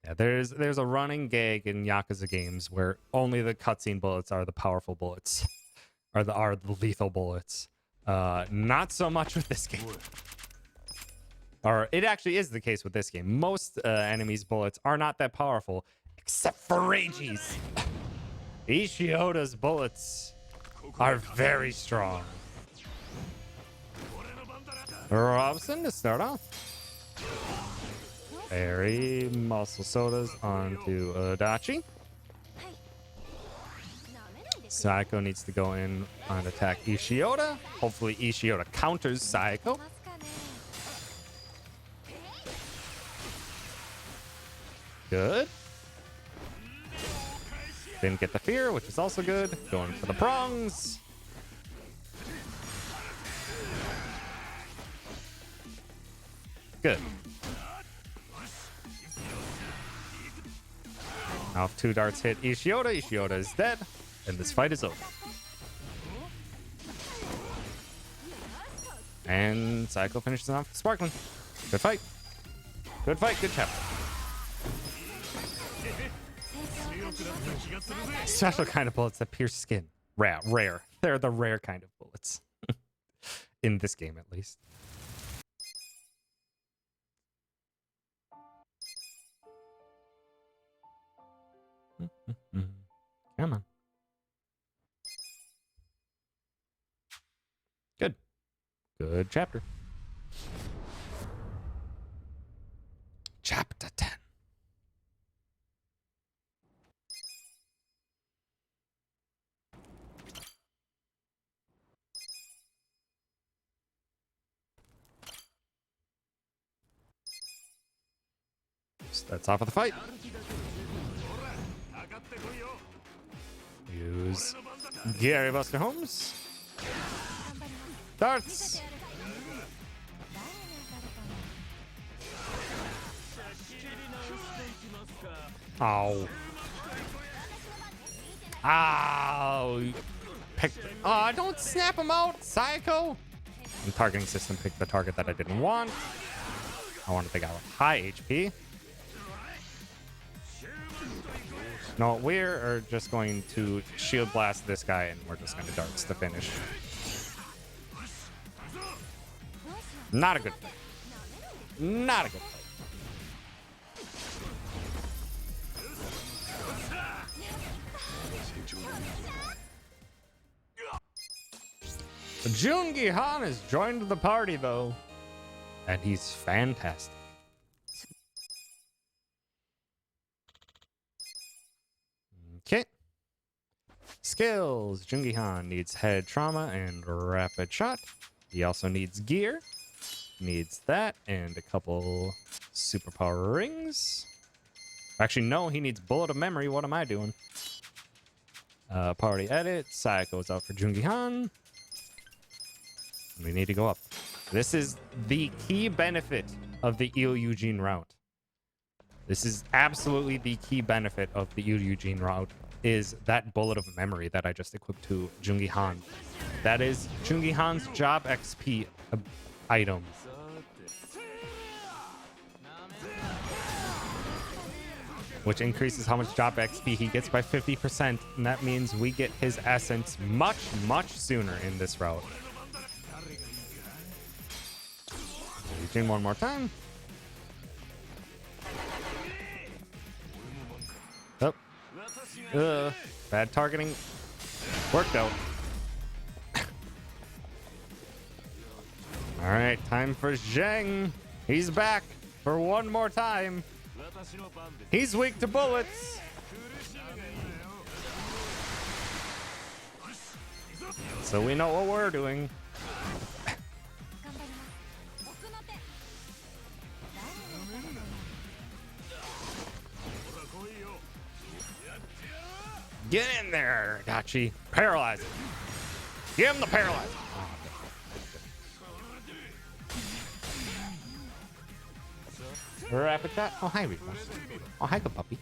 Yeah, there's a running gag in Yakuza games where only the cutscene bullets are the powerful bullets, are the lethal bullets. Not so much with this game. Or it actually is the case with this game. Most enemies' bullets are not that powerful, except for Reiji's. Ishioda's bullets are very strong. Robson to start off. Berry, muscle sodas onto Adachi. Saiko needs to go in and attack Ishioda. Hopefully Ishioda counters Saiko. Good. Didn't get the fear, which is also good. Going for the prongs. Good. Now if 2 darts hit Ishioda, Ishioda is dead, and this fight is over. And Saiko finishes off Sparkling. Good fight. Good fight, good chapter. Special kind of bullets that pierce skin. Rare. They're the rare kind of bullets. In this game, at least. Come on. Good. Good chapter. Chapter 10. That's off of the fight. Use Gary Buster Holmes. Darts. Ow. Ow. Oh, don't snap him out, Psycho. The targeting system picked the target that I didn't want. I wanted the guy with high HP. No, we're just going to shield blast this guy, and we're just going to darts to finish. Not a good fight. Not a good fight. Jungi Han has joined the party, though. And he's fantastic. Okay. Skills. Jungi Han needs head trauma and rapid shot. He also needs gear. Needs that and a couple superpower rings. Actually, no, he needs bullet of memory. What am I doing? Party edit. Sai goes out for Jungi Han. We need to go up. This is the key benefit of the Il Eugene route. This is absolutely the key benefit of the Il Eugene route, is that bullet of memory that I just equipped to Jungi Han. That is Jungi Han's job XP item. Which increases how much job XP he gets by 50%, and that means we get his essence much, much sooner in this route. Reaching one more time. Oh. Bad targeting. Worked out. Alright, time for Zheng. He's back for one more time. He's weak to bullets. So we know what we're doing. Get in there, Dachi. Paralyze him. Give him the paralyze. Rapid shot. Oh, hi, Rita. Oh, hi, good puppy.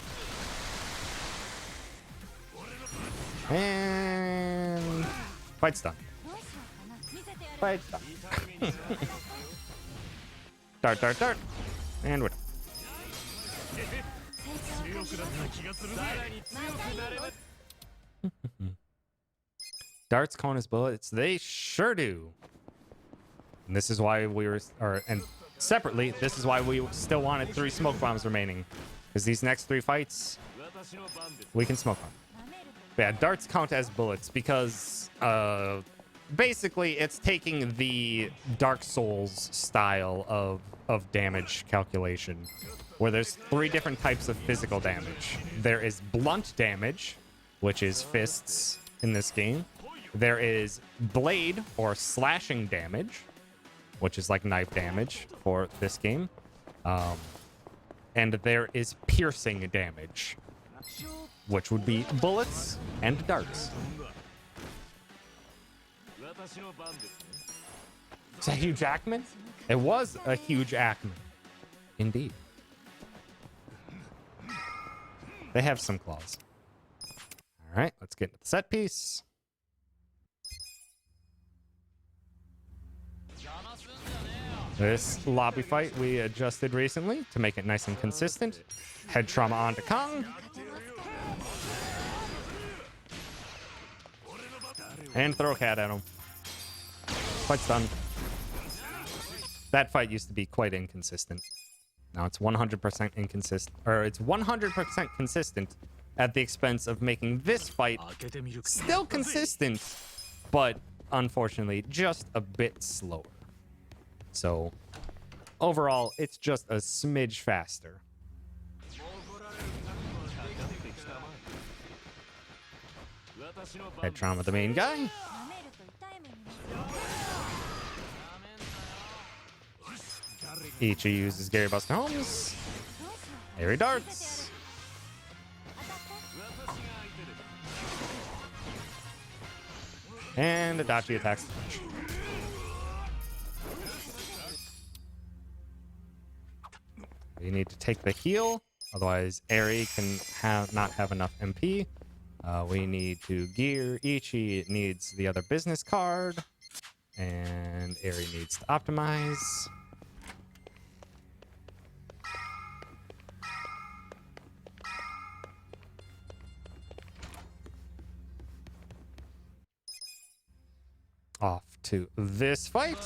And fight's done. どうしようかな見せてやる Fight's done. Dart, dart, dart. And we're done. 成長を感じます気がするね Darts, Conus, bullets, they sure do. And this is why we were, and separately, this is why we still wanted 3 smoke bombs remaining. Because these next 3 fights, we can smoke them. 舐めると But yeah, darts count as bullets because, basically it's taking the Dark Souls style of damage calculation, where there's 3 different types of physical damage. There is blunt damage, which is fists in this game. There is blade or slashing damage, which is like knife damage for this game. And there is piercing damage, which would be bullets and darts. Is that Hugh Jackman? It was a huge Jackman. Indeed. They have some claws. All right, let's get into the set piece. This lobby fight we adjusted recently to make it nice and consistent. Head trauma onto Kong. And throw a cat at him. Fight's done. That fight used to be quite inconsistent. Now it's 100% inconsistent, or it's 100% consistent at the expense of making this fight still consistent, but unfortunately just a bit slower. So overall, it's just a smidge faster. Head trauma the main guy. 舐めると痛い目に見せる Ichi uses Gary Buster Holmes. どうしよう Airy darts. 当たって And Adachi attacks. You need to take the heal, otherwise Airy can not have enough MP. We need to gear. Ichi needs the other business card, and Airy needs to optimize. Off to this fight.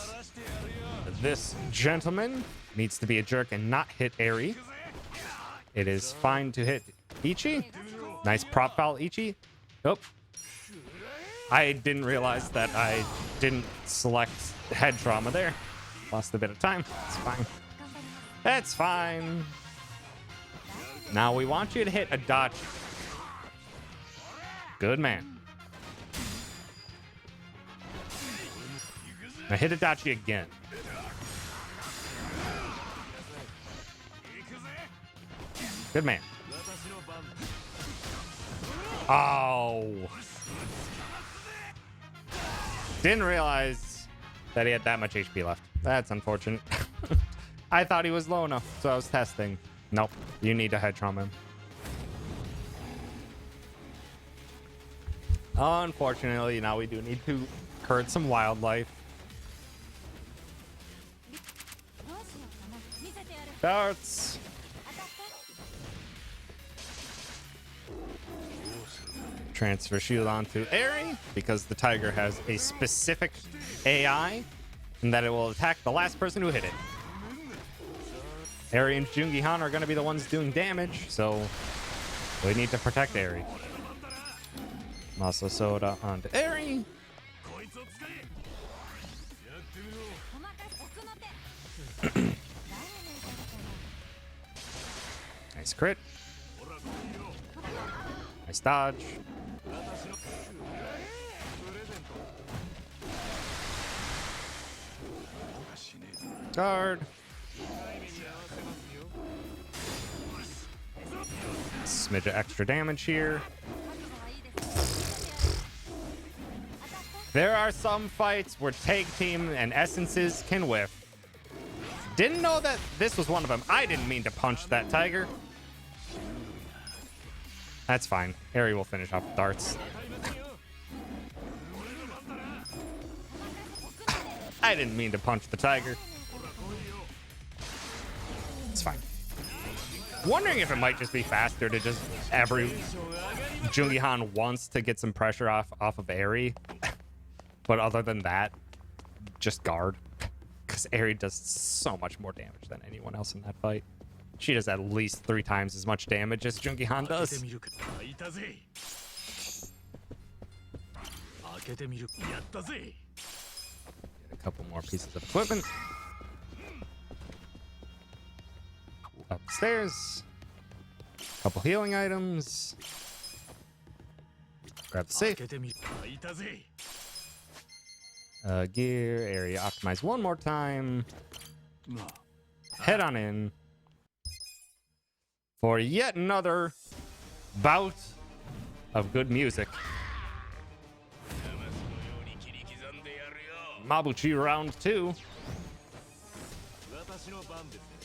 This gentleman needs to be a jerk and not hit Airy. It is fine to hit Ichi. Nice prop foul, Ichi. Oh. I didn't realize that I didn't select head trauma there. Lost a bit of time. It's fine. That's fine. Now we want you to hit Adachi. Good man. Now hit Adachi again. Good man. Oh. Didn't realize that he had that much HP left. That's unfortunate. I thought he was low enough, so I was testing. Nope. You need to head trauma him. Unfortunately, now we do need to hurt some wildlife. どうしようかな見せてやる Darts. 当たって Transfer shield onto Airy because the tiger has a specific AI and that it will attack the last person who hit it. Airy and Jungi Han are going to be the ones doing damage, so we need to protect Airy. Muscle soda onto Airy. おまかせ奥の手誰の言うこと Nice crit. Nice dodge. Guard. Smidge of extra damage here. There are some fights where tag team and essences can whiff. Didn't know that this was one of them. I didn't mean to punch that tiger. That's fine. Harry will finish off with darts. I didn't mean to punch the tiger. It's fine. Wondering if it might just be faster to just every Jungi-Han wants to get some pressure off of Eri. But other than that, just guard. Because Eri does so much more damage than anyone else in that fight. She does at least 3 times as much damage as Jungi-Han does. Get a couple more pieces of equipment. Upstairs. Couple healing items. Grab the safe. Gear area optimize one more time. Head on in for yet another bout of good music. Mabuchi round 2.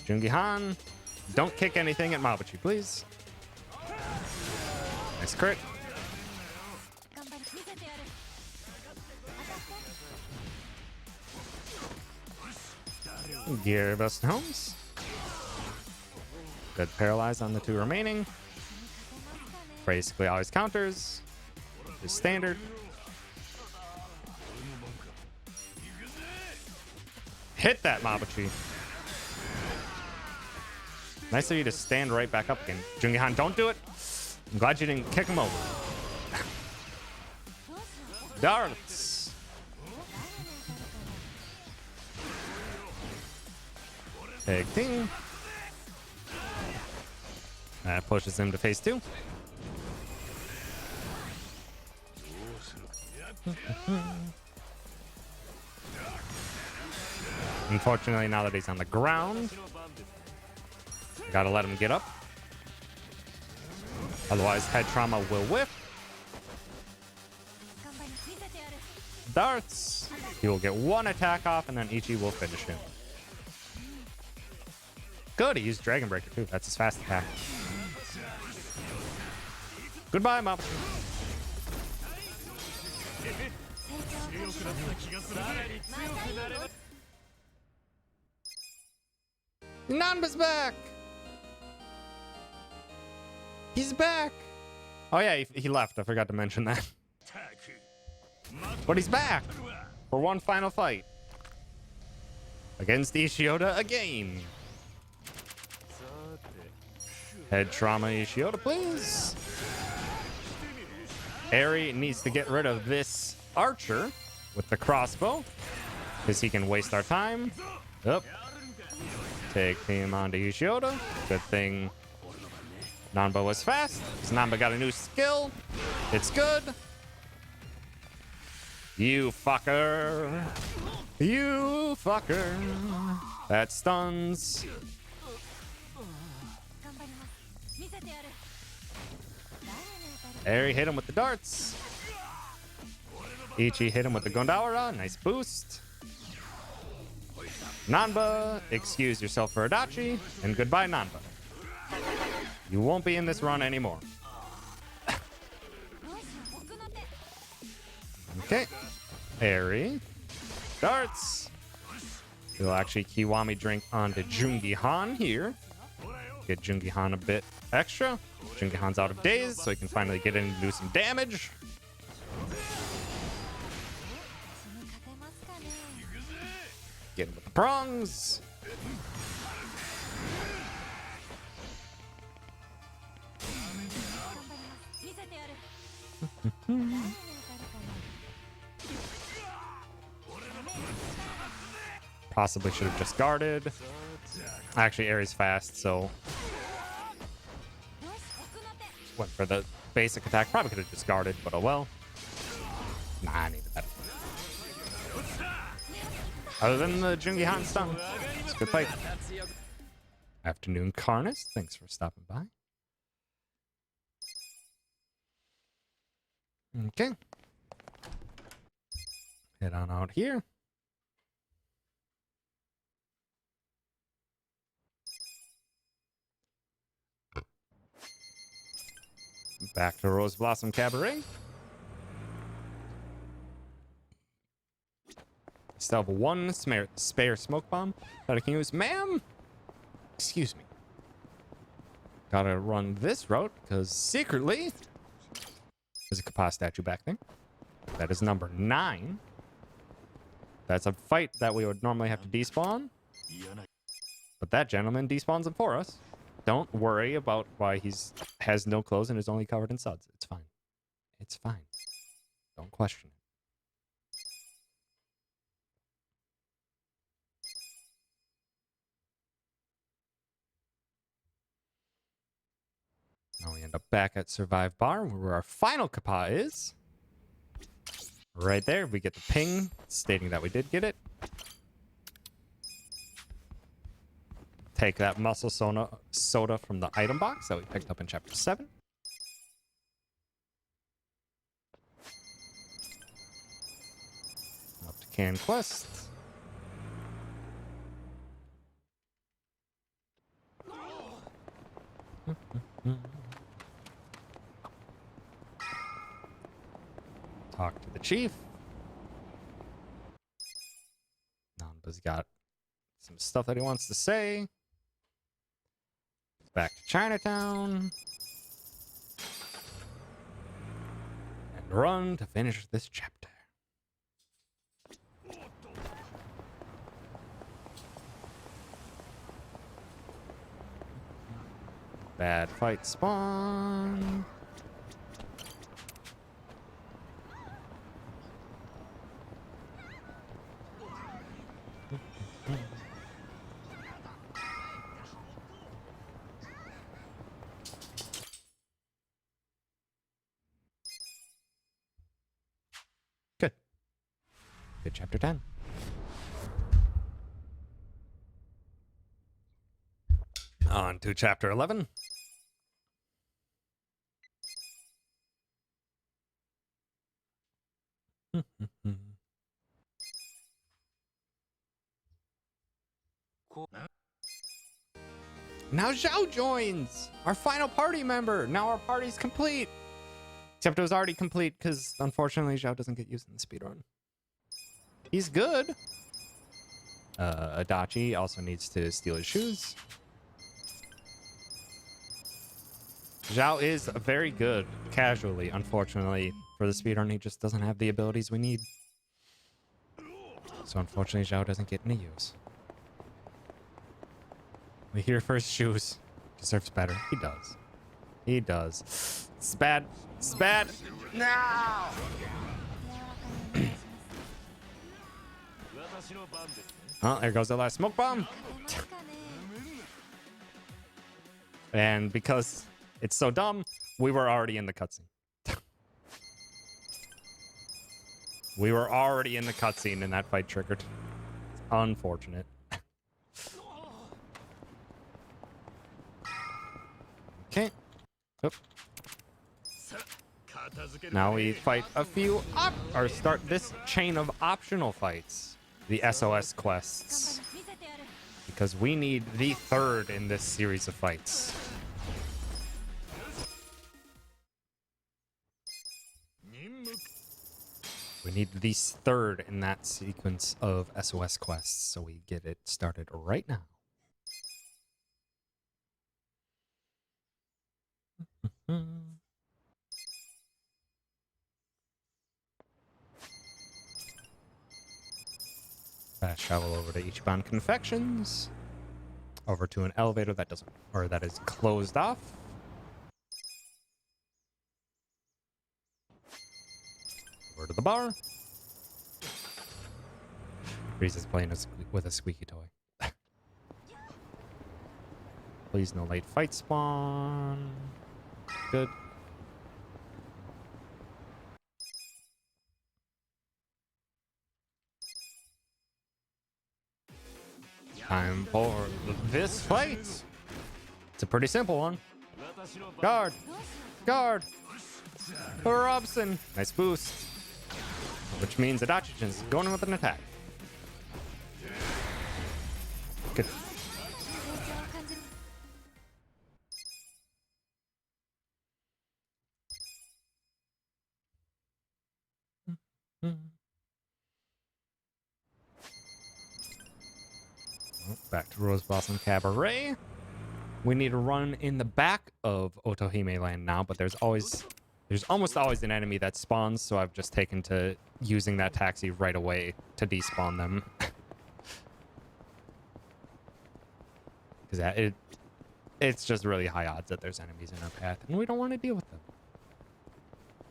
Jungi-Han, don't kick anything at Mabuchi, please. Nice crit. Gear busting homes. Good paralyze on the 2 remaining. Basically always counters. Just standard. Hit that Mabuchi. Nice of you to stand right back up again. Jungi-Han, don't do it. I'm glad you didn't kick him over. Darts. Tag team. That pushes him to phase 2. Unfortunately, now that he's on the ground, gotta let him get up. Otherwise, head trauma will whip. Darts. He will get 1 attack off, and then Ichi will finish him. Good, he used Dragon Breaker too. That's his fast attack. Goodbye, Mom. Nanba's back! He's back! Oh yeah, he left. I forgot to mention that. But he's back for one final fight. Against Ishioda again. Head trauma Ishioda, please. Eri needs to get rid of this archer with the crossbow, because he can waste our time. Up. Take him onto Ishioda. Good thing Nanba was fast, because Nanba got a new skill. It's good. You fucker. You fucker. That stuns. Eri hit him with the darts. Ichi hit him with the Gondawara. Nice boost. Nanba, excuse yourself for Adachi, and goodbye, Nanba. You won't be in this run anymore. Okay. Eri. Darts. He'll actually Kiwami drink onto Jungi-Han here. Get Jungi-Han a bit extra. Jungi-Han's out of daze, so he can finally get in and do some damage. Get him with the prongs. Possibly should have just guarded. Actually, Eri's fast, so went for the basic attack. Probably could have just guarded, but oh well. Nah, I needed that. Other than the Jungi-Han stun, it's a good fight. Afternoon, Carnus. Thanks for stopping by. Okay. Head on out here. Back to Rose Blossom Cabaret. Still have one spare smoke bomb that I can use. Ma'am! Excuse me. Gotta run this route, because secretly, there's a Kappa statue back there. That is number 9. That's a fight that we would normally have to despawn. But that gentleman despawns them for us. Don't worry about why has no clothes and is only covered in suds. It's fine. It's fine. Don't question it. Now we end up back at Survive Bar, where our final Kappa is. Right there, we get the ping stating that we did get it. Take that muscle soda from the item box that we picked up in Chapter 7. Up to Can Quest. Talk to the chief. Nanba's got some stuff that he wants to say. Back to Chinatown. And run to finish this chapter. Bad fight spawn. Good. Good chapter 10. On to chapter 11. Now Zhao joins! Our final party member! Now our party's complete! Except it was already complete because unfortunately Zhao doesn't get used in the speedrun. He's good! Adachi also needs to steal his shoes. Zhao is very good casually. Unfortunately, for the speedrun, he just doesn't have the abilities we need. So unfortunately, Zhao doesn't get any use. We hear for his shoes. Deserves better. He does. He does. It's bad. It's bad. No! Oh, there goes the last smoke bomb. And because it's so dumb, we were already in the cutscene. We were already in the cutscene and that fight triggered. It's unfortunate. Okay. Oop. Now we fight a few or start this chain of optional fights. The SOS quests. Because we need the third in this series of fights. We need the third in that sequence of SOS quests, so we get it started right now. Fast travel over to Ichiban Confections. Over to an elevator that doesn't, or that is closed off. Over to the bar. Breeze is playing with a squeaky toy. Please, no late fight spawn. Good. Time for this fight. It's a pretty simple one. Guard. Guard. Robson. Nice boost. which means Adachi-chan's going in with an attack. Good. 成長を感じる Oh, back to Rose Blossom Cabaret. We need to run in the back of Otohime Land now, but there's almost always an enemy that spawns, so I've just taken to using that taxi right away to despawn them. Because it's just really high odds that there's enemies in our path, and we don't want to deal with them.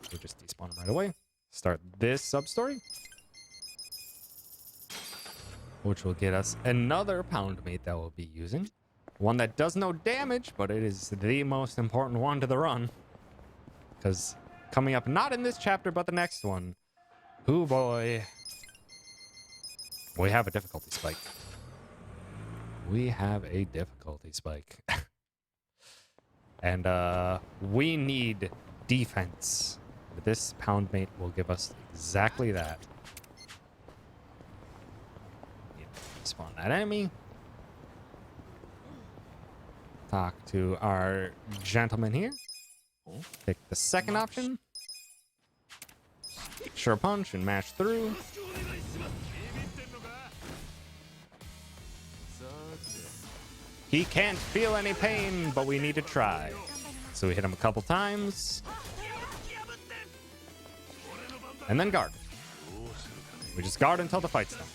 So just despawn them right away. Start this sub-story, which will get us another pound mate that we'll be using. One that does no damage, but it is the most important one to the run. Because coming up, not in this chapter, but the next one. Oh boy. We have a difficulty spike. We have a difficulty spike. And we need defense. This pound mate will give us exactly that. Spawn that enemy. Talk to our gentleman here. Pick the second option. Sure punch and mash through. He can't feel any pain, but we need to try. So we hit him a couple times. And then guard. We just guard until the fight's done.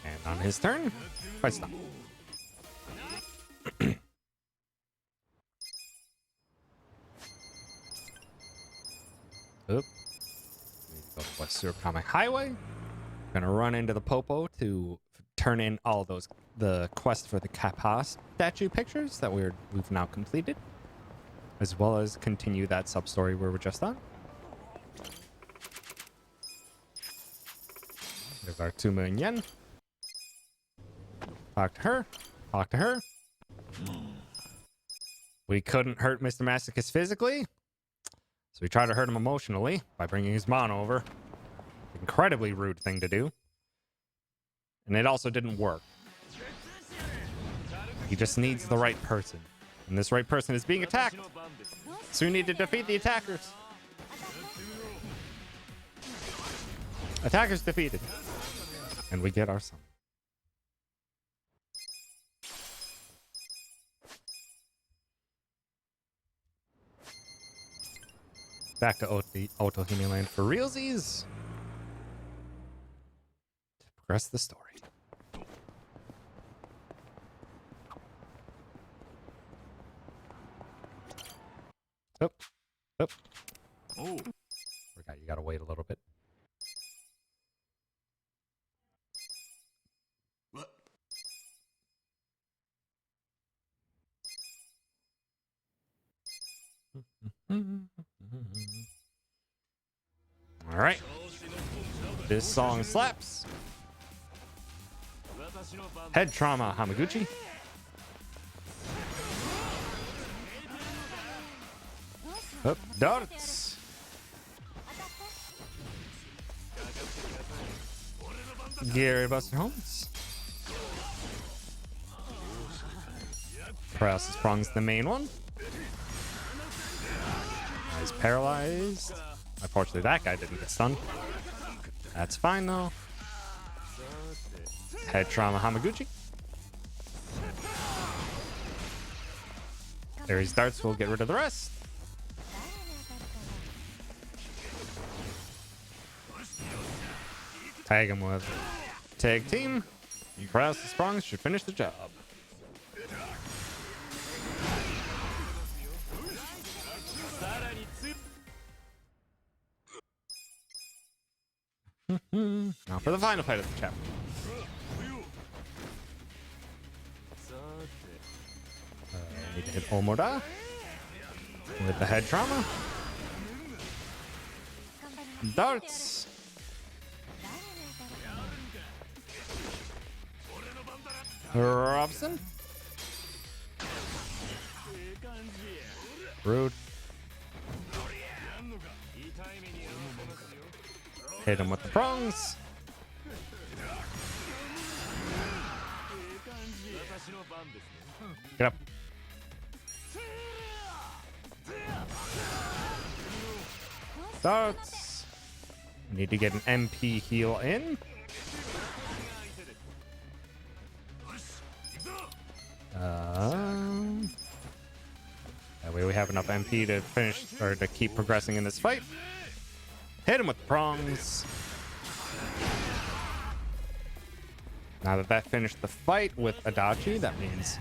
And on his turn, fight stop. Oop. Need to go to West Surikame Highway. Gonna run into the Popo to turn in all the quest for the Kappa statue pictures that we've now completed, as well as continue that sub story where we're just on. There's our 2 million yen. Talk to her. Talk to her. We couldn't hurt Mr. Masochist physically, so we tried to hurt him emotionally by bringing his mon over. Incredibly rude thing to do. And it also didn't work. He just needs the right person. And this right person is being attacked. So we need to defeat the attackers. Attackers defeated. And we get our son. Back to Otohime Land for realsies. To progress the story. Oh. Oh. Oh. Forgot you gotta wait a little bit. What? All right. This song slaps. Head trauma, Hamaguchi. Up darts. Gary Buster Holmes. Paralysis prong's the main one. He's paralyzed. Unfortunately, that guy didn't get stunned. That's fine though. Head trauma Hamaguchi. Aries darts will get rid of the rest. Tag him with tag team. Paralysis prongs should finish the job. Now for the final fight of the chapter. Need to hit Omoda. with the head trauma. Darts. Robson. Rude. Hit him with the prongs. Get up. Darts. Need to get an MP heal in. That way we have enough MP to finish or to keep progressing in this fight. Hit him with prongs. Now that finished the fight with Adachi, that means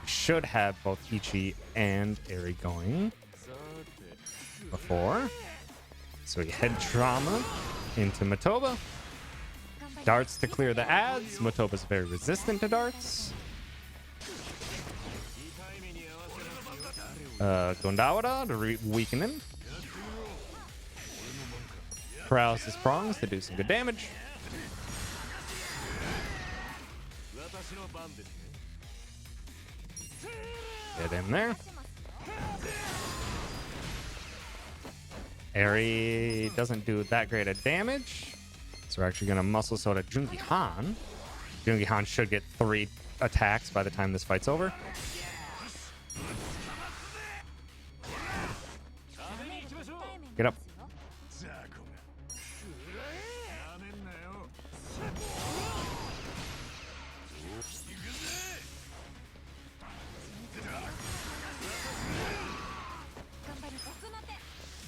we should have both Ichi and Eri going before. So we head trauma into Matoba. Darts to clear the ads. Matoba's very resistant to darts. Gondawara to weaken him. Paralysis prongs to do some good damage. Get in there. Eri doesn't do that great of damage. So we're actually going to muscle soda Jungi Han. Jungi Han should get 3 attacks by the time this fight's over. Get up.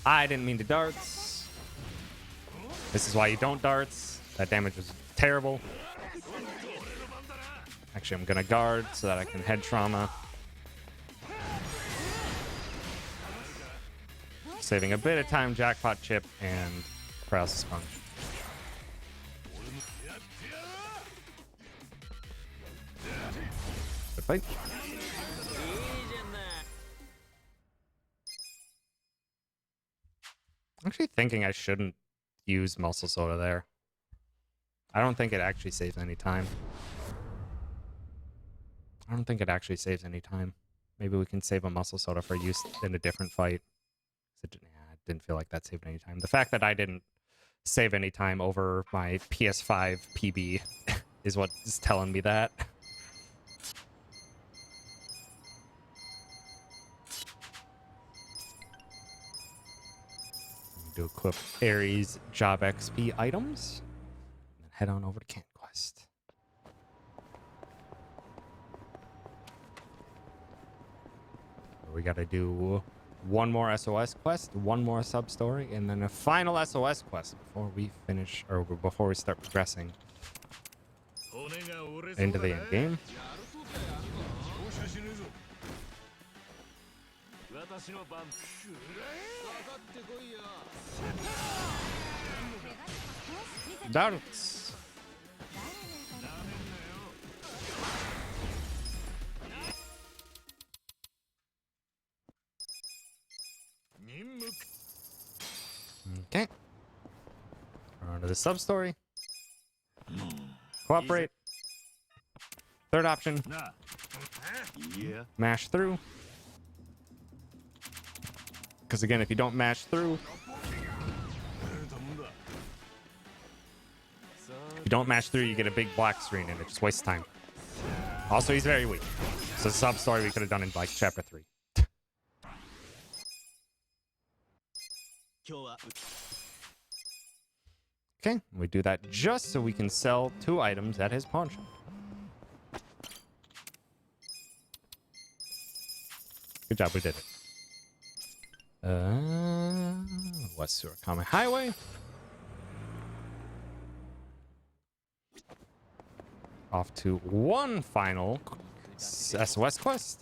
I didn't mean to darts. This is why you don't darts. That damage was terrible. Actually, I'm gonna guard so that I can head trauma. Saving a bit of time, jackpot chip, and paralysis sponge. Good fight. I'm actually thinking I shouldn't use muscle soda there. I don't think it actually saves any time. Maybe we can save a muscle soda for use in a different fight. It didn't feel like that saved any time. The fact that I didn't save any time over my PS5 PB is what is telling me that. Do equip Ares job XP items. And then head on over to Can Quest. We gotta do one more SOS quest, one more sub story, and then a final SOS quest before we finish or before we start progressing into the end game. Darts. Okay. We're on to the sub story. Cooperate. Third option. Mash through. Because again, if you don't mash through, you get a big black screen and it just wastes time. Also, he's very weak. So sub story we could have done in like chapter 3. Okay, we do that just so we can sell 2 items at his pawn shop. Good job, we did it. West Surakami Highway. Off to one final SOS quest.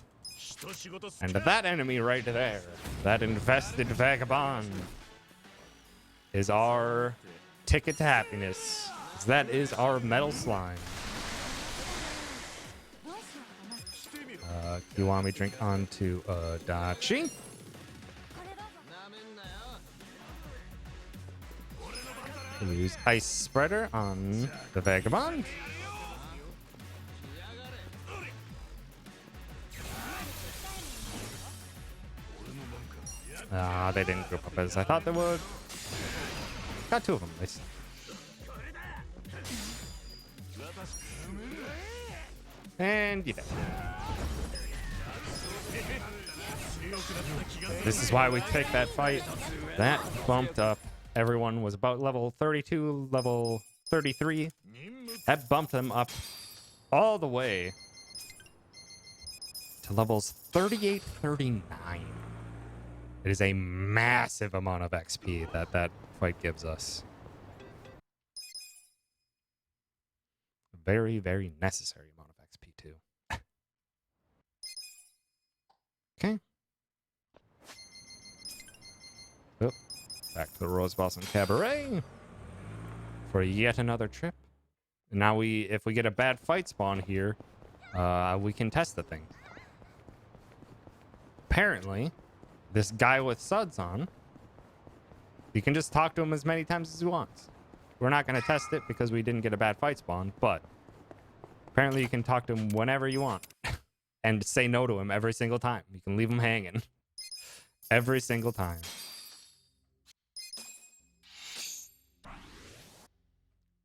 And that enemy right there, that infested vagabond, is our ticket to happiness. That is our metal slime. Kiwami drink onto Dachi. We'll use Ice Spreader on the Vagabond. Ah, they didn't group up as I thought they would. Got two of them at least. And you dead. This is why we take that fight. That bumped up. Everyone was about level 32, level 33. That bumped them up all the way to levels 38, 39. It is a massive amount of XP that fight gives us. Very, very necessary amount of XP too. Okay. Oh, back to the Rose Blossom Cabaret for yet another trip. And now if we get a bad fight spawn here, we can test the thing. Apparently, this guy with suds on, you can just talk to him as many times as he wants. We're not going to test it because we didn't get a bad fight spawn, but apparently you can talk to him whenever you want and say no to him every single time. You can leave him hanging every single time.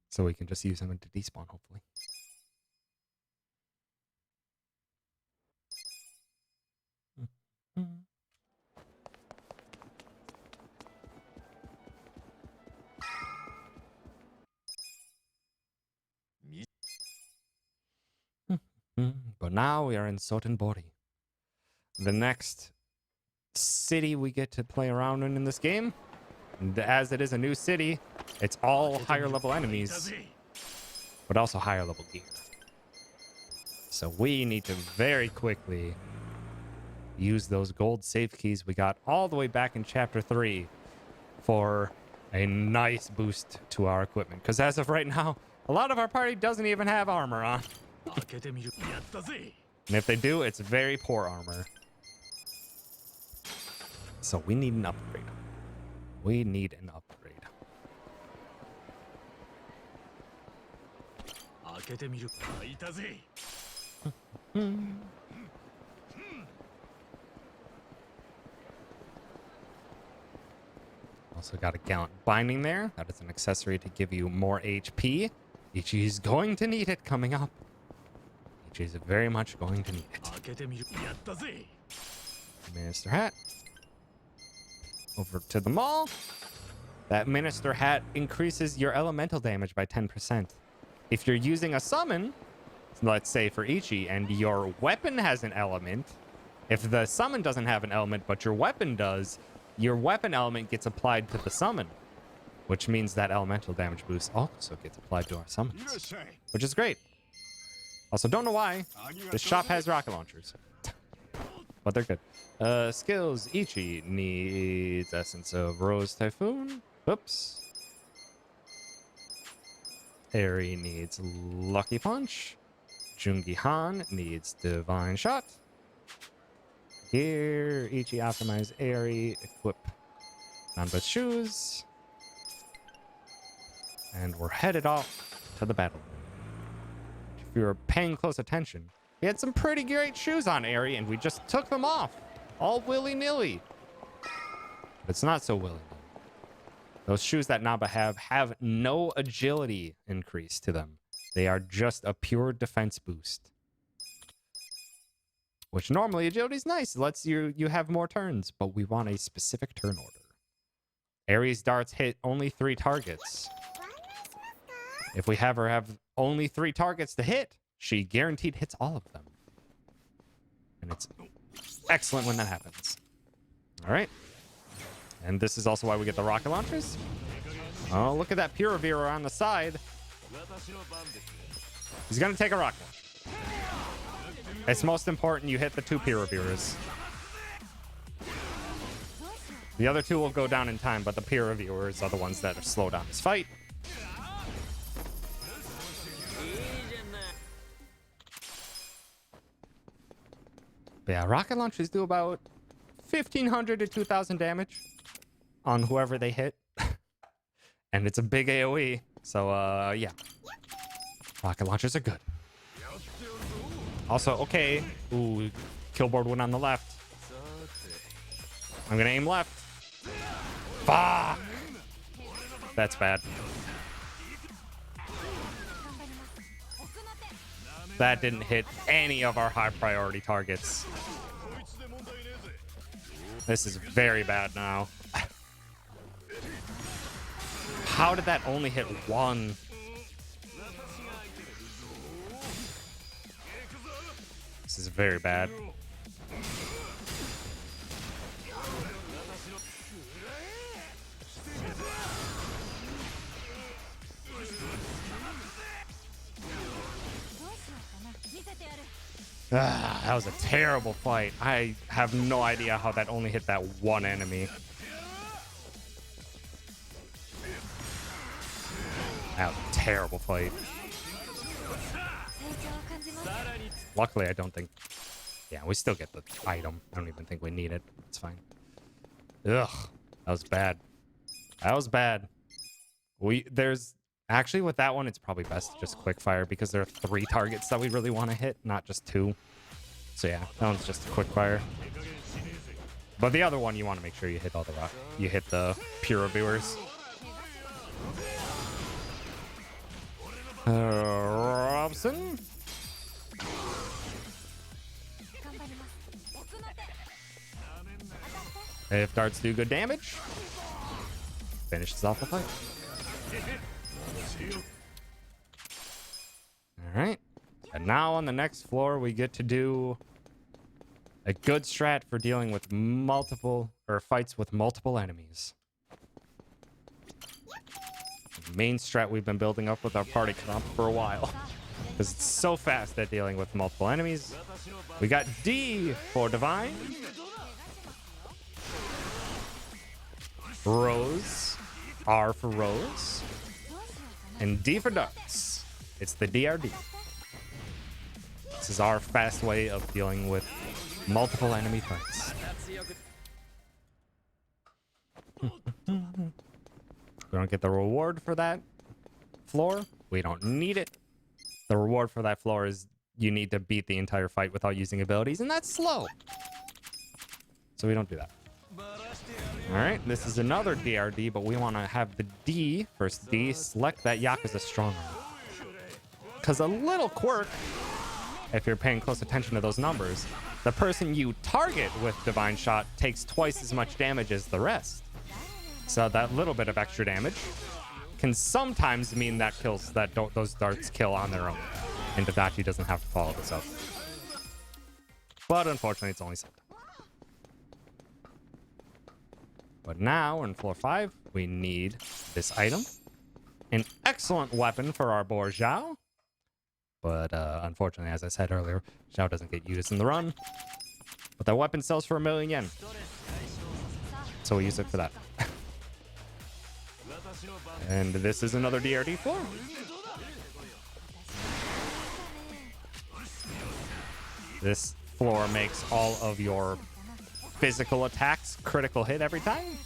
So we can just use him to despawn, hopefully. But now we are in Sotenbori. The next city we get to play around in this game. And as it is a new city, it's all higher level enemies, but also higher level gear. So we need to very quickly use those gold save keys we got all the way back in chapter 3 for a nice boost to our equipment. Because as of right now, a lot of our party doesn't even have armor on. And if they do, it's very poor armor. So we need an upgrade. We need an upgrade. Also got a gallant binding there. That is an accessory to give you more HP. Ichi is going to need it coming up. Ichi is very much going to need it. Minister Hat. Over to the mall. That Minister Hat increases your elemental damage by 10%. If you're using a summon, let's say for Ichi, and your weapon has an element, if the summon doesn't have an element, but your weapon does, your weapon element gets applied to the summon, which means that elemental damage boost also gets applied to our summons, which is great. Also, don't know why this shop has rocket launchers, but they're good. Skills. Ichi needs Essence of Rose Typhoon. Oops. Eri needs Lucky Punch. Jungi Han needs Divine Shot. Gear. Ichi optimize Eri. Equip Nanba's shoes. And we're headed off to the battle. If you were paying close attention, we had some pretty great shoes on Eri, and we just took them off. All willy-nilly. But it's not so willy-nilly. Those shoes that Naba have no agility increase to them. They are just a pure defense boost. Which normally agility is nice. It lets you have more turns, but we want a specific turn order. Ares darts hit only 3 targets. If we have her have only 3 targets to hit, she guaranteed hits all of them. And it's excellent when that happens. All right. And this is also why we get the rocket launchers. Oh, look at that Puriveer on the side. He's going to take a rocket. It's most important you hit the 2 Puriveers. The other 2 will go down in time, but the Puriveers are the ones that slow down this fight. But yeah, rocket launchers do about 1,500 to 2,000 damage on whoever they hit. And it's a big AoE. So, yeah. Rocket launchers are good. Also, okay. Ooh, killboard went on the left. I'm gonna aim left. Fuck! That's bad. That didn't hit any of our high priority targets. This is very bad now. How did that only hit one? This is very bad. That was a terrible fight. I have no idea how that only hit that one enemy. That was a terrible fight. Luckily, I don't think... Yeah, we still get the item. I don't even think we need it. It's fine. Ugh. That was bad. That was bad. There's... Actually, with that one, it's probably best to just quick fire because there are 3 targets that we really want to hit, not just 2. So yeah, that one's just a quick fire. But the other one, you want to make sure you hit all the you hit the peer reviewers. Robson. If darts do good damage, finishes off the fight. All right. And now on the next floor, we get to do a good strat for dealing with fights with multiple enemies. The main strat we've been building up with our party comp for a while. Because it's so fast at dealing with multiple enemies. We got D for Divine. Rose. R for Rose. And D for Darts. It's the DRD. This is our fast way of dealing with multiple enemy fights. We don't get the reward for that floor. We don't need it. The reward for that floor is you need to beat the entire fight without using abilities, and that's slow. So we don't do that. All right, this is another DRD, but we want to have the D, first D, select that Yakuza Strong Arm. Because a little quirk, if you're paying close attention to those numbers, the person you target with Divine Shot takes twice as much damage as the rest. So that little bit of extra damage can sometimes mean that those darts kill on their own. And Tadachi doesn't have to follow this up. But unfortunately, it's only sometimes. But now, in floor 5, we need this item. An excellent weapon for our boy Zhao. But unfortunately, as I said earlier, Zhao doesn't get used in the run. But that weapon sells for 1,000,000 yen. So we use it for that. And this is another DRD floor. This floor makes all of your physical attacks critical hit every time.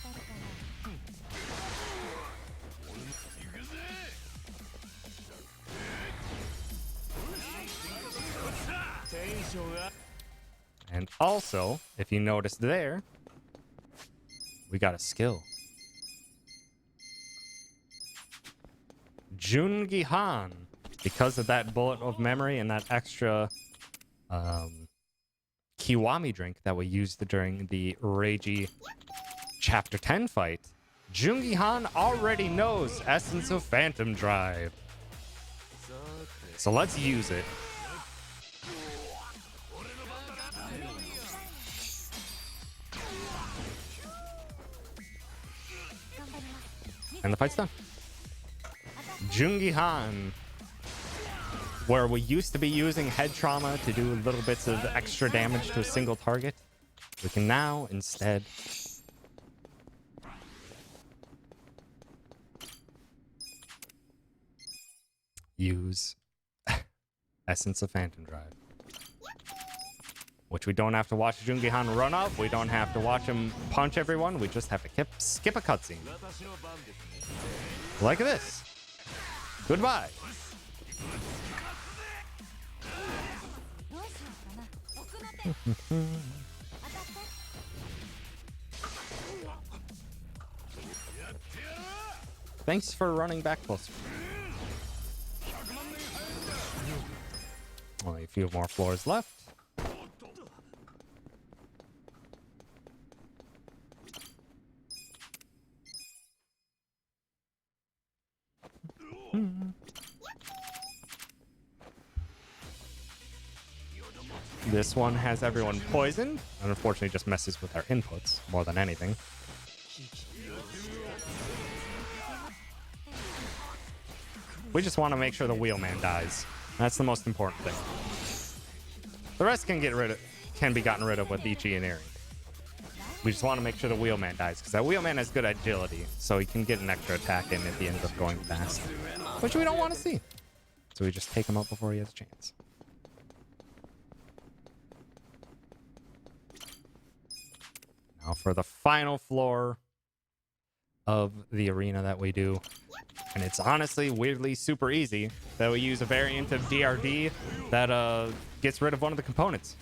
And also, if you notice there, we got a skill. Jungi-han. Because of that bullet of memory and that extra Kiwami drink that we used during the Reiji Chapter 10 fight, Jungi-han already knows Essence of Phantom Drive. So let's use it. And the fight's done. Jungi-han. Where we used to be using head trauma to do little bits of extra damage to a single target, we can now instead use Essence of Phantom Drive. which we don't have to watch Jungihan run up. We don't have to watch him punch everyone. We just have to skip a cutscene. Like this. Goodbye. どうしようかな奥の手当たって Thanks for running back closer. Only a few more floors left. This one has everyone poisoned, and unfortunately just messes with our inputs more than anything. We just want to make sure the wheelman dies. That's the most important thing. The rest can be gotten rid of with Ichi and Eri. We just want to make sure the wheelman dies, because that wheelman has good agility, so he can get an extra attack in if he ends up going fast, which we don't want to see. So we just take him out before he has a chance. Now for the final floor of the arena that we do. And it's honestly weirdly super easy that we use a variant of DRD that gets rid of one of the components.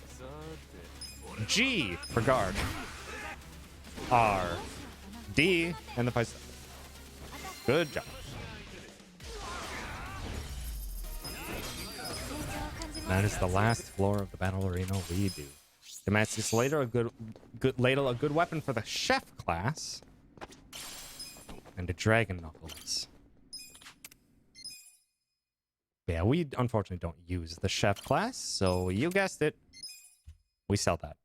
G for guard. R. D and the vice. Good job. That is the last floor of the battle arena we do. Damascus Ladle, a good weapon for the chef class. And a dragon knuckles. Yeah, we unfortunately don't use the chef class, so you guessed it. We sell that.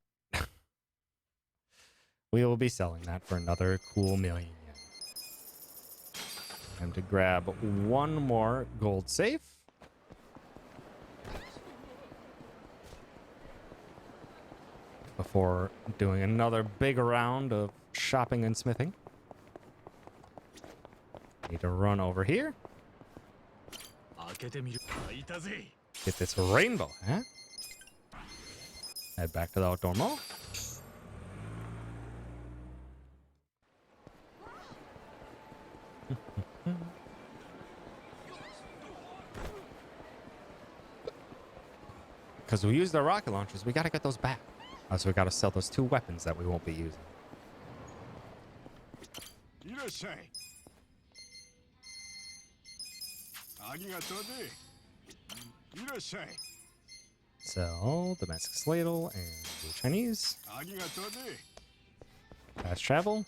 We will be selling that for another cool million yen. Time to grab one more gold safe. Before doing another big round of shopping and smithing. Need to run over here. Get this rainbow hat. Head back to the outdoor mall. Because we used our rocket launchers, we gotta get those back. So we gotta sell those 2 weapons that we won't be using. Sell Damascus Ladle and the Chinese. Fast travel.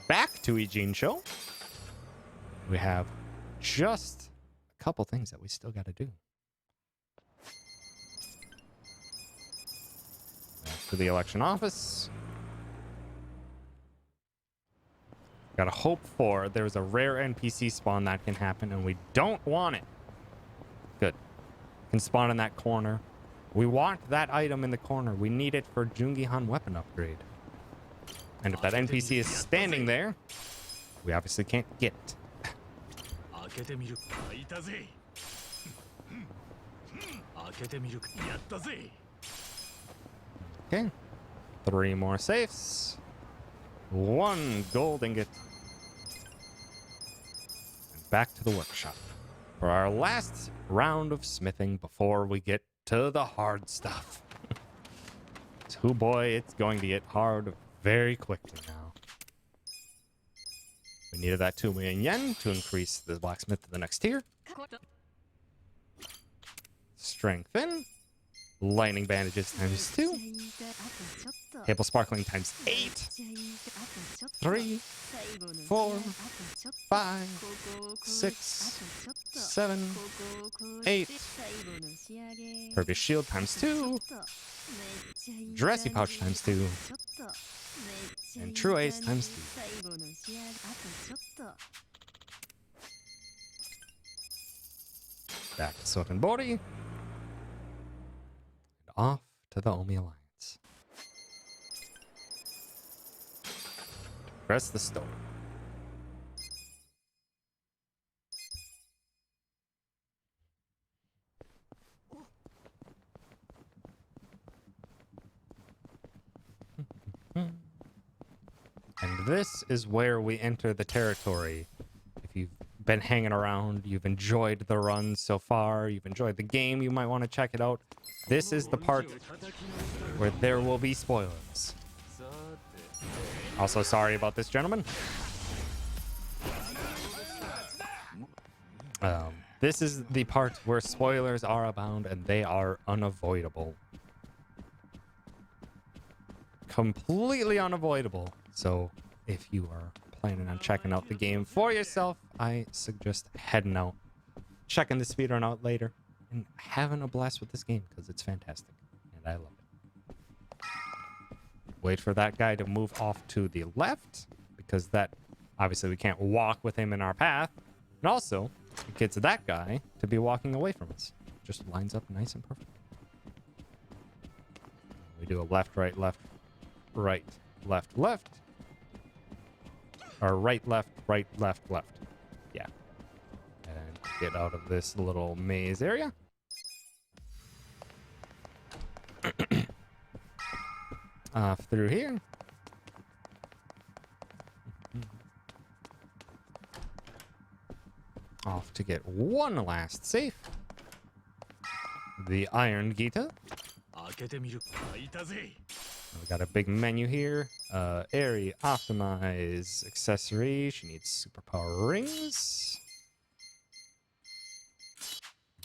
Back to Eugene Show. We have just a couple things that we still got to do. Back to the election office. Gotta hope for there's a rare NPC spawn that can happen, and we don't want it. Good. Can spawn in that corner. We want that item in the corner. We need it for Jungihan weapon upgrade. And if that NPC is standing there, we obviously can't get it. Okay. 3 more safes. 1 gold ingot. And back to the workshop for our last round of smithing before we get to the hard stuff. Oh boy, it's going to get hard very quickly now. We needed that 2 million yen to increase the blacksmith to the next tier. Strengthen. Lightning bandages times 2. Table sparkling times 8. 3, 4, 5, 6, 7, 8. Pervious shield times 2. Dressy pouch times 2. And true ace times 2. Back to Silken Body. Off to the Omi Alliance. Press the store. And this is where we enter the territory. If you've been hanging around, you've enjoyed the run so far, you've enjoyed the game, you might want to check it out. This is the part where there will be spoilers. Also, sorry about this, gentlemen. This is the part where spoilers are abound, and they are unavoidable. Completely unavoidable. So if you are planning on checking out the game for yourself, I suggest heading out, checking the speedrun out later, and having a blast with this game because it's fantastic and I love it. Wait for that guy to move off to the left because that obviously we can't walk with him in our path, and also it gets that guy to be walking away from us. Just lines up nice and perfect. We do a left, right, left, right, left, left. Or right, left, left. Yeah. And get out of this little maze area. Off through here. Off to get one last safe. The Iron Gita. We got a big menu here. Airy, optimize, accessory. She needs superpower rings.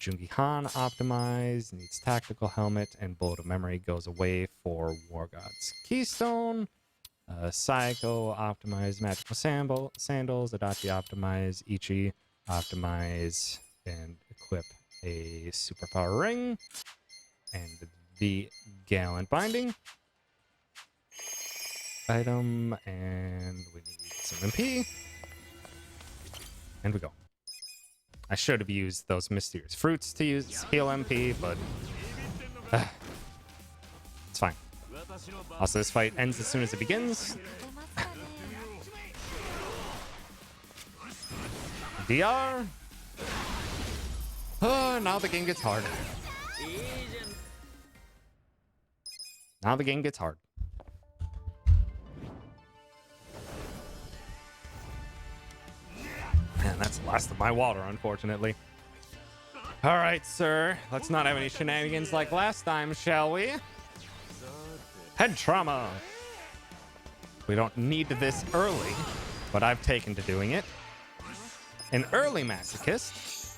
Jungi Han, optimize, needs tactical helmet, and bullet of memory goes away for War God's Keystone. Psycho, optimize, magical sandals. Adachi, optimize, Ichi, optimize, and equip a superpower ring. And the Gallant Binding item, and we need some MP. And we go. I should have used those mysterious fruits to use heal MP, but it's fine. Also, this fight ends as soon as it begins. DR. Oh, now the game gets hard. Now the game gets hard. Man, that's the last of my water, unfortunately. All right, sir. Let's not have any shenanigans like last time, shall we? Head trauma. We don't need this early, but I've taken to doing it. An early masochist.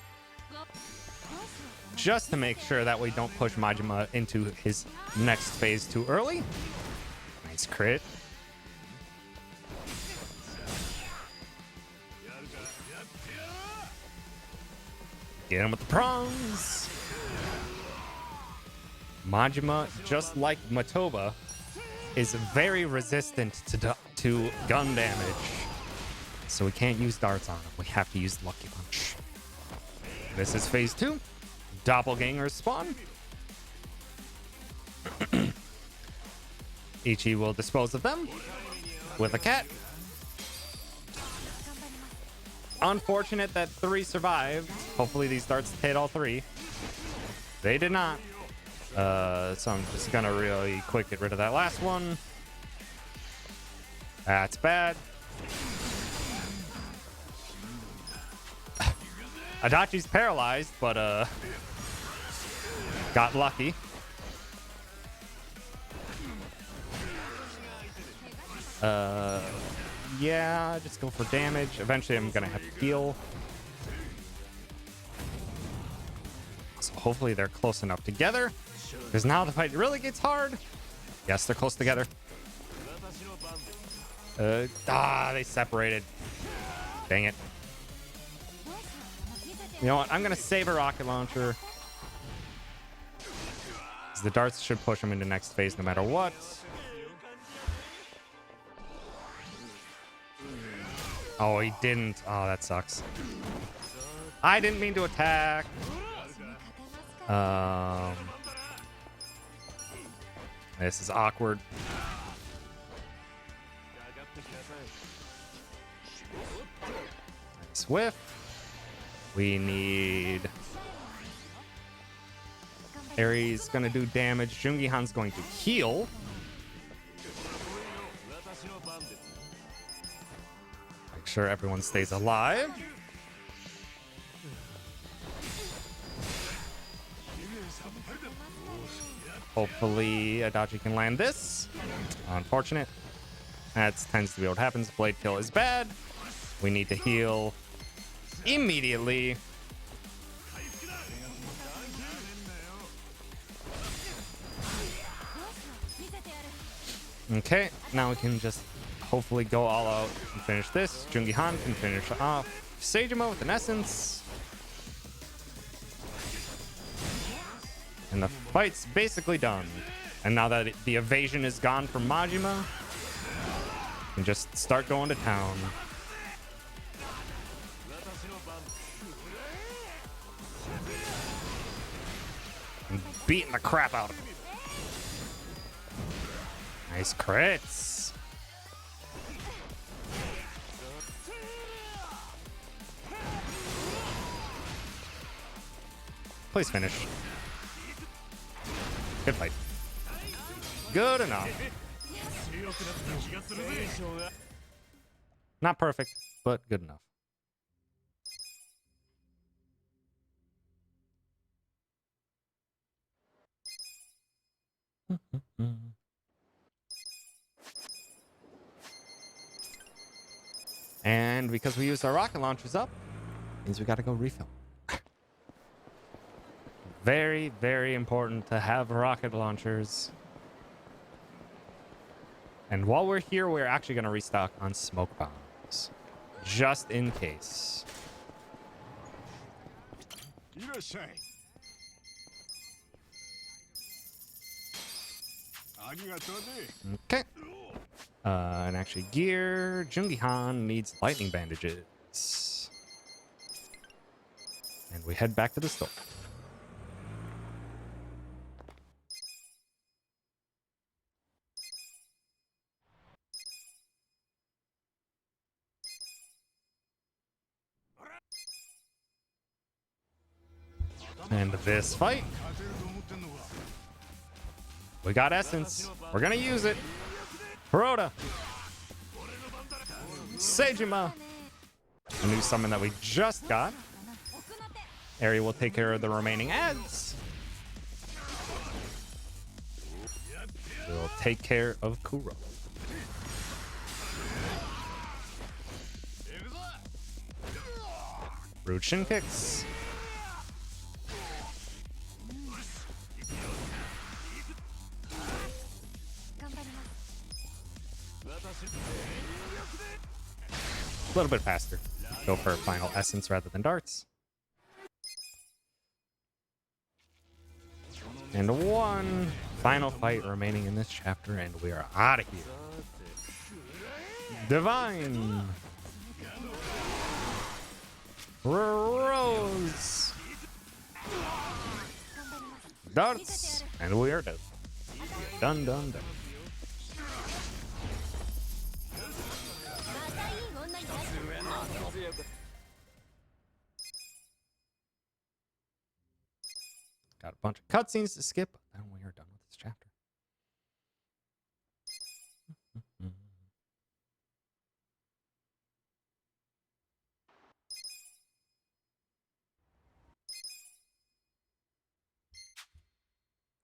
Just to make sure that we don't push Majima into his next phase too early. Nice crit. Get him with the prongs. Majima, just like Matoba, is very resistant to gun damage. So we can't use darts on him. We have to use Lucky Punch. This is phase 2. Doppelgangers spawn. Ichi will dispose of them with a cat. Unfortunate that 3 survived. Hopefully these darts hit all 3. They did not. So I'm just gonna really quick get rid of that last one. That's bad. Adachi's paralyzed, but got lucky. Yeah, just go for damage. Eventually I'm gonna have to heal. So hopefully they're close enough together, because now the fight really gets hard. Yes, they're close together. They separated. Dang it. You know what? I'm gonna save a rocket launcher. The darts should push him into next phase no matter what. Oh, he didn't. Oh, that sucks. I didn't mean to attack. This is awkward. Swift. We need... Aries gonna do damage. Jungi Han's going to heal. sure everyone stays alive. Hopefully Adachi can land this. Unfortunate. That tends to be what happens. Blade kill is bad. We need to heal immediately. Okay, now we can just hopefully go all out and finish this. Jungi Han can finish off Seiryu with an essence. And the fight's basically done. And now that the evasion is gone from Majima, we can just start going to town. And beating the crap out of him. Nice crits. Please finish. Good fight. Good enough. Not perfect, but good enough. And because we used our rocket launchers up, means we gotta go refill. Very, very important to have rocket launchers. And while we're here, we're actually gonna restock on smoke bombs. Just in case. Okay. And actually gear. Jungi Han needs lightning bandages. And we head back to the store. And this fight, we got essence. We're gonna use it. Kuroda. Seijima. A new summon that we just got. Eri will take care of the remaining ads. We'll take care of Kuro. Rude shin kicks. A little bit faster. Go for final essence rather than darts. And one final fight remaining in this chapter, and we are out of here. Divine. Rose. Darts. And we are done. Done, done, done. Got a bunch of cutscenes to skip, and we are done with this chapter.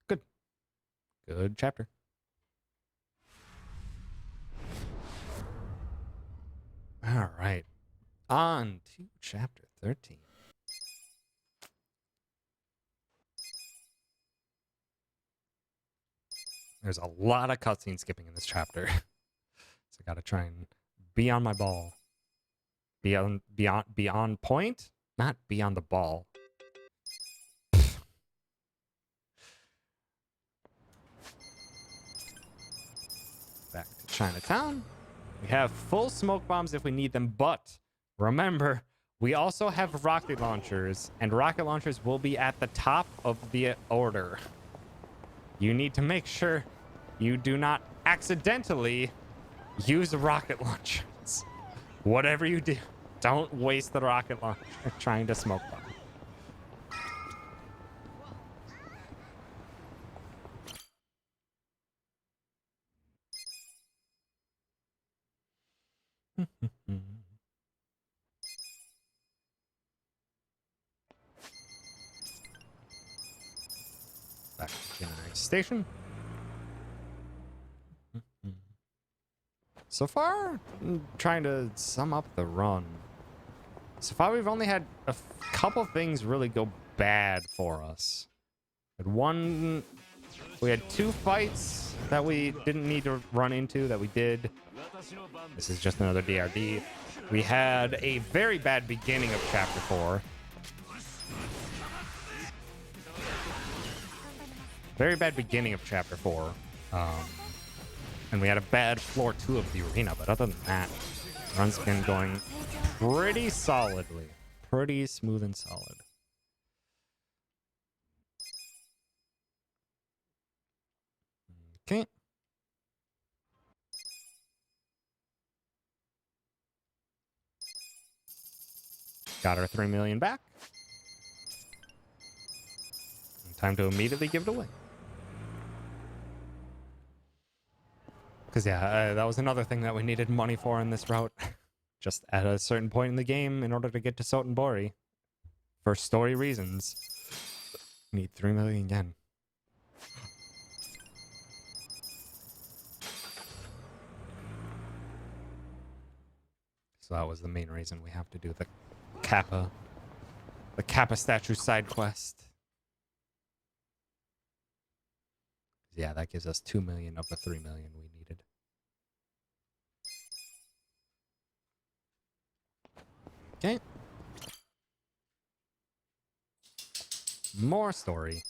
Good. Good chapter. All right. On to chapter 13. There's a lot of cutscene skipping in this chapter. So I gotta try and be on my ball. Be on point? Not be on the ball. Back to Chinatown. We have full smoke bombs if we need them, but remember, we also have rocket launchers, and rocket launchers will be at the top of the order. You need to make sure you do not accidentally use rocket launchers. Whatever you do, don't waste the rocket launcher trying to smoke bomb. station. So far, trying to sum up the run. So far, we've only had a couple things really go bad for us. We had 2 fights that we didn't need to run into that we did. This is just another DRD. We had a very bad beginning of Chapter 4. Very bad beginning of Chapter 4. And we had a bad floor 2 of the arena, but other than that, the run's been going pretty solidly. Pretty smooth and solid. Okay. Got our 3 million back. Time to immediately give it away. Because, yeah, that was another thing that we needed money for in this route. Just at a certain point in the game, in order to get to Sotenbori, for story reasons, we need 3 million yen. So that was the main reason we have to do the Kappa statue side quest. Yeah, that gives us 2 million of the 3 million we needed. Okay. More story.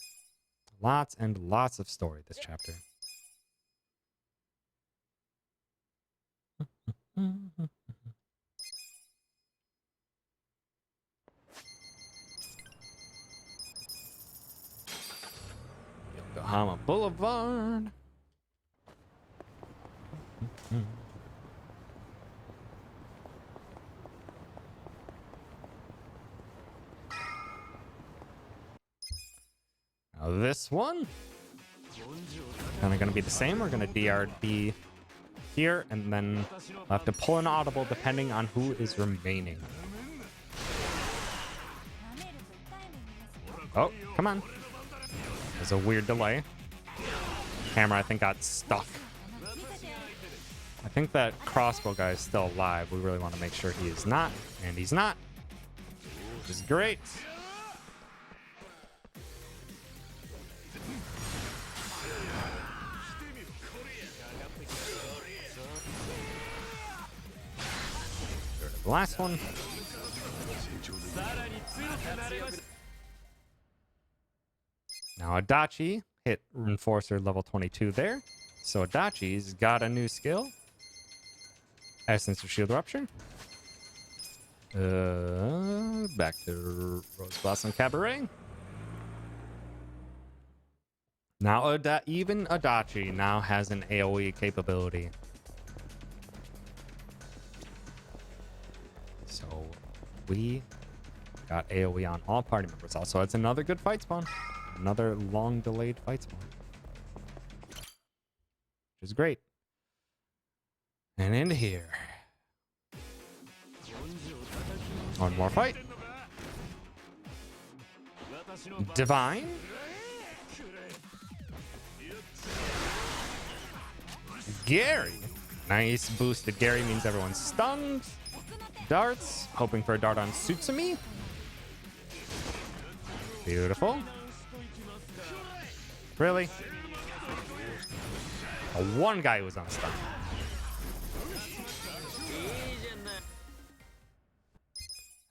Lots and lots of story this chapter. Yokohama Boulevard. Now this one, kind of going to be the same. We're going to DRD here, and then we'll have to pull an audible depending on who is remaining. Oh, come on. There's a weird delay. Camera, I think, got stuck. I think that crossbow guy is still alive. We really want to make sure he is not, and he's not. Which is great. The last one. Now Adachi hit Enforcer level 22 there. So Adachi's got a new skill. Essence of Shield Rupture. Back to Rose Blossom Cabaret. Now even Adachi now has an AoE capability. So we got AoE on all party members. Also, it's another good fight spawn. Another long delayed fight spawn. Which is great. And into here. One more fight. Divine. Gary. Nice boosted Gary means everyone's stunned. Darts. Hoping for a dart on Tsutsumi. Beautiful. Really? One guy who was on a stun.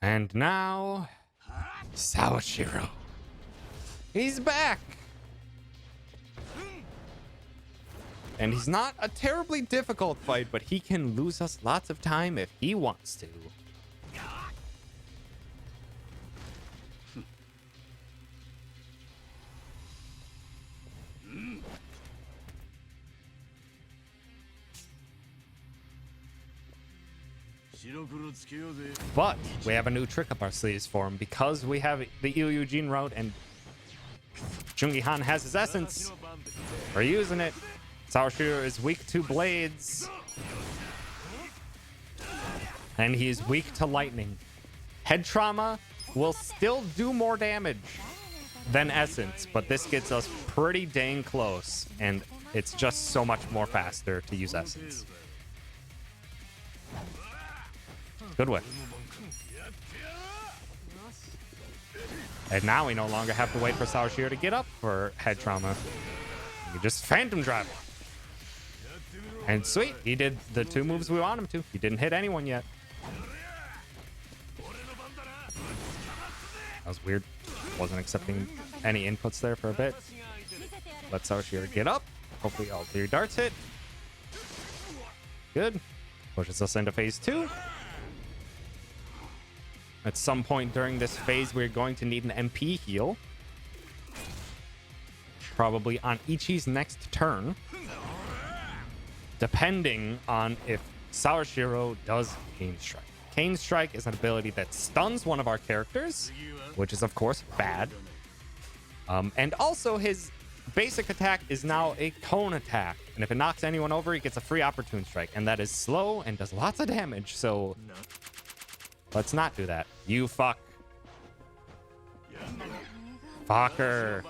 And now, Sawashiro. He's back. And he's not a terribly difficult fight, but he can lose us lots of time if he wants to. But we have a new trick up our sleeves for him because we have the Eugene route and Jungi Han has his essence. We're using it. Sawashiro is weak to blades. And he's weak to lightning. Head trauma will still do more damage. than Essence, but this gets us pretty dang close, and it's just so much more faster to use Essence. Good one. And now we no longer have to wait for Seiryu to get up for head trauma. You just Phantom Drive. And sweet, he did the 2 moves we want him to. He didn't hit anyone yet. That was weird. Wasn't accepting any inputs there for a bit. Let Seiryu get up. Hopefully all 3 darts hit. Good. Pushes us into phase 2. At some point during this phase, we're going to need an MP heal. Probably on Ichi's next turn. Depending on if Seiryu does Cane Strike. Cane Strike is an ability that stuns one of our characters, which is, of course, bad. And also, his basic attack is now a cone attack. And if it knocks anyone over, he gets a free Opportune Strike. And that is slow and does lots of damage, so... let's not do that. You fuck. Fucker.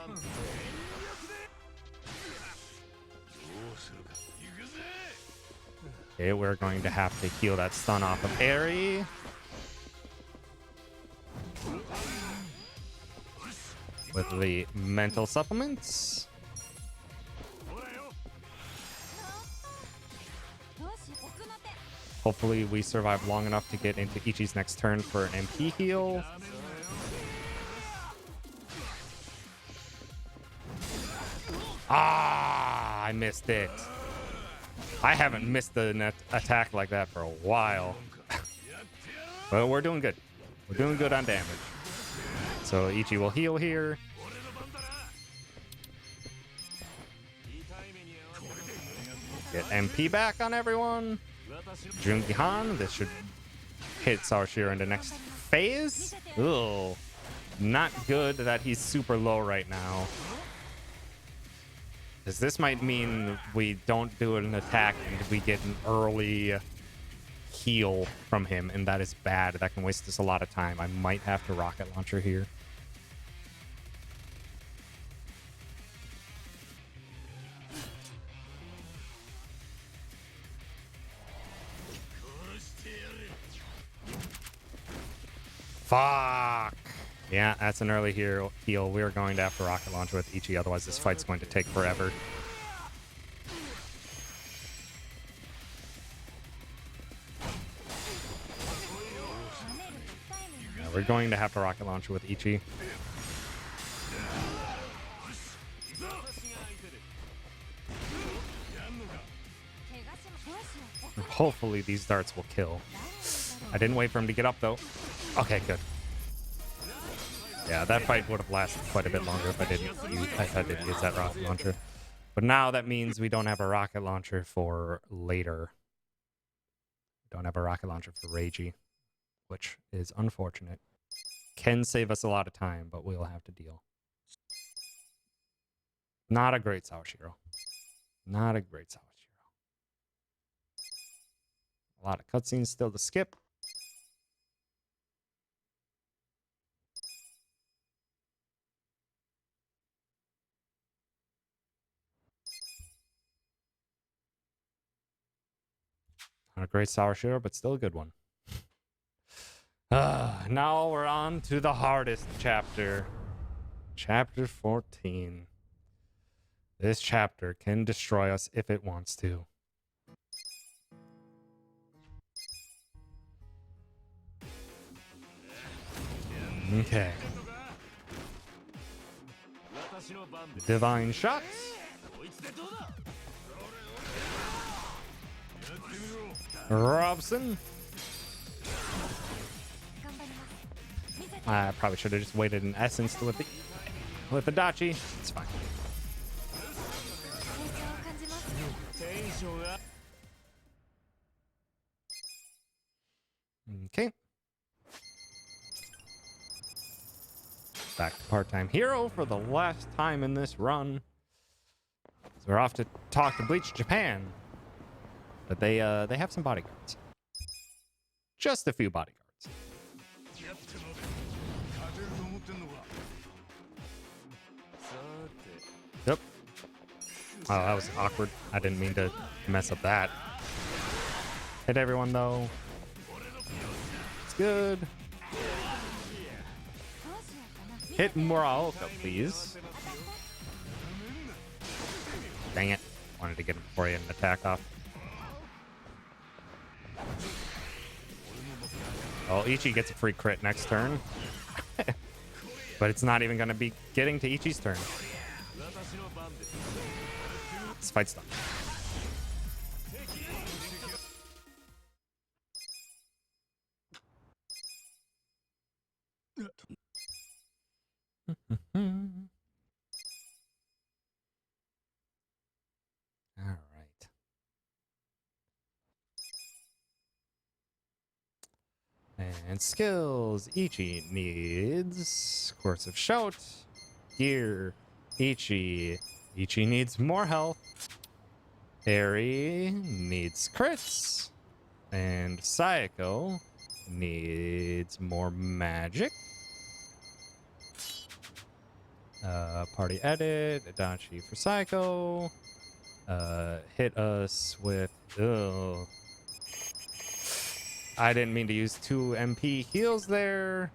Okay, we're going to have to heal that stun off of Eri. With the mental supplements. Hopefully we survive long enough to get into Ichi's next turn for an MP heal. Ah, I missed it. I haven't missed the net attack like that for a while. But we're doing good. We're doing good on damage. So Ichi will heal here. Get MP back on everyone. Jungihan, this should hit Seiryu in the next phase. Ugh. Not good that he's super low right now. Because this might mean we don't do an attack and we get an early heal from him, and that is bad. That can waste us a lot of time. I might have to rocket launcher here. Fuck. Yeah, that's an early heal. We're going to have to rocket launch with Ichi, otherwise this fight's going to take forever. Yeah, we're going to have to rocket launch with Ichi. Hopefully these darts will kill. I didn't wait for him to get up though. Okay, good. Yeah, that fight would have lasted quite a bit longer if I didn't use that rocket launcher. But now that means we don't have a rocket launcher for later. Don't have a rocket launcher for Reiji, which is unfortunate. Can save us a lot of time, but we'll have to deal. Not a great Seiryu. Not a great Seiryu. A lot of cutscenes still to skip. Not a great Seiryu, but still a good one. Now we're on to the hardest chapter. Chapter 14. This chapter can destroy us if it wants to. Okay. Divine shots. Robson. I probably should have just waited in essence with the Dachi. It's fine. Okay. Back to part-time hero for the last time in this run. So we're off to talk to Bleach Japan. But they have some bodyguards. Just a few bodyguards. Yep. Oh, that was awkward. I didn't mean to mess up that. Hit everyone, though. It's good. Hit Muraoka, please. Dang it. Wanted to get him before he had an attack off. Oh, Ichi gets a free crit next turn. But it's not even going to be getting to Ichi's turn. This fight's done. All right. And skills. Ichi needs Course of Shout. Gear. Ichi needs more health. Eri needs crits. And Sayako needs more magic. Party edit. Adachi for Sayako. Hit us with... Ugh. I didn't mean to use 2 MP heals there.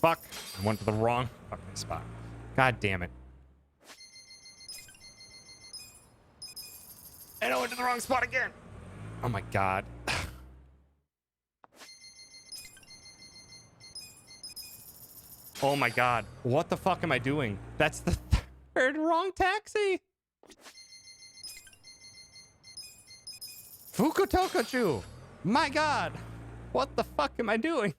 Fuck. I went to the wrong fucking spot. God damn it. And I went to the wrong spot again. Oh my god. Oh my god. What the fuck am I doing? That's the third wrong taxi. Fukutokachu! My god! What the fuck am I doing?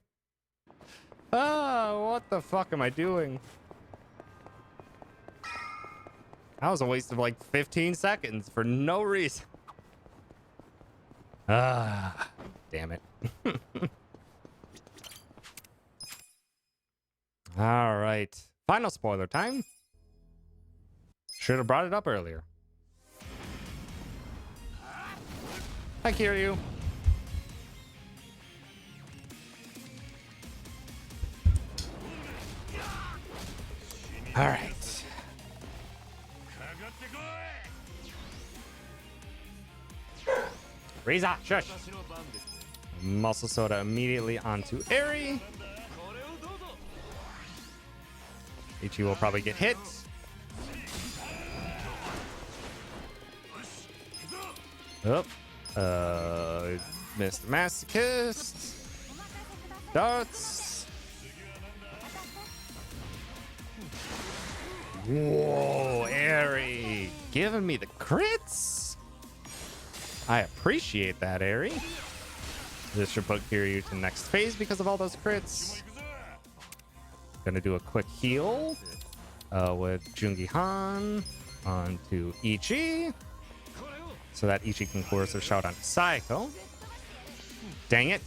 Oh, what the fuck am I doing? That was a waste of like 15 seconds for no reason. Ah, damn it. All right. Final spoiler time. Should have brought it up earlier. Hi, Seiryu. All right. Riza, shush. Muscle Soda immediately onto Eri. Ichi will probably get hit. Oh. Mr. Masochist. Darts. Whoa, Eri. Giving me the crits. I appreciate that, Eri. This should put Kiryu to next phase because of all those crits. Gonna do a quick heal with Jungi Han onto Ichi. So that Ichi can course or shout on Sayako. Dang it.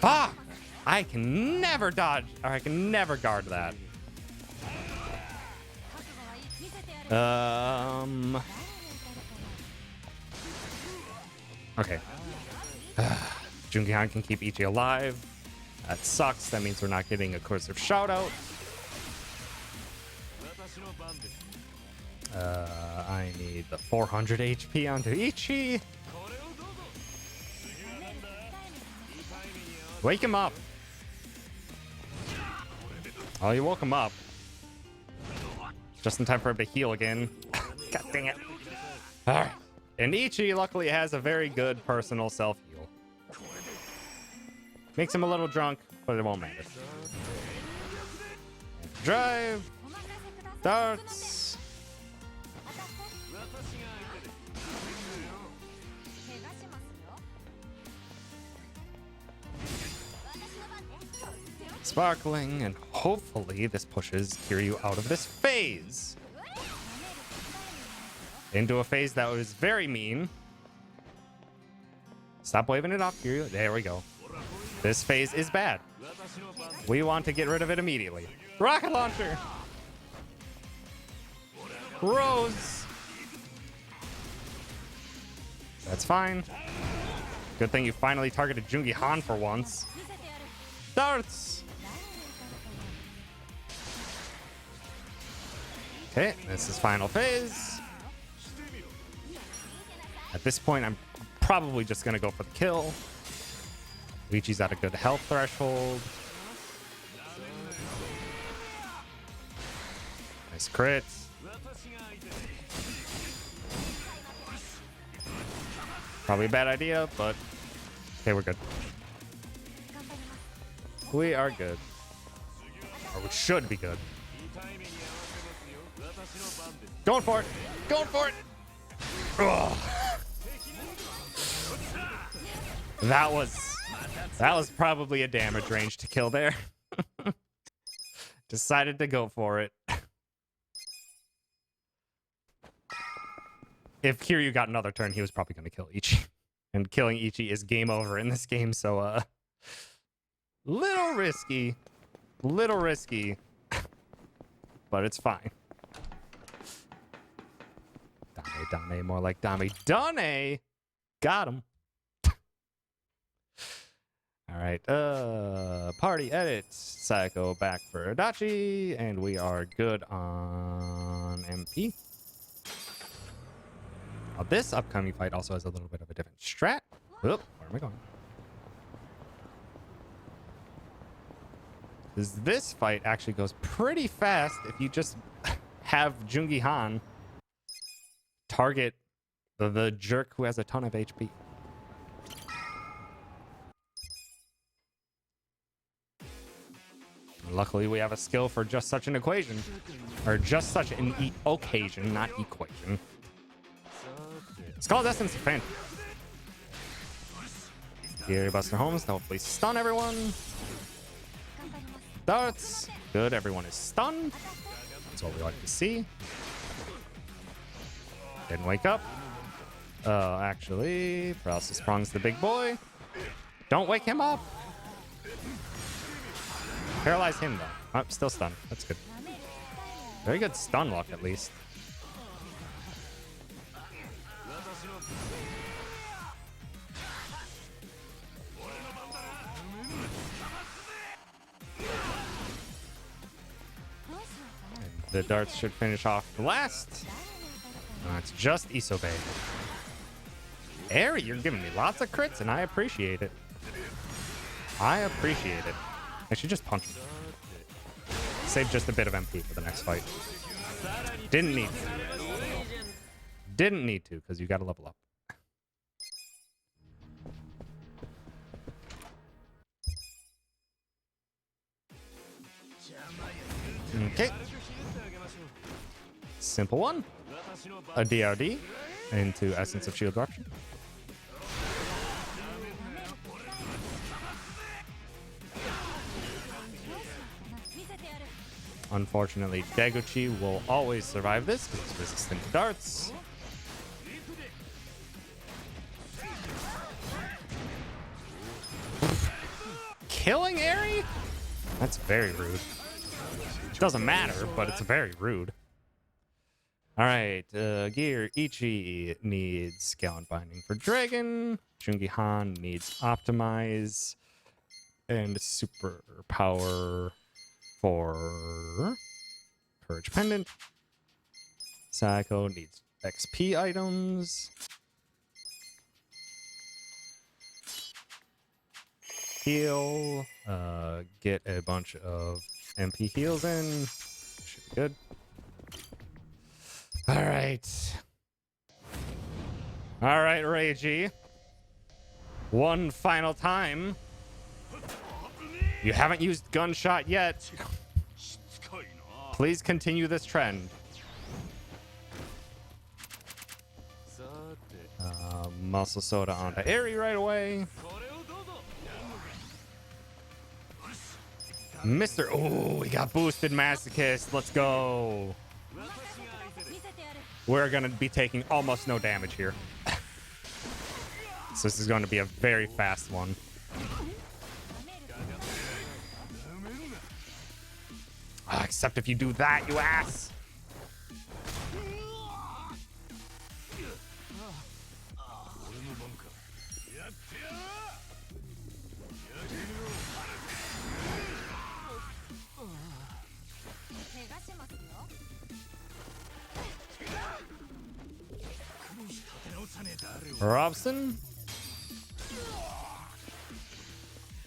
Fuck! I can never dodge, or I can never guard that. Okay. Jungi Han can keep Ichi alive. That sucks. That means we're not getting a cursive shout out. I need the 400 HP onto Ichi. Wake him up. Oh, you woke him up. Just in time for him to heal again. God dang it. Alright. And Ichi luckily has a very good personal self-heal. Makes him a little drunk, but it won't matter. Drive. Darts. Sparkling, and hopefully this pushes Kiryu out of this phase. Into a phase that was very mean. Stop waving it off, Kiryu. There we go. This phase is bad. We want to get rid of it immediately. Rocket launcher! Rose! That's fine. Good thing you finally targeted Jungi Han for once. Darts! Okay, this is final phase. At this point, I'm probably just gonna go for the kill. Luigi's at a good health threshold. Nice crits. Probably a bad idea, but okay, we're good. We are good. Or we should be good. Going for it! Going for it! Ugh. That was probably a damage range to kill there. Decided to go for it. If Kiryu got another turn, he was probably going to kill Ichi. And killing Ichi is game over in this game, so little risky. Little risky. But it's fine. Dame, more like Dame. Dane! Got him. Alright, party edits. Psycho back for Adachi, and we are good on MP. Now, this upcoming fight also has a little bit of a different strat. Oop, where am I going? This fight actually goes pretty fast if you just have Jungi Han target the jerk who has a ton of HP. Luckily, we have a skill for just such an equation. Or just such an occasion, not equation. It's called Essence of Phantom. Here, Buster Holmes, hopefully stun everyone. Darts. Good, everyone is stunned. That's what we like to see. Didn't wake up. Actually, Paralysis Prong's the big boy. Don't wake him up. Paralyze him, though. Oh, still stunned. That's good. Very good stun luck, at least. And the darts should finish off the last. It's just Isobe. Eri, you're giving me lots of crits, and I appreciate it. I appreciate it. I should just punch him. Save just a bit of MP for the next fight. Didn't need to. Didn't need to, because you got to level up. Okay. Simple one. A DRD into Essence of Shield Rupture. Unfortunately, Deguchi will always survive this because it's resistant to darts. Killing Eri? That's very rude. Doesn't matter, but it's very rude. All right, Gear Ichi needs Gallant Binding for Dragon. Jungi Han needs Optimize. And Superpower for Courage Pendant. Psycho needs XP items. Heal. Get a bunch of MP heals in. Should be good. All right. All right, Reiji. One final time. You haven't used Gunshot yet. Please continue this trend. Muscle Soda onto Eri right away. Mr. Oh, we got boosted Masochist. Let's go. We're going to be taking almost no damage here. So this is going to be a very fast one. Except if you do that, you ass. Robson.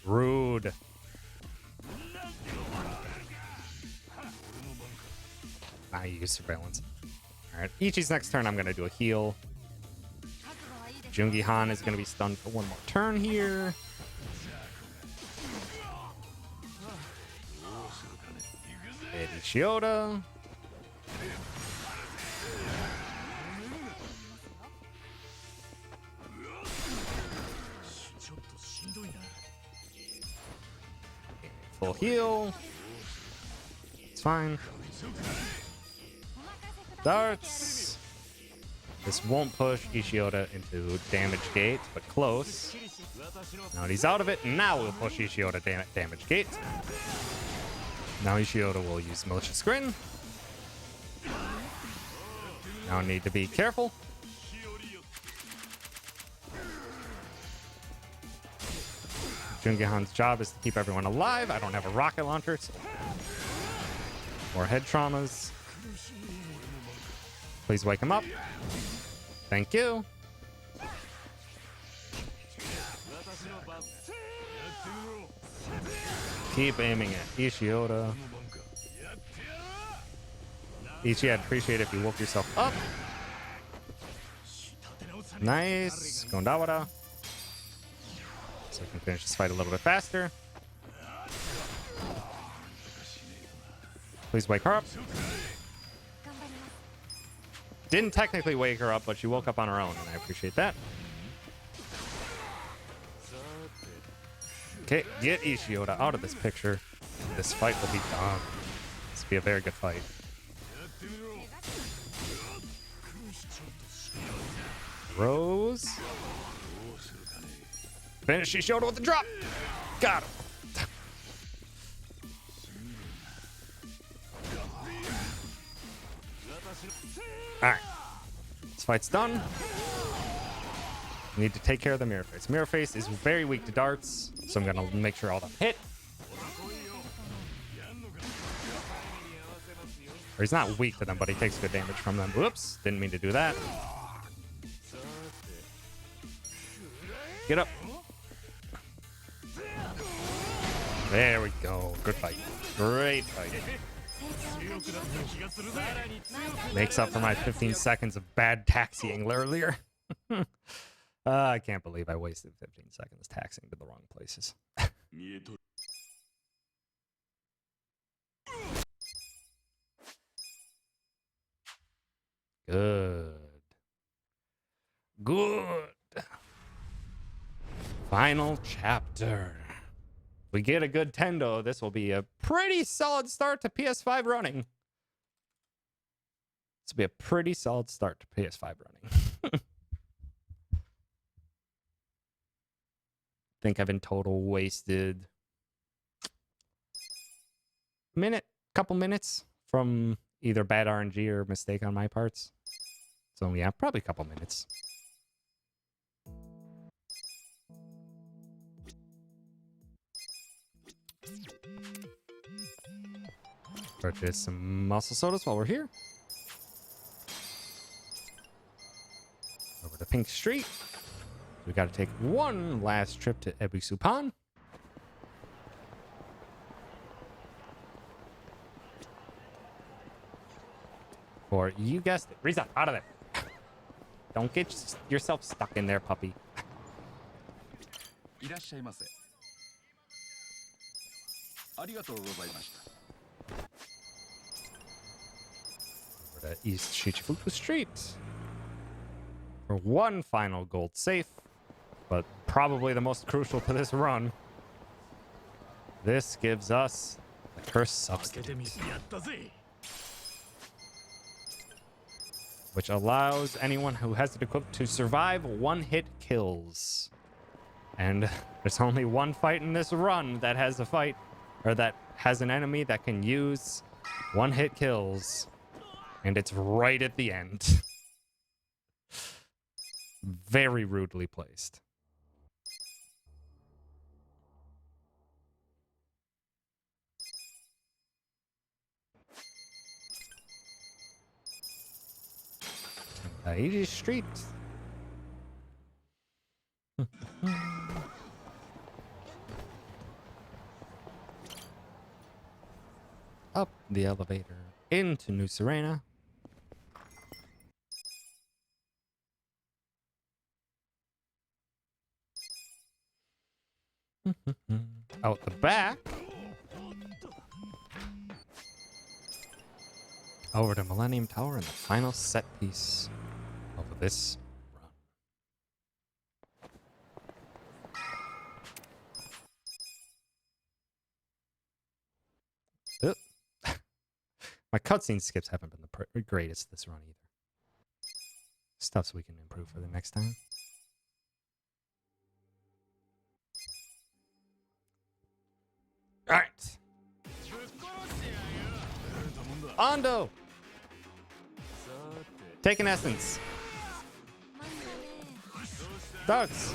Rude. I use surveillance. Alright, Ichi's next turn, I'm going to do a heal. Jungi Han is going to be stunned for one more turn here. Eddie Shiota. Full heal. It's fine. Darts. This won't push Ishiota into damage gate, but close. Now he's out of it. Now we'll push Ishiota damage gate. Now Ishiota will use Malicious Grin. Now need to be careful. Jungi-han's job is to keep everyone alive. I don't have a rocket launcher, so more head traumas. Please wake him up. Thank you. Keep aiming at Ishiota. Ichi, I'd appreciate it if you woke yourself up. Nice. Gondawara. So we can finish this fight a little bit faster. Please wake her up. Didn't technically wake her up, but she woke up on her own, and I appreciate that. Okay, get Ishiota out of this picture. This fight will be done. This will be a very good fight. Rose. Finish Ishiota with the drop. Got him. Alright. This fight's done. Need to take care of the Mirror Face. Mirror Face is very weak to darts, so I'm gonna make sure all of them hit. Or he's not weak to them, but he takes good damage from them. Whoops, didn't mean to do that. Get up. There we go. Good fight. Great fight. Makes up for my 15 seconds of bad taxiing earlier. I can't believe I wasted 15 seconds taxing to the wrong places. Good. Good. Final chapter. If we get a good Tendo, this will be a pretty solid start to PS5 running. This will be a pretty solid start to PS5 running. Think I've in total wasted couple minutes from either bad RNG or mistake on my parts. So yeah, probably a couple minutes. Purchase some muscle sodas while we're here. Over to Pink Street. We got to take one last trip to Ebisupan. Or you guessed it, Riza, out of there. Don't get yourself stuck in there, puppy. Over to East Shichifuku Street. For one final gold safe, but probably the most crucial to this run. This gives us the Cursed Substitute, which allows anyone who has it equipped to survive one-hit kills. And there's only one fight in this run that has a fight, or that has an enemy that can use one-hit kills, and it's right at the end. Very rudely placed. Tendai Street. up the elevator into New Serena. Out the back. Over to Millennium Tower and the final set piece of this run. My cutscene skips haven't been the greatest this run either. Stuff we can improve for the next time. All right. Ando! Take an essence. Darts.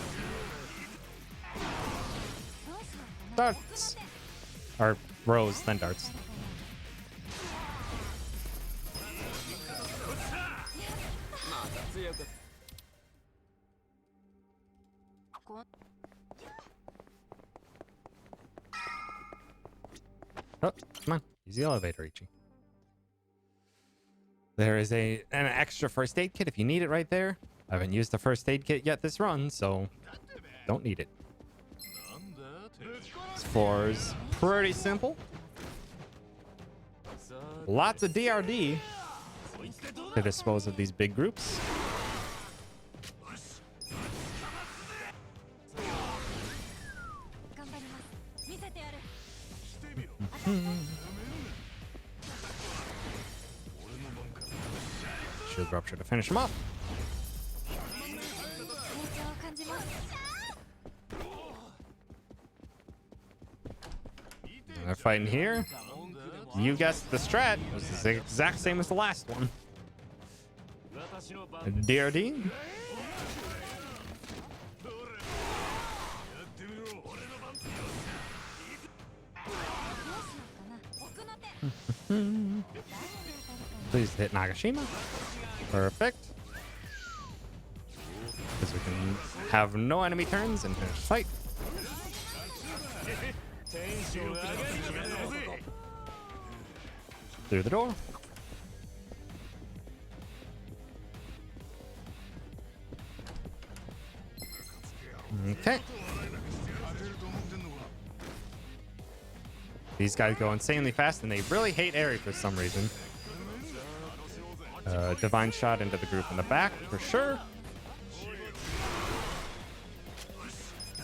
Darts. Or Rose, then darts. Oh, come on. Use the elevator, Ichi. There is an extra first aid kit if you need it right there. I haven't used the first aid kit yet this run, so don't need it. This floor is pretty simple. Lots of DRD to dispose of these big groups. Shield rupture to finish him off. And they're fighting here. You guessed the strat. It was the exact same as the last one. DRD. Please hit Nagashima. Perfect. Because we can have no enemy turns and finish the fight. Through the door. Okay. These guys go insanely fast, and they really hate Eri for some reason. Divine shot into the group in the back, for sure.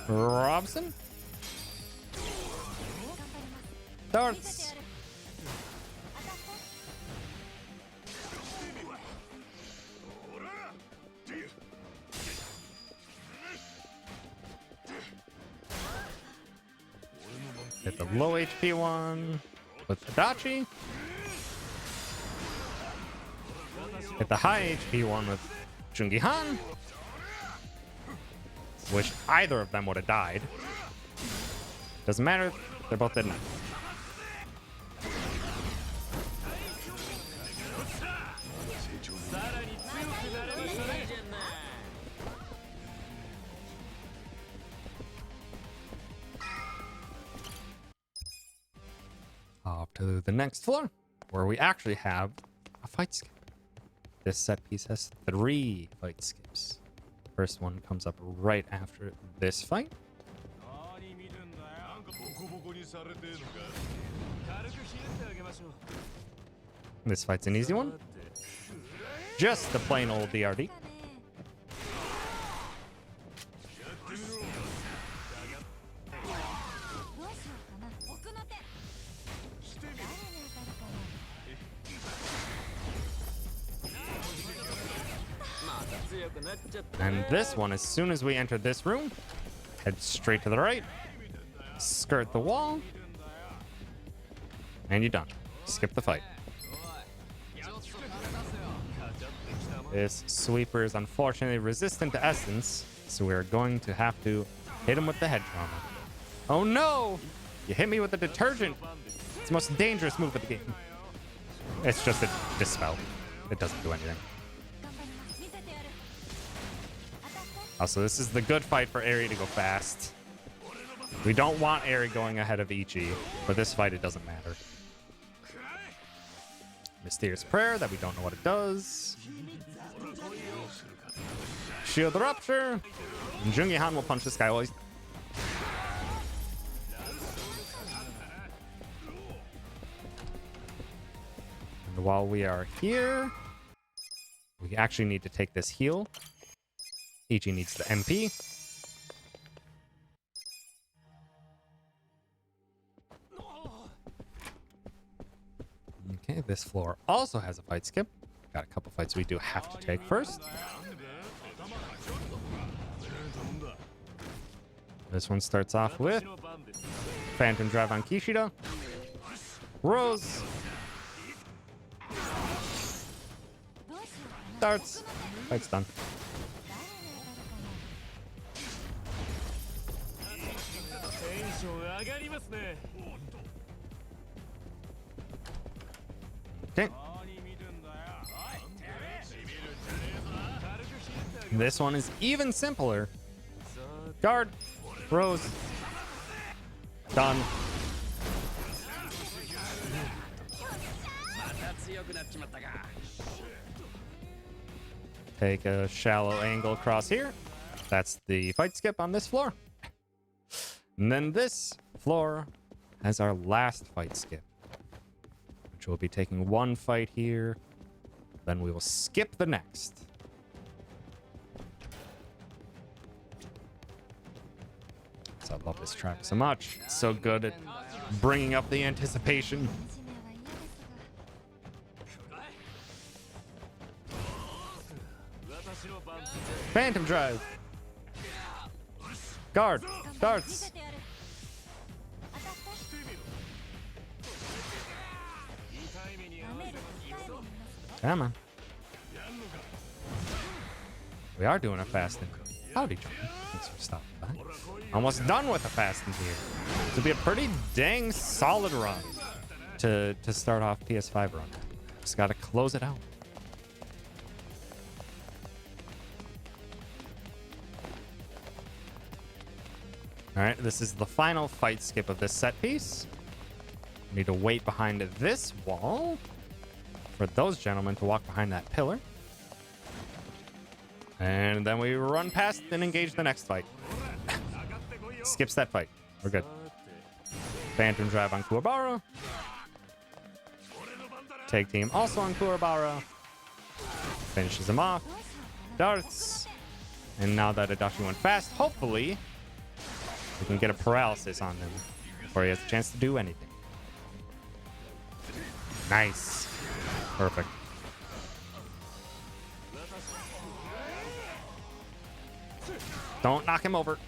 Robson. Darts. Hit the low HP one with Adachi. Hit the high HP one with Jungihan. Wish either of them would have died. Doesn't matter, they're both dead now. Off to the next floor, where we actually have a fight skip. This set piece has 3 fight skips. First one comes up right after this fight. This fight's an easy one. Just the plain old DRD. And this one, as soon as we enter this room, head straight to the right, skirt the wall, and you're done. Skip the fight. This sweeper is unfortunately resistant to essence, so we're going to have to hit him with the head trauma. Oh no! You hit me with the detergent! It's the most dangerous move of the game. It's just a dispel. It doesn't do anything. Also, this is the good fight for Eri to go fast. We don't want Eri going ahead of Ichi. For this fight, it doesn't matter. Mysterious prayer that we don't know what it does. Shield rupture. And Jungi-han will punch this guy while he's... And while we are here, we actually need to take this heal. Ichi needs the MP. Okay, this floor also has a fight skip. Got a couple fights we do have to take first. This one starts off with Phantom Drive on Kishida. Rose. Starts. Fight's done. Okay. This one is even simpler. Guard. Rose. Done. Take a shallow angle across here. That's the fight skip on this floor. And then this floor has our last fight skip, which will be taking one fight here. Then we will skip the next. So I love this track so much. It's so good at bringing up the anticipation. Phantom Drive. Guard. Darts. Come on. We are doing a fast and howdy, John. Thanks for stopping by. Almost done with the fast and here. This will be a pretty dang solid run to start off PS5 run. Just gotta close it out. All right, this is the final fight skip of this set piece. We need to wait behind this wall for those gentlemen to walk behind that pillar. And then we run past and engage the next fight. Skips that fight. We're good. Phantom Drive on Kuwabara. Tag team also on Kuwabara. Finishes him off. Darts. And now that Adachi went fast, hopefully we can get a paralysis on him before he has a chance to do anything. Nice. Perfect. Don't knock him over.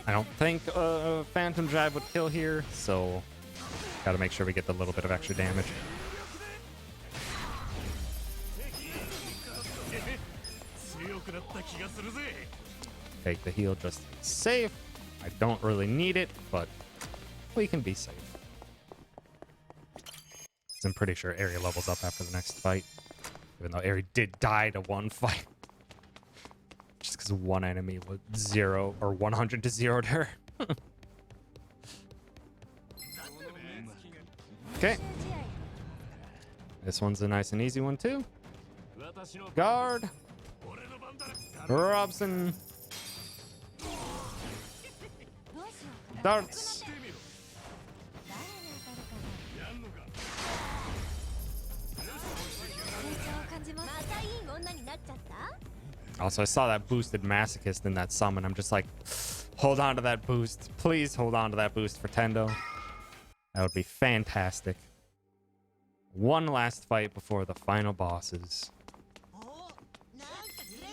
I don't think Phantom Drive would kill here, so gotta make sure we get the little bit of extra damage. Take the heal just to be safe. I don't really need it, but we can be safe. I'm pretty sure Eri levels up after the next fight, even though Eri did die to one fight. Just because one enemy was 0 or 100 to 0 to her. Okay. This one's a nice and easy one too. Guard. Robson. Darts. Also, I saw that boosted Masochist in that summon. I'm just like, hold on to that boost. Please hold on to that boost for Tendo. That would be fantastic. One last fight before the final bosses.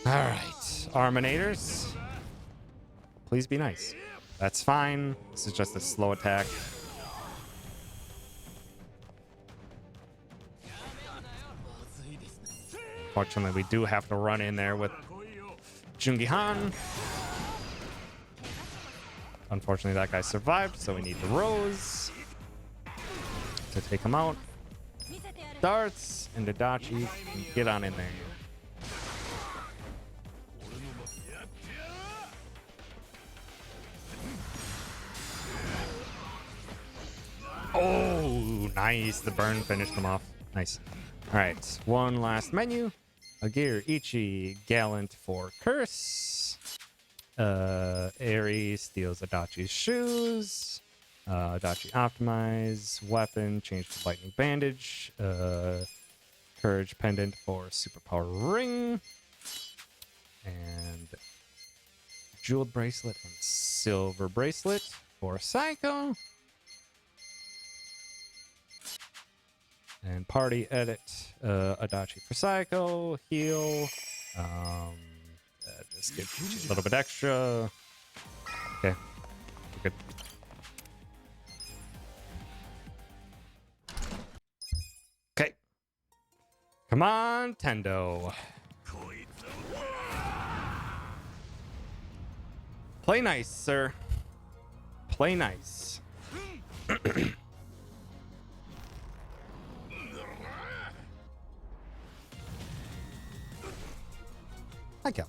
Alright, Arminators. Please be nice. That's fine. This is just a slow attack. Fortunately, we do have to run in there with Jungi-han. Unfortunately, that guy survived, so we need the Rose to take him out. Darts and Adachi, get on in there. Oh, nice. The burn finished them off. Nice. All right. One last menu. Agir Ichi Gallant for Curse. Aerie steals Adachi's shoes. Adachi optimize. Weapon change to lightning bandage. Courage pendant for superpower ring. And jeweled bracelet and silver bracelet for Psycho. And party edit, Adachi for Psycho, heal, just give Ichi a little bit extra. Okay, we're good. Okay. Come on, Tendo. Play nice, sir. Play nice. Hi, Cal.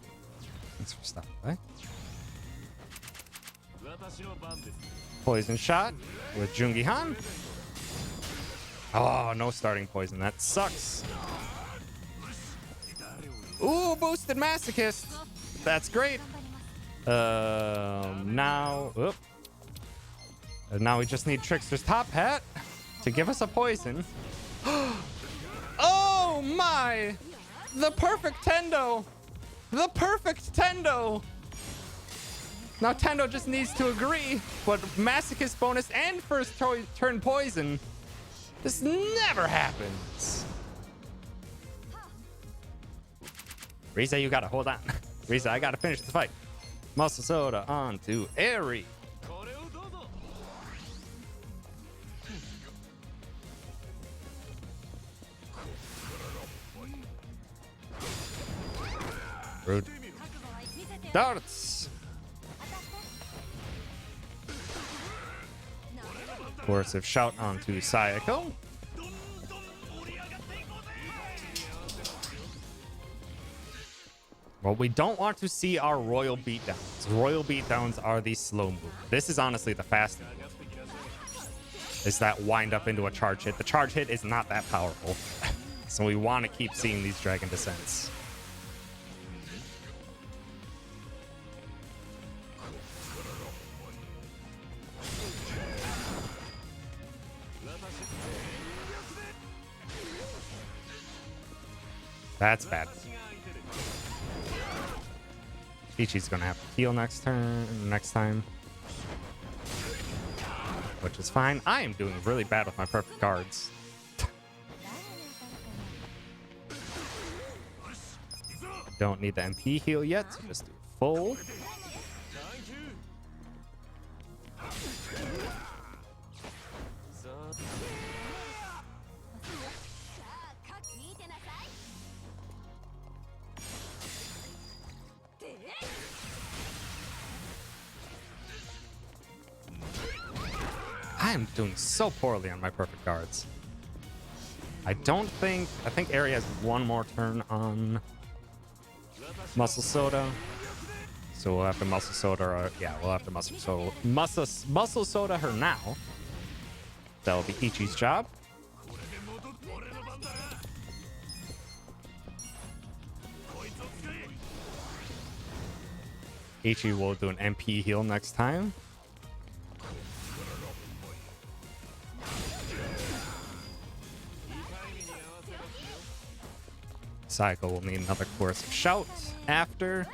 Thanks for stopping by. Poison shot with Jungi Han. Oh, no starting poison. That sucks. Ooh, boosted masochist. That's great. Now we just need Trickster's top hat to give us a poison. Oh my! The perfect Tendo! The perfect Tendo! Now Tendo just needs to agree, but masochist bonus and first turn poison. This never happens. Riza, you gotta hold on. Riza, I gotta finish the fight. Muscle Soda on to Aerie. Rude. Darts. Coercive shout onto Sayako. Well, we don't want to see our royal beatdowns. Royal beatdowns are the slow move. This is honestly the fastest move. Is that wind up into a charge hit. The charge hit is not that powerful. So we want to keep seeing these dragon descents. That's bad. Ichi's gonna have to heal next time. Which is fine. I am doing really bad with my perfect guards. Don't need the MP heal yet, so just do full. I am doing so poorly on my perfect guards. I think Aerie has one more turn on Muscle Soda. So we'll have to Muscle Soda, we'll have to Muscle Soda her now. That'll be Ichi's job. Ichi will do an MP heal next time. Psycho will need another coercive shout after.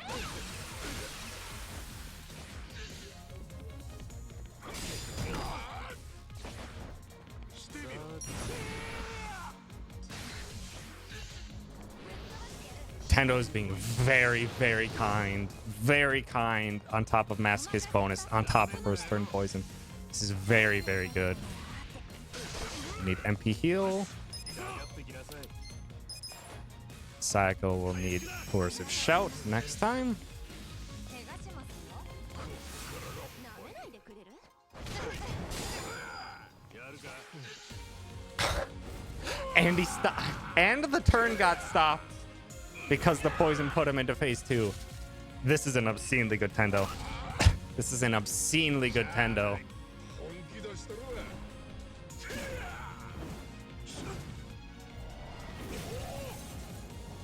Tendo is being very, very kind on top of Masochist bonus, on top of first turn poison. This is very, very good. We need MP heal. Psycho will need coercive shout next time. And he stopped. And the turn got stopped because the poison put him into phase 2. This is an obscenely good Tendo. This is an obscenely good Tendo.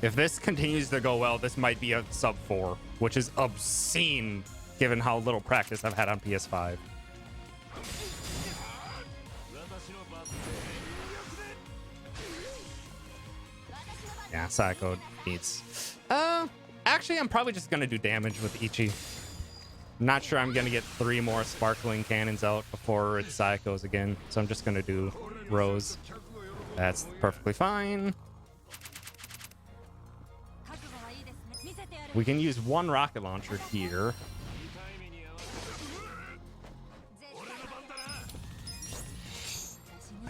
If this continues to go well, this might be a sub 4, which is obscene given how little practice I've had on PS5. Yeah, Psycho needs... actually, I'm probably just going to do damage with Ichi. Not sure I'm going to get 3 more sparkling cannons out before it Psychos again. So I'm just going to do Rose. That's perfectly fine. We can use 1 rocket launcher here.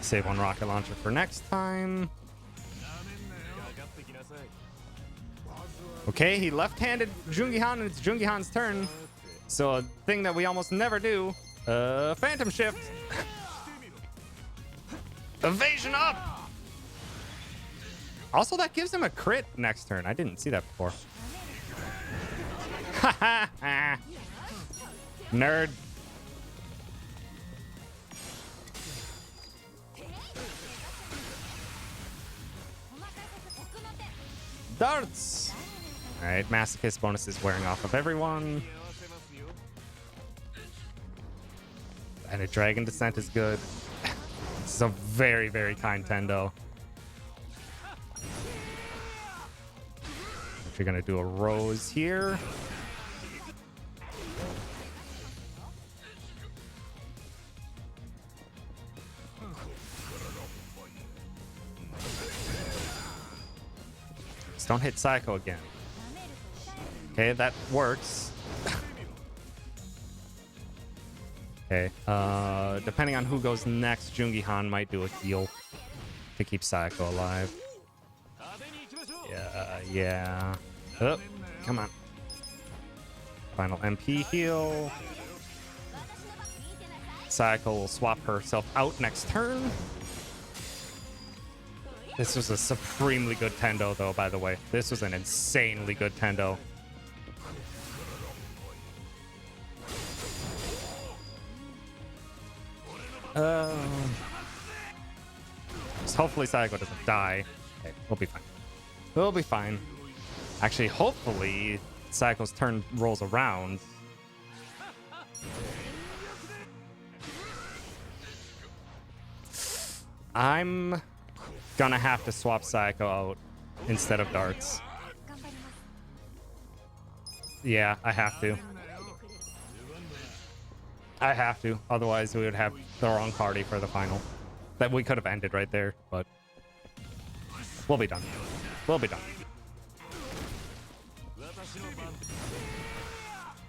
Save 1 rocket launcher for next time. Okay, he left-handed Jungihan, and it's Jungihan's turn. So a thing that we almost never do, Phantom Shift. Evasion up! Also, that gives him a crit next turn. I didn't see that before. Nerd. Darts! Alright, Masochist bonus is wearing off of everyone. And a Dragon Descent is good. This is a very, very kind Tendo. If you're gonna do a Rose here. Just don't hit Psycho again. Okay, that works. Okay, depending on who goes next, Jungihan might do a heal to keep Psycho alive. Yeah. Oh, come on. Final MP heal. Psycho will swap herself out next turn. This was a supremely good Tendo, though, by the way. This was an insanely good Tendo. Just hopefully Psycho doesn't die. Okay, we'll be fine. We'll be fine. Actually, hopefully Psycho's turn rolls around. I'm gonna have to swap Psycho out instead of darts. Yeah, I have to. I have to. Otherwise, we would have the wrong party for the final. That we could have ended right there, but we'll be done. We'll be done.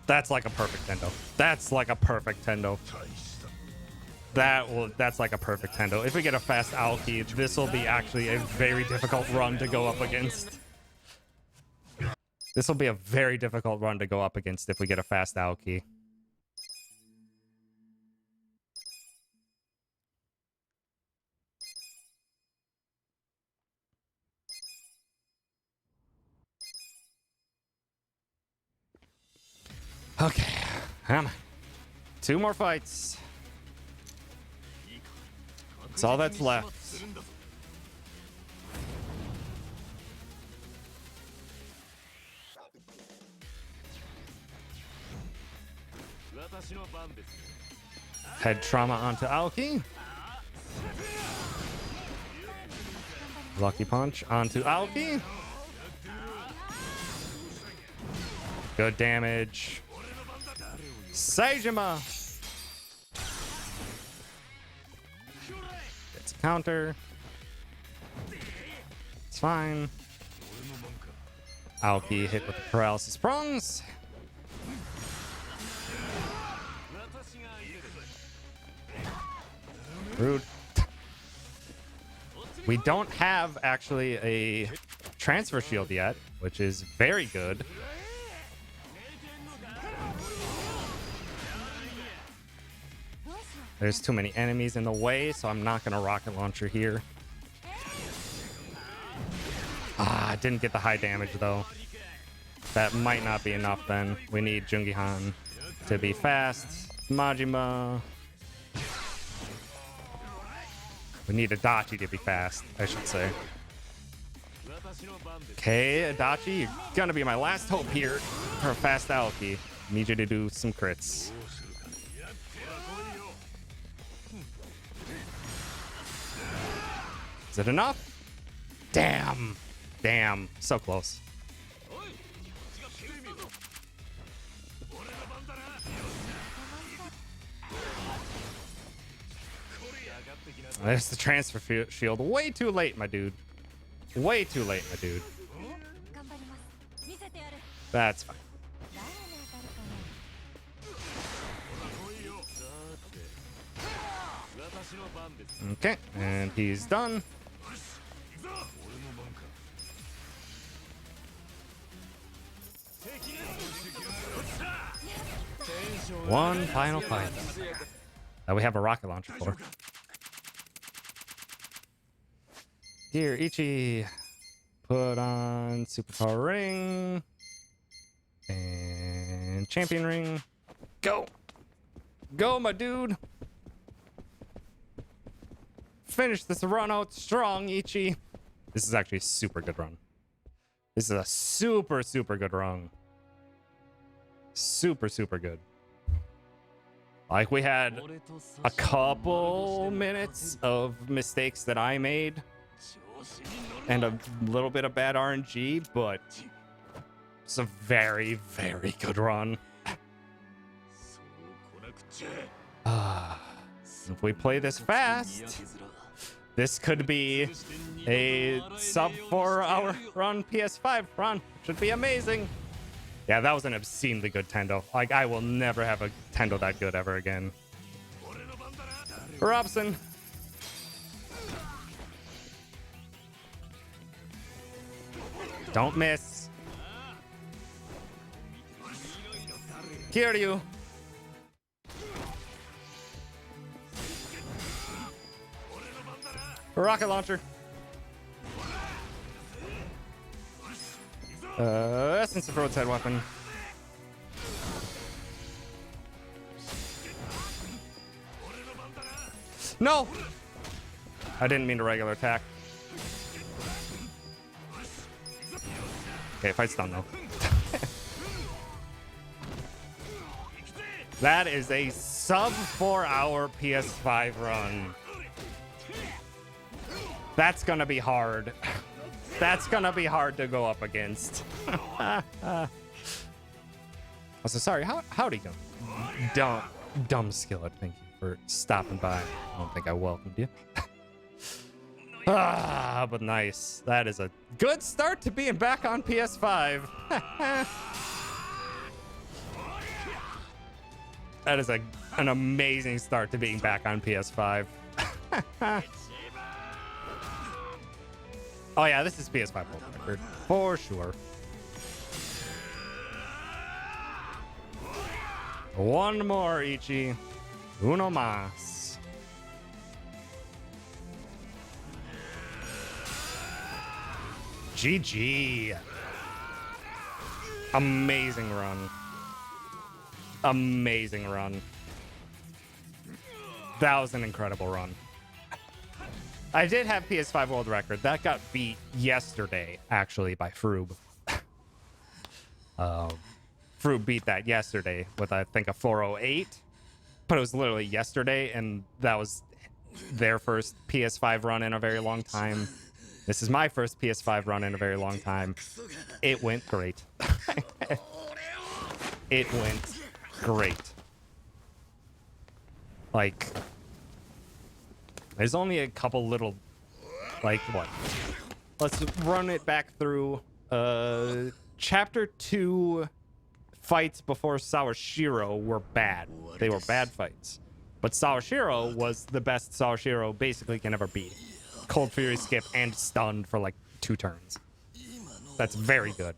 That's like a perfect Tendo. That's like a perfect Tendo. That's like a perfect Tendo. If we get a Fast Aoki, this will be actually a very difficult run to go up against. This will be a very difficult run to go up against if we get a Fast Aoki. Okay, come on. 2 more fights. That's all that's left. Head trauma onto Aoki. Lucky punch onto Aoki. Good damage. Seijima. Gets a counter. It's fine. Aoki hit with the paralysis prongs. Rude. We don't have actually a transfer shield yet, which is very good. There's too many enemies in the way, so I'm not gonna rocket launcher here. Ah, I didn't get the high damage though. That might not be enough then. We need Jungihan to be fast. Majima. We need Adachi to be fast, I should say. Okay, Adachi, you're gonna be my last hope here for Fast Aoki. Need you to do some crits. Is it enough? Damn. Damn. So close. There's the transfer shield. Way too late, my dude. Way too late, my dude. 頑張ります見せてやる That's fine. 誰に当たるかな Okay, and he's done. One final fight that we have a rocket launcher for. Here, Ichi, put on superpower ring and champion ring. Go, go, my dude. Finish this run out strong, Ichi. This is actually a super good run. This is a super, super good run. Super, super good. Like, we had a couple minutes of mistakes that I made and a little bit of bad RNG, but it's a very, very good run. If we play this fast, this could be a sub 4-hour run PS5 run. Should be amazing. Yeah, that was an obscenely good Tendo. Like, I will never have a Tendo that good ever again. Robson. Don't miss. Seiryu. Rocket launcher. Essence of roadside weapon. No! I didn't mean to regular attack. Okay, fight's done though. That is a sub 4-hour PS5 run. That's gonna be hard. That's gonna be hard to go up against. Also, sorry, howdy, dumb skillet. Thank you for stopping by. I don't think I welcomed you. But nice. That is a good start to being back on PS5. That is an amazing start to being back on PS5. Oh yeah, this is PS5 world record for sure. One more, Ichi. Uno más. GG. Amazing run. Amazing run. That was an incredible run. I did have PS5 world record. That got beat yesterday, actually, by Froob. Froob beat that yesterday with, I think, a 408. But it was literally yesterday, and that was their first PS5 run in a very long time. This is my first PS5 run in a very long time. It went great. It went great. Like, there's only a couple little, like, what? Let's run it back through. Chapter 2 fights before Sawashiro were bad. They were bad fights. But Sawashiro was the best Sawashiro basically can ever be. Cold Fury skip and stunned for like 2 turns. That's very good.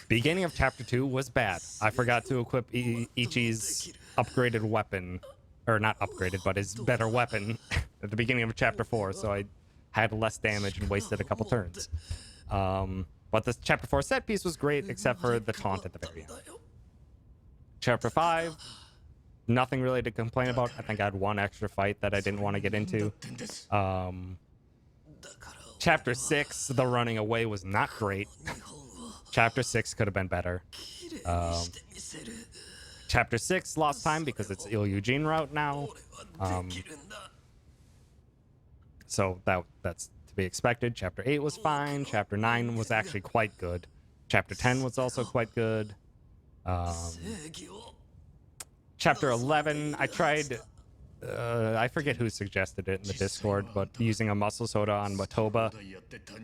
Beginning of chapter 2 was bad. I forgot to equip Ichi's upgraded weapon. Or not upgraded, but his better weapon at the beginning of chapter 4, so I had less damage and wasted a couple turns. But this chapter 4 set piece was great, except for the taunt at the very end. Chapter 5, nothing really to complain about. I think I had one extra fight that I didn't want to get into. Chapter 6, the running away was not great. Chapter 6 could have been better. Chapter 6 lost time because it's Il Eugene route now. So that's to be expected. Chapter 8 was fine. Chapter 9 was actually quite good. Chapter 10 was also quite good. Chapter 11, I tried... I forget who suggested it in the Discord, but using a muscle soda on Watoba,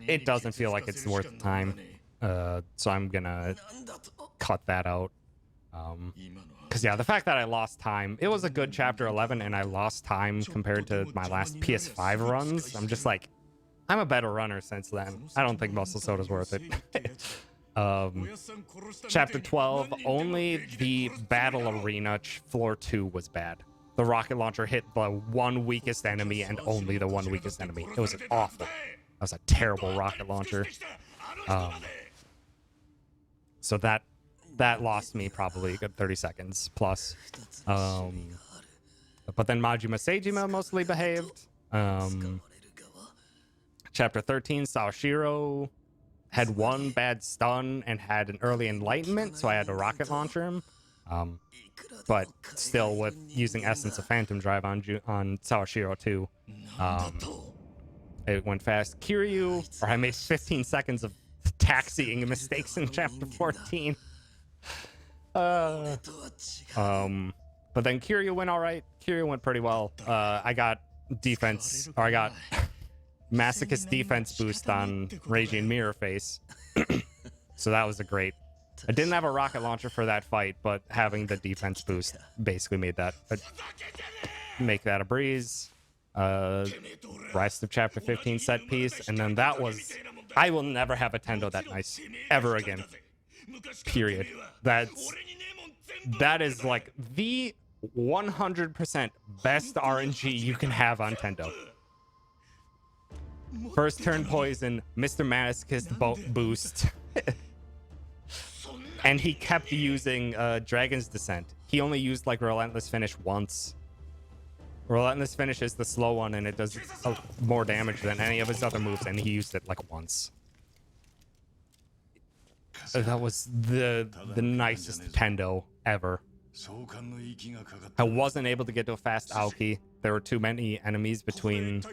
it doesn't feel like it's worth the time. So I'm gonna cut that out. Because yeah, the fact that I lost time, it was a good chapter 11 and I lost time compared to my last PS5 runs. I'm just like, I'm a better runner since then. I don't think muscle soda's worth it. Chapter 12, only the battle arena floor 2 was bad. The rocket launcher hit the one weakest enemy and only the one weakest enemy. It was awful. That was a terrible rocket launcher. So that lost me probably a good 30 seconds plus. But then Majima Seijima mostly behaved. Chapter 13, Saoshiro had one bad stun and had an early enlightenment, so I had to rocket launcher him. But still, with using Essence of Phantom Drive on Saoshiro too, it went fast. Kiryu, or I made 15 seconds of taxiing mistakes in chapter 14. But then Kiryu went all right. Kiryu went pretty well. I got defense, or I got masochist defense boost on Raging Mirror Face. So that was a great. I didn't have a rocket launcher for that fight, but having the defense boost basically made that make that a breeze. Rest of chapter 15 set piece, and then that was. I will never have a Tendo that nice ever again. Period. That is like the 100% best RNG you can have on Tendo. First turn poison, Mr. Masochist boost. And he kept using Dragon's Descent. He only used like Relentless Finish once. Relentless Finish is the slow one and it does more damage than any of his other moves, and he used it like once. That was the nicest Tendo ever. I wasn't able to get to a fast Aoki. There were too many enemies between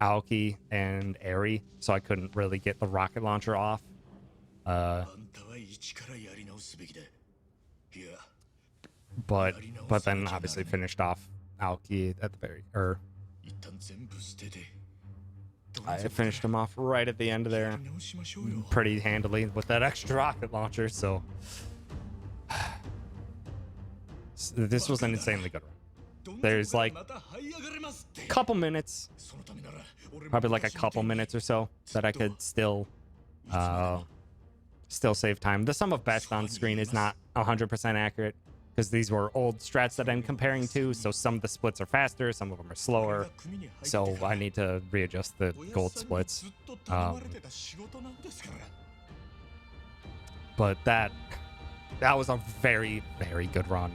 Aoki and Eri, so I couldn't really get the rocket launcher off. But then obviously finished off Aoki at the very I finished him off right at the end of there pretty handily with that extra rocket launcher, so this was an insanely good run. There's like a couple minutes, probably like a couple minutes or so that I could still save time. The sum of best on screen is not 100% accurate because these were old strats that I'm comparing to, so some of the splits are faster, some of them are slower, so I need to readjust the gold splits. But that was a very, very good run.